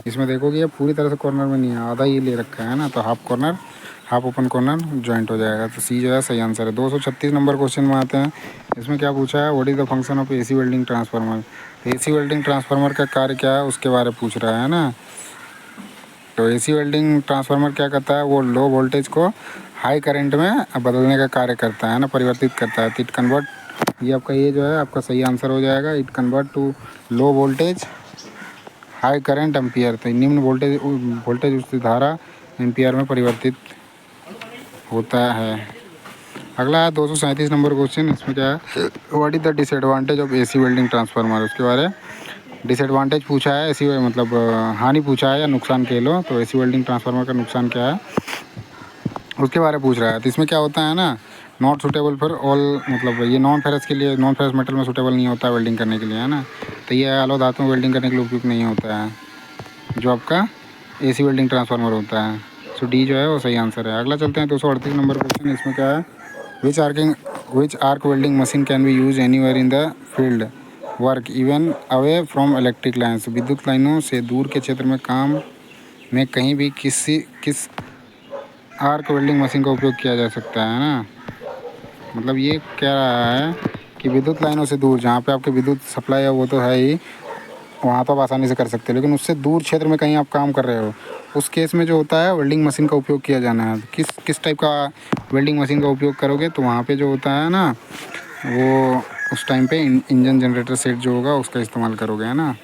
इसमें देखोगे ये पूरी तरह से कॉर्नर में नहीं है, आधा ही ले रखा है ना। तो हाफ ओपन कॉर्नर जॉइंट हो जाएगा। तो सी जो है सही आंसर है। 236 नंबर क्वेश्चन में आते हैं। इसमें क्या पूछा है, what is the function of AC welding transformer. AC welding transformer का कार्य क्या है, उसके बारे में पूछ रहा है ना। तो AC वेल्डिंग ट्रांसफार्मर क्या करता है, वो लो वोल्टेज को हाई करंट में बदलने का कार्य करता है ना, परिवर्तित करता है। तो इट कन्वर्ट, ये आपका ये जो है आपका सही आंसर हो जाएगा। It convert to low voltage high current ampere. तो निम्न वोल्टेज उच्च धारा एम्पियर में परिवर्तित होता है। अगला है 237 नंबर क्वेश्चन। इसमें क्या है, what is the disadvantage of AC welding transformer, उसके बारे में डिसएडवांटेज पूछा है, एसी मतलब हानि पूछा है या नुकसान कह लो। तो एसी वेल्डिंग ट्रांसफार्मर का नुकसान क्या है उसके बारे में पूछ रहा है। तो इसमें क्या होता है ना, नॉट सूटेबल फॉर ऑल, मतलब ये नॉन फेरस के लिए, नॉन फेरस मेटल में सूटेबल नहीं होता है वेल्डिंग करने के लिए, है ना। तो ये आलो धातु में वेल्डिंग करने के लिए उपयुक्त नहीं होता है जो आपका एसी वेल्डिंग ट्रांसफार्मर होता है। सो डी जो है वो सही आंसर है। अगला चलते हैं 238 नंबर क्वेश्चन। इसमें क्या है, which arc welding machine can be use anywhere in the field work even away from electric lines, विद्युत लाइनों से दूर के क्षेत्र में काम में कहीं भी किस आर्क वेल्डिंग मशीन का उपयोग किया जा सकता है ना। मतलब ये कह रहा है कि विद्युत लाइनों से दूर, जहाँ पे आपके विद्युत सप्लाई है वो तो है ही, वहाँ तो आप आसानी से कर सकते हो, लेकिन उससे दूर क्षेत्र में कहीं आप काम कर रहे हो, उस केस में जो होता है वेल्डिंग मशीन का उपयोग किया जाना है। किस टाइप का वेल्डिंग मशीन का उपयोग करोगे, तो वहाँ पे जो होता है ना, वो उस टाइम पे इंजन जनरेटर सेट जो होगा उसका इस्तेमाल करोगे, है ना।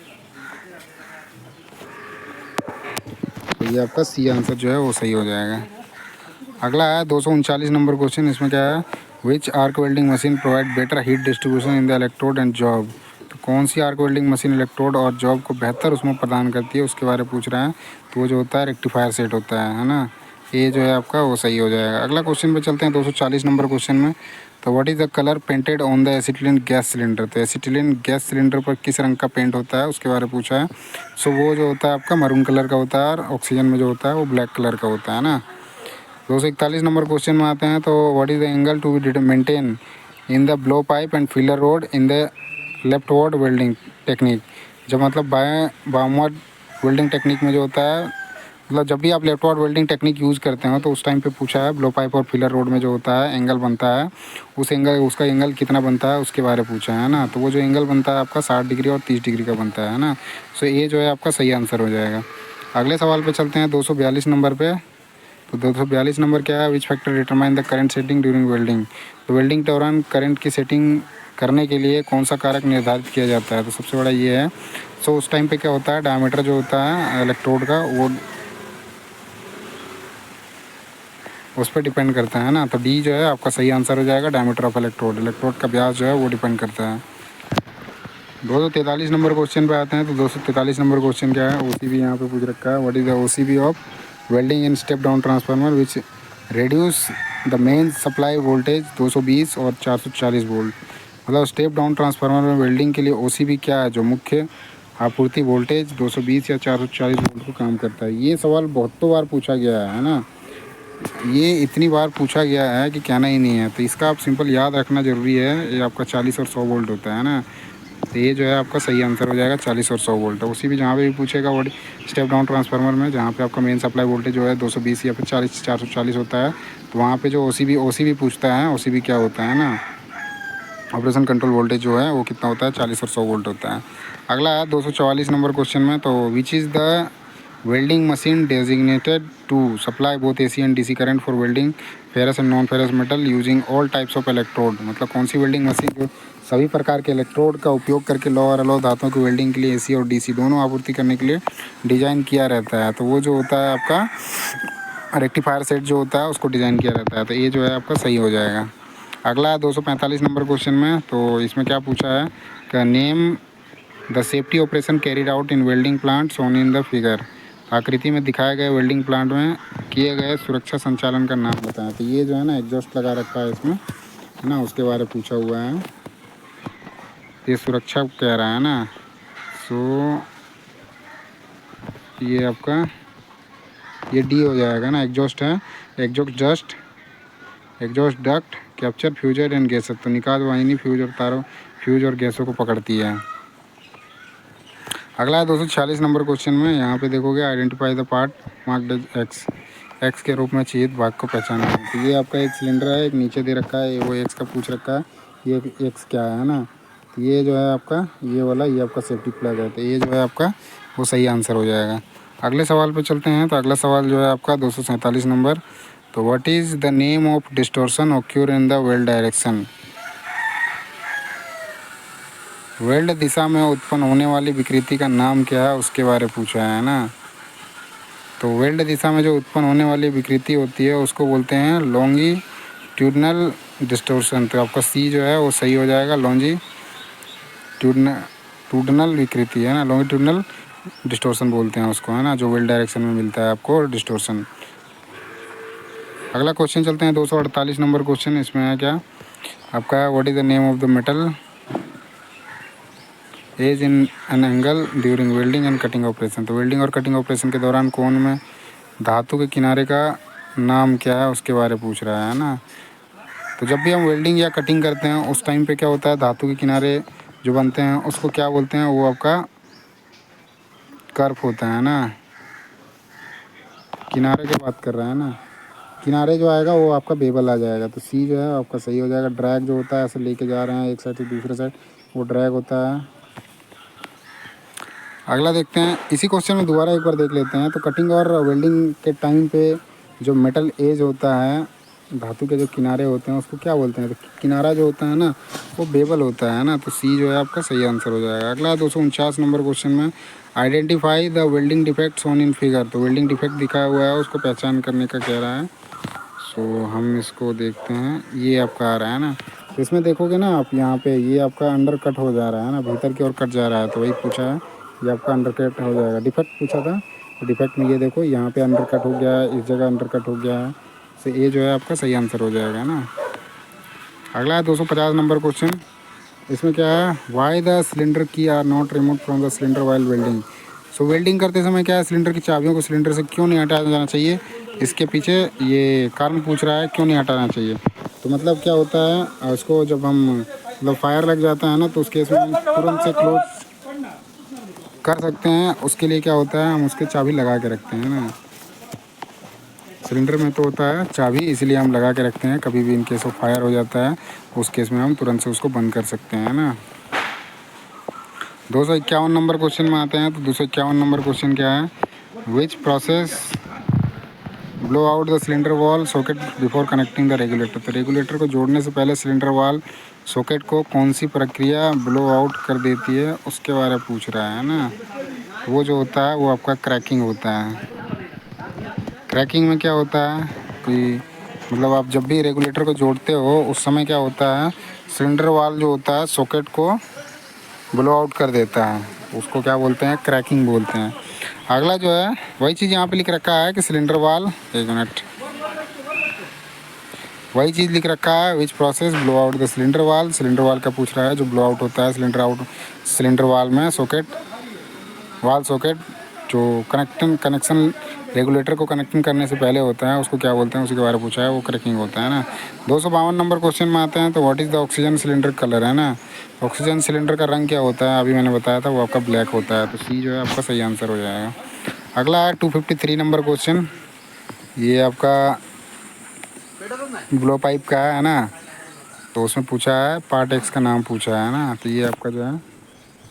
तो ये आपका सी आंसर जो है वो सही हो जाएगा। अगला है 239 नंबर क्वेश्चन। इसमें क्या है, which arc welding machine provide better heat distribution in the electrode and job, तो कौन सी आर्क वेल्डिंग मशीन इलेक्ट्रोड और जॉब को बेहतर उसमें प्रदान करती है उसके बारे में पूछ रहा है। तो वो जो होता है रेक्टिफायर सेट होता है ना। ये जो है आपका वो सही हो जाएगा। अगला क्वेश्चन पे चलते हैं 240 नंबर क्वेश्चन में। तो what is the colour painted on the acetylene gas cylinder, तो एसिटिलीन गैस सिलेंडर पर किस रंग का पेंट होता है उसके बारे में पूछा है। सो वो जो होता है आपका मरून कलर का होता है, और ऑक्सीजन में जो होता है वो ब्लैक कलर का होता है ना। 241 नंबर क्वेश्चन में आते हैं। तो what is the angle to be maintain in the blow pipe and filler rod in the leftward welding technique, जब मतलब बामवर्ड वेल्डिंग टेक्निक में जो होता है, मतलब जब भी आप लेफ्टवर्ड वेल्डिंग टेक्निक यूज़ करते हो तो उस टाइम पे पूछा है ब्लो पाइप और फिलर रोड में जो होता है एंगल बनता है, उसका एंगल कितना बनता है उसके बारे में पूछा है ना। तो वो जो एंगल बनता है आपका 60 डिग्री और 30 डिग्री का बनता है ना। सो ये जो है आपका सही आंसर हो जाएगा। अगले सवाल पे चलते हैं 242 नंबर पे। तो 242 नंबर क्या है, which factor determine the current setting during welding, तो वेल्डिंग के दौरान करंट की सेटिंग करने के लिए कौन सा कारक निर्धारित किया जाता है। तो सबसे बड़ा ये है। सो उस टाइम पे क्या होता है, डायमीटर जो होता है इलेक्ट्रोड का वो उस पर डिपेंड करता है ना। तो डी जो है आपका सही आंसर हो जाएगा, डायमीटर ऑफ इलेक्ट्रोड का व्यास जो है वो डिपेंड करता है। 243 नंबर क्वेश्चन पे आते हैं। तो 243 नंबर क्वेश्चन क्या है, OCB यहाँ पे पूछ रखा है। What is the OCB of welding in step down transformer which reduce the main supply voltage 220 और 440 वोल्ट, मतलब स्टेप डाउन ट्रांसफार्मर में वेल्डिंग के लिए OCB क्या है जो मुख्य आपूर्ति वोल्टेज 220 या 440 वोल्ट को काम करता है। ये सवाल बहुतों बार पूछा गया है ना, ये इतनी बार पूछा गया है कि कहना ही नहीं है। तो इसका आप सिंपल याद रखना ज़रूरी है, ये आपका 40 और 100 वोल्ट होता है ना। तो ये जो है आपका सही आंसर हो जाएगा, 40 और 100 वोल्ट। उसी भी जहाँ पे भी पूछेगा वो स्टेप डाउन ट्रांसफार्मर में, जहाँ पे आपका मेन सप्लाई वोल्टेज जो है 220 या फिर 440 होता है, तो वहाँ पे जो OCB पूछता है, OCB क्या होता है ना, ऑपरेशन कंट्रोल वोल्टेज जो है वो कितना होता है, 40 और 100 वोल्ट होता है। अगला है 244 नंबर क्वेश्चन में। तो which is the welding machine designated to supply both AC and DC current for welding ferrous and non ferrous metal using all types of electrode, मतलब कौन सी वेल्डिंग मशीन जो सभी प्रकार के इलेक्ट्रोड का उपयोग करके लौ और अलोह धातुओं की वेल्डिंग के लिए AC और DC दोनों आपूर्ति करने के लिए डिज़ाइन किया रहता है। तो वो जो होता है आपका रेक्टिफायर सेट जो होता है उसको डिज़ाइन किया रहता है। तो ये जो है आपका सही हो जाएगा। अगला है 245 नंबर क्वेश्चन में। तो इसमें क्या पूछा है कि name the safety operation carried out in welding plant shown in the figure, आकृति में दिखाए गए वेल्डिंग प्लांट में किए गए सुरक्षा संचालन का नाम बताएं। तो ये जो है ना एग्जॉस्ट लगा रखा है इसमें, है ना, उसके बारे में पूछा हुआ है। ये सुरक्षा कह रहा है ना। सो ये आपका ये डी हो जाएगा ना, एग्जॉस्ट है, एग्जॉस्ट डक्ट कैप्चर फ्यूजर एंड गैसेस, तो निकास वाहिनी फ्यूज और गैसों को पकड़ती है। अगला है 246 नंबर क्वेश्चन में। यहाँ पे देखोगे identify the part marked x के रूप में चिह्नित भाग को पहचाना है। तो ये आपका एक सिलेंडर है, एक नीचे दे रखा है, वो एक्स का पूछ रखा है, ये एक्स क्या है ना। तो ये जो है आपका ये वाला ये आपका सेफ्टी प्लग है। तो ये जो है आपका वो सही आंसर हो जाएगा। अगले सवाल पे चलते हैं। तो अगला सवाल जो है आपका 247 नंबर। तो what is the name of distortion occur in the weld direction, weld दिशा में उत्पन्न होने वाली विकृति का नाम क्या है उसके बारे में पूछा है ना। तो वेल्ड दिशा में जो उत्पन्न होने वाली विकृति होती है उसको बोलते हैं लॉन्गिट्यूडनल डिस्टोर्शन। तो आपका सी जो है वो सही हो जाएगा, लॉन्गिट्यूडनल विकृति है ना, लॉन्गिट्यूडनल डिस्टोर्शन बोलते हैं उसको, है ना, जो वेल्ड डायरेक्शन में मिलता है आपको डिस्टोर्शन। अगला क्वेश्चन चलते हैं 248 नंबर क्वेश्चन। इसमें है क्या आपका, what is the name of the metal edge in an angle during welding and cutting operation. तो वेल्डिंग और कटिंग ऑपरेशन के दौरान कोण में धातु के किनारे का नाम क्या है उसके बारे में पूछ रहा है ना। तो जब भी हम वेल्डिंग या कटिंग करते हैं उस टाइम पे क्या होता है, धातु के किनारे जो बनते हैं उसको क्या बोलते हैं, वो आपका कर्व होता है ना। किनारे की बात कर रहा है ना, किनारे जो आएगा वो आपका बेबल आ जाएगा। तो सी जो है आपका सही हो जाएगा। ड्रैग जो होता है ऐसे लेके जा रहे हैं एक साइड से दूसरे साइड, वो ड्रैग होता है। अगला देखते हैं, इसी क्वेश्चन में दोबारा एक बार देख लेते हैं। तो कटिंग और वेल्डिंग के टाइम पे जो मेटल एज होता है, धातु के जो किनारे होते हैं उसको क्या बोलते हैं। तो किनारा जो होता है ना वो बेबल होता है ना। तो सी जो है आपका सही आंसर हो जाएगा। अगला 249 नंबर क्वेश्चन में, identify the welding defect on in figure. तो वेल्डिंग डिफेक्ट दिखाया हुआ है उसको पहचान करने का कह रहा है। सो हम इसको देखते हैं, ये आपका आ रहा है ना। तो इसमें देखोगे ना आप, यहाँ पे ये आपका अंडर कट हो जा रहा है ना, भीतर की ओर कट जा रहा है। तो वही पूछा है, ये आपका अंडर कट हो जाएगा। डिफेक्ट पूछा था, तो डिफेक्ट में ये देखो यहाँ पे अंडर कट हो गया है, इस जगह अंडर कट हो गया है। तो ये जो है आपका सही आंसर हो जाएगा ना। अगला है 250 नंबर क्वेश्चन। इसमें क्या है, why the cylinder key are not remove from the cylinder while welding. So welding करते समय क्या है, सिलेंडर की चाबियों को सिलेंडर से क्यों नहीं हटाया जाना चाहिए, इसके पीछे ये कारण पूछ रहा है, क्यों नहीं हटाना चाहिए। तो मतलब क्या होता है, उसको जब हम मतलब फायर लग जाता है ना, तो उस केस में हम तुरंत से क्लोज कर सकते हैं। उसके लिए क्या होता है, हम उसके चाबी लगा के रखते हैं ना। सिलेंडर में तो होता है चाबी, इसलिए हम लगा के रखते हैं। कभी भी इन केस ऑफ फायर हो जाता है उस केस में हम तुरंत से उसको बंद कर सकते हैं ना। 251 नंबर क्वेश्चन में आते हैं। तो 251 नंबर क्वेश्चन क्या है, which process blow out the cylinder wall socket before connecting the regulator. तो रेगुलेटर को जोड़ने से पहले सिलेंडर वॉल सॉकेट को कौन सी प्रक्रिया ब्लो आउट कर देती है उसके बारे में पूछ रहा है ना। वो जो होता है वो आपका क्रैकिंग होता है। क्रैकिंग में क्या होता है कि मतलब आप जब भी रेगुलेटर को जोड़ते हो उस समय क्या होता है, सिलेंडर वाल जो होता है सॉकेट को ब्लो आउट कर देता है, उसको क्या बोलते हैं, क्रैकिंग बोलते हैं। अगला जो है वही चीज़ यहाँ पे लिख रखा है कि सिलेंडर वाल, एक मिनट, वही चीज़ लिख रखा है, which process blow out the cylinder वाल। सिलेंडर वाल का पूछ रहा है, जो ब्लो आउट होता है सिलेंडर वाल में सॉकेट जो कनेक्शन रेगुलेटर को कनेक्टिंग करने से पहले होता है उसको क्या बोलते हैं, उसी के बारे में पूछा है, वो क्रैकिंग होता है ना। 252 नंबर क्वेश्चन में आते हैं। तो what is the oxygen cylinder colour, है ना। ऑक्सीजन सिलेंडर का रंग क्या होता है, अभी मैंने बताया था, वो आपका ब्लैक होता है। तो सी जो है आपका सही आंसर हो जाएगा। अगला है 253 नंबर क्वेश्चन। ये आपका ब्लो पाइप का है ना। तो उसमें पूछा है पार्ट एक्स का नाम पूछा है ना। तो ये आपका जो है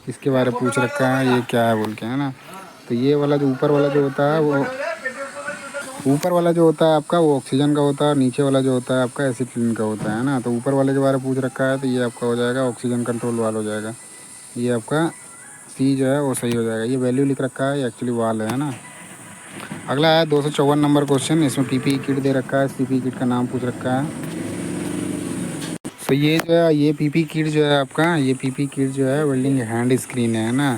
इसके बारे में पूछ रखा है, ये क्या है बोल के, है ना। तो ये वाला जो ऊपर वाला जो होता है वो ऊपर वाला जो होता है आपका वो ऑक्सीजन का होता है, नीचे वाला जो होता है आपका एसिटिलीन का होता है ना। तो ऊपर वाले के बारे में पूछ रखा है, तो ये आपका हो जाएगा ऑक्सीजन कंट्रोल वाल हो जाएगा। ये आपका सी जो है वो सही हो जाएगा। ये वैल्यू लिख रखा है, ये एक्चुअली वाल है ना। अगला है 254 नंबर क्वेश्चन। इसमें पीपीई किट दे रखा है, पीपीई किट का नाम पूछ रखा है। तो ये जो है ये पीपी किट जो है आपका, ये पीपी किट जो है वेल्डिंग हैंड स्क्रीन है ना।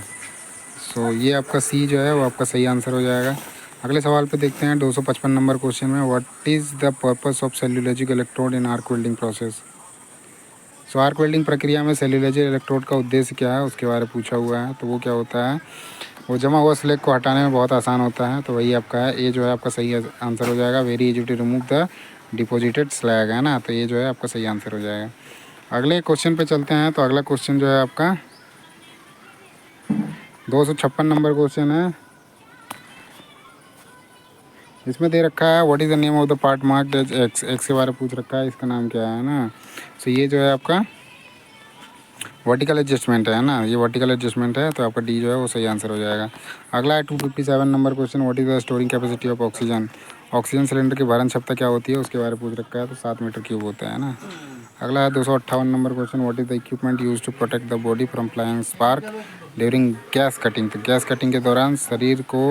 सो ये आपका सी जो है वो आपका सही आंसर हो जाएगा। अगले सवाल पे देखते हैं 255 नंबर क्वेश्चन में, what is the purpose of cellulosic electrode in arc welding process. So arc welding प्रक्रिया में सेल्यूलोजिक इलेक्ट्रोड का उद्देश्य क्या है उसके बारे में पूछा हुआ है। तो वो क्या होता है, वो जमा हुआ स्लैग को हटाने में बहुत आसान होता है। तो वही आपका है, ये जो है आपका सही आंसर हो जाएगा। Very easy to remove the deposited slag, है ना। तो ये जो है आपका सही आंसर हो जाएगा। अगले क्वेश्चन पे चलते हैं। तो अगला क्वेश्चन जो है आपका 256 नंबर क्वेश्चन है। इसमें दे रखा है what is the name of the part marked as X. X के बारे में पूछ रखा है, इसका नाम क्या है ना। तो ये जो है आपका वर्टिकल एडजस्टमेंट है ना, ये वर्टिकल एडजस्टमेंट है। तो आपका डी जो है वो सही आंसर हो जाएगा। अगला है 257 number question, what is the storing capacity of oxygen. Oxygen cylinder की भरण क्षमता क्या होती है उसके बारे में पूछ रखा है। तो 7 मीटर क्यूब होता है ना। अगला है 258 number question, what is the equipment use to protect the body from flying spark during gas cutting. तो गैस कटिंग के दौरान शरीर को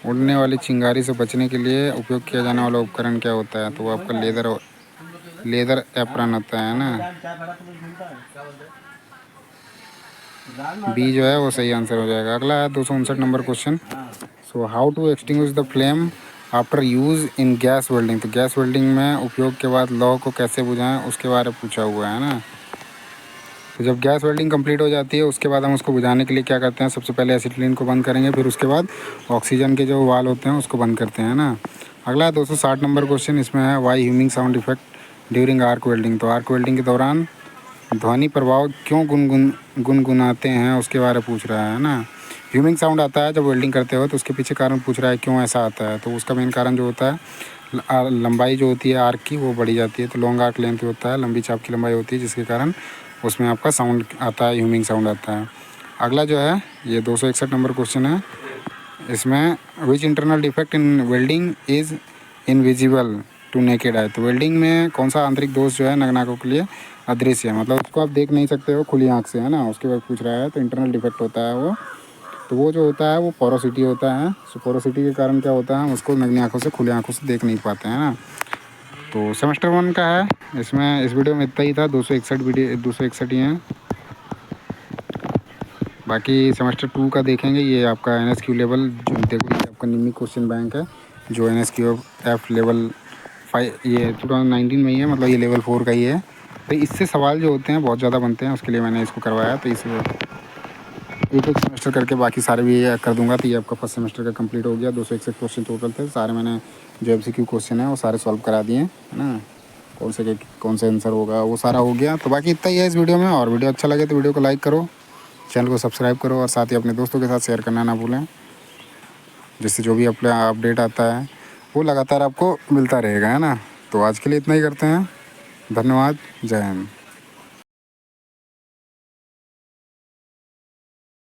उड़ने वाली चिंगारी से बचने के लिए उपयोग किया जाने वाला उपकरण क्या होता है? तो वो आपका लेदर एप्रन होता है ना। बी जो है वो सही आंसर हो जाएगा। अगला है 259 number question. So how to extinguish the flame after use in gas welding. तो गैस वेल्डिंग में उपयोग के बाद लौ को कैसे बुझाएं उसके बारे में पूछा हुआ है ना। तो जब गैस वेल्डिंग कंप्लीट हो जाती है उसके बाद हम उसको बुझाने के लिए क्या करते हैं, सबसे पहले एसिटिलीन को बंद करेंगे, फिर उसके बाद ऑक्सीजन के जो वाल होते हैं उसको बंद करते हैं ना। अगला 260 नंबर क्वेश्चन, इसमें है why humming sound effect during arc welding. तो आर्क वेल्डिंग के दौरान ध्वनि प्रभाव क्यों गुनगुनाते हैं उसके बारे में पूछ रहा है ना। ह्यूमिंग साउंड आता है जब वेल्डिंग करते हो, तो उसके पीछे कारण पूछ रहा है क्यों ऐसा आता है। तो उसका मेन कारण जो होता है, लंबाई जो होती है आर्क की वो बढ़ी जाती है। तो लॉन्ग आर्क लेंथ होता है, लंबी चाप की लंबाई होती है, जिसके कारण उसमें आपका साउंड आता है, ह्यूमिंग साउंड आता है। अगला जो है ये 261 नंबर क्वेश्चन है। इसमें which internal defect in welding is invisible to naked eye. तो वेल्डिंग में कौन सा आंतरिक दोष जो है नग्न आंखों के लिए अदृश्य है, मतलब उसको आप देख नहीं सकते हो खुली आंख से, है ना। उसके बाद पूछ रहा है, तो इंटरनल डिफेक्ट होता है वो। तो वो जो होता है वो पोरोसिटी होता है। सो पोरोसिटी के कारण क्या होता है, हम उसको नग्न आंखों से खुली आंखों से देख नहीं पाते हैं ना। तो सेमेस्टर 1 का है, इसमें इस वीडियो में इतना ही था। 261 ही हैं। बाकी सेमेस्टर 2 का देखेंगे। ये आपका NSQ लेवल जो देखो, ये आपका निम्न क्वेश्चन बैंक है जो NSQF लेवल 5 ये 2019 में ही है, मतलब ये लेवल 4 का ही है। तो इससे सवाल जो होते हैं बहुत ज़्यादा बनते हैं, उसके लिए मैंने इसको करवाया। तो इसे एक एक सेमेस्टर करके बाकी सारे भी कर दूंगा। तो ये आपका फर्स्ट सेमेस्टर का कंप्लीट हो गया। 261 क्वेश्चन टोटल थे, सारे मैंने जो MCQ क्वेश्चन है वो सारे सॉल्व करा दिए, है ना। कौन से आंसर होगा वो सारा हो गया। तो बाकी इतना ही है इस वीडियो में। और वीडियो अच्छा लगे तो वीडियो को लाइक करो, चैनल को सब्सक्राइब करो, और साथ ही अपने दोस्तों के साथ शेयर करना ना भूलें, जिससे जो भी अपना अपडेट आता है वो लगातार आपको मिलता रहेगा, है ना। तो आज के लिए इतना ही करते हैं। धन्यवाद। जय हिंद।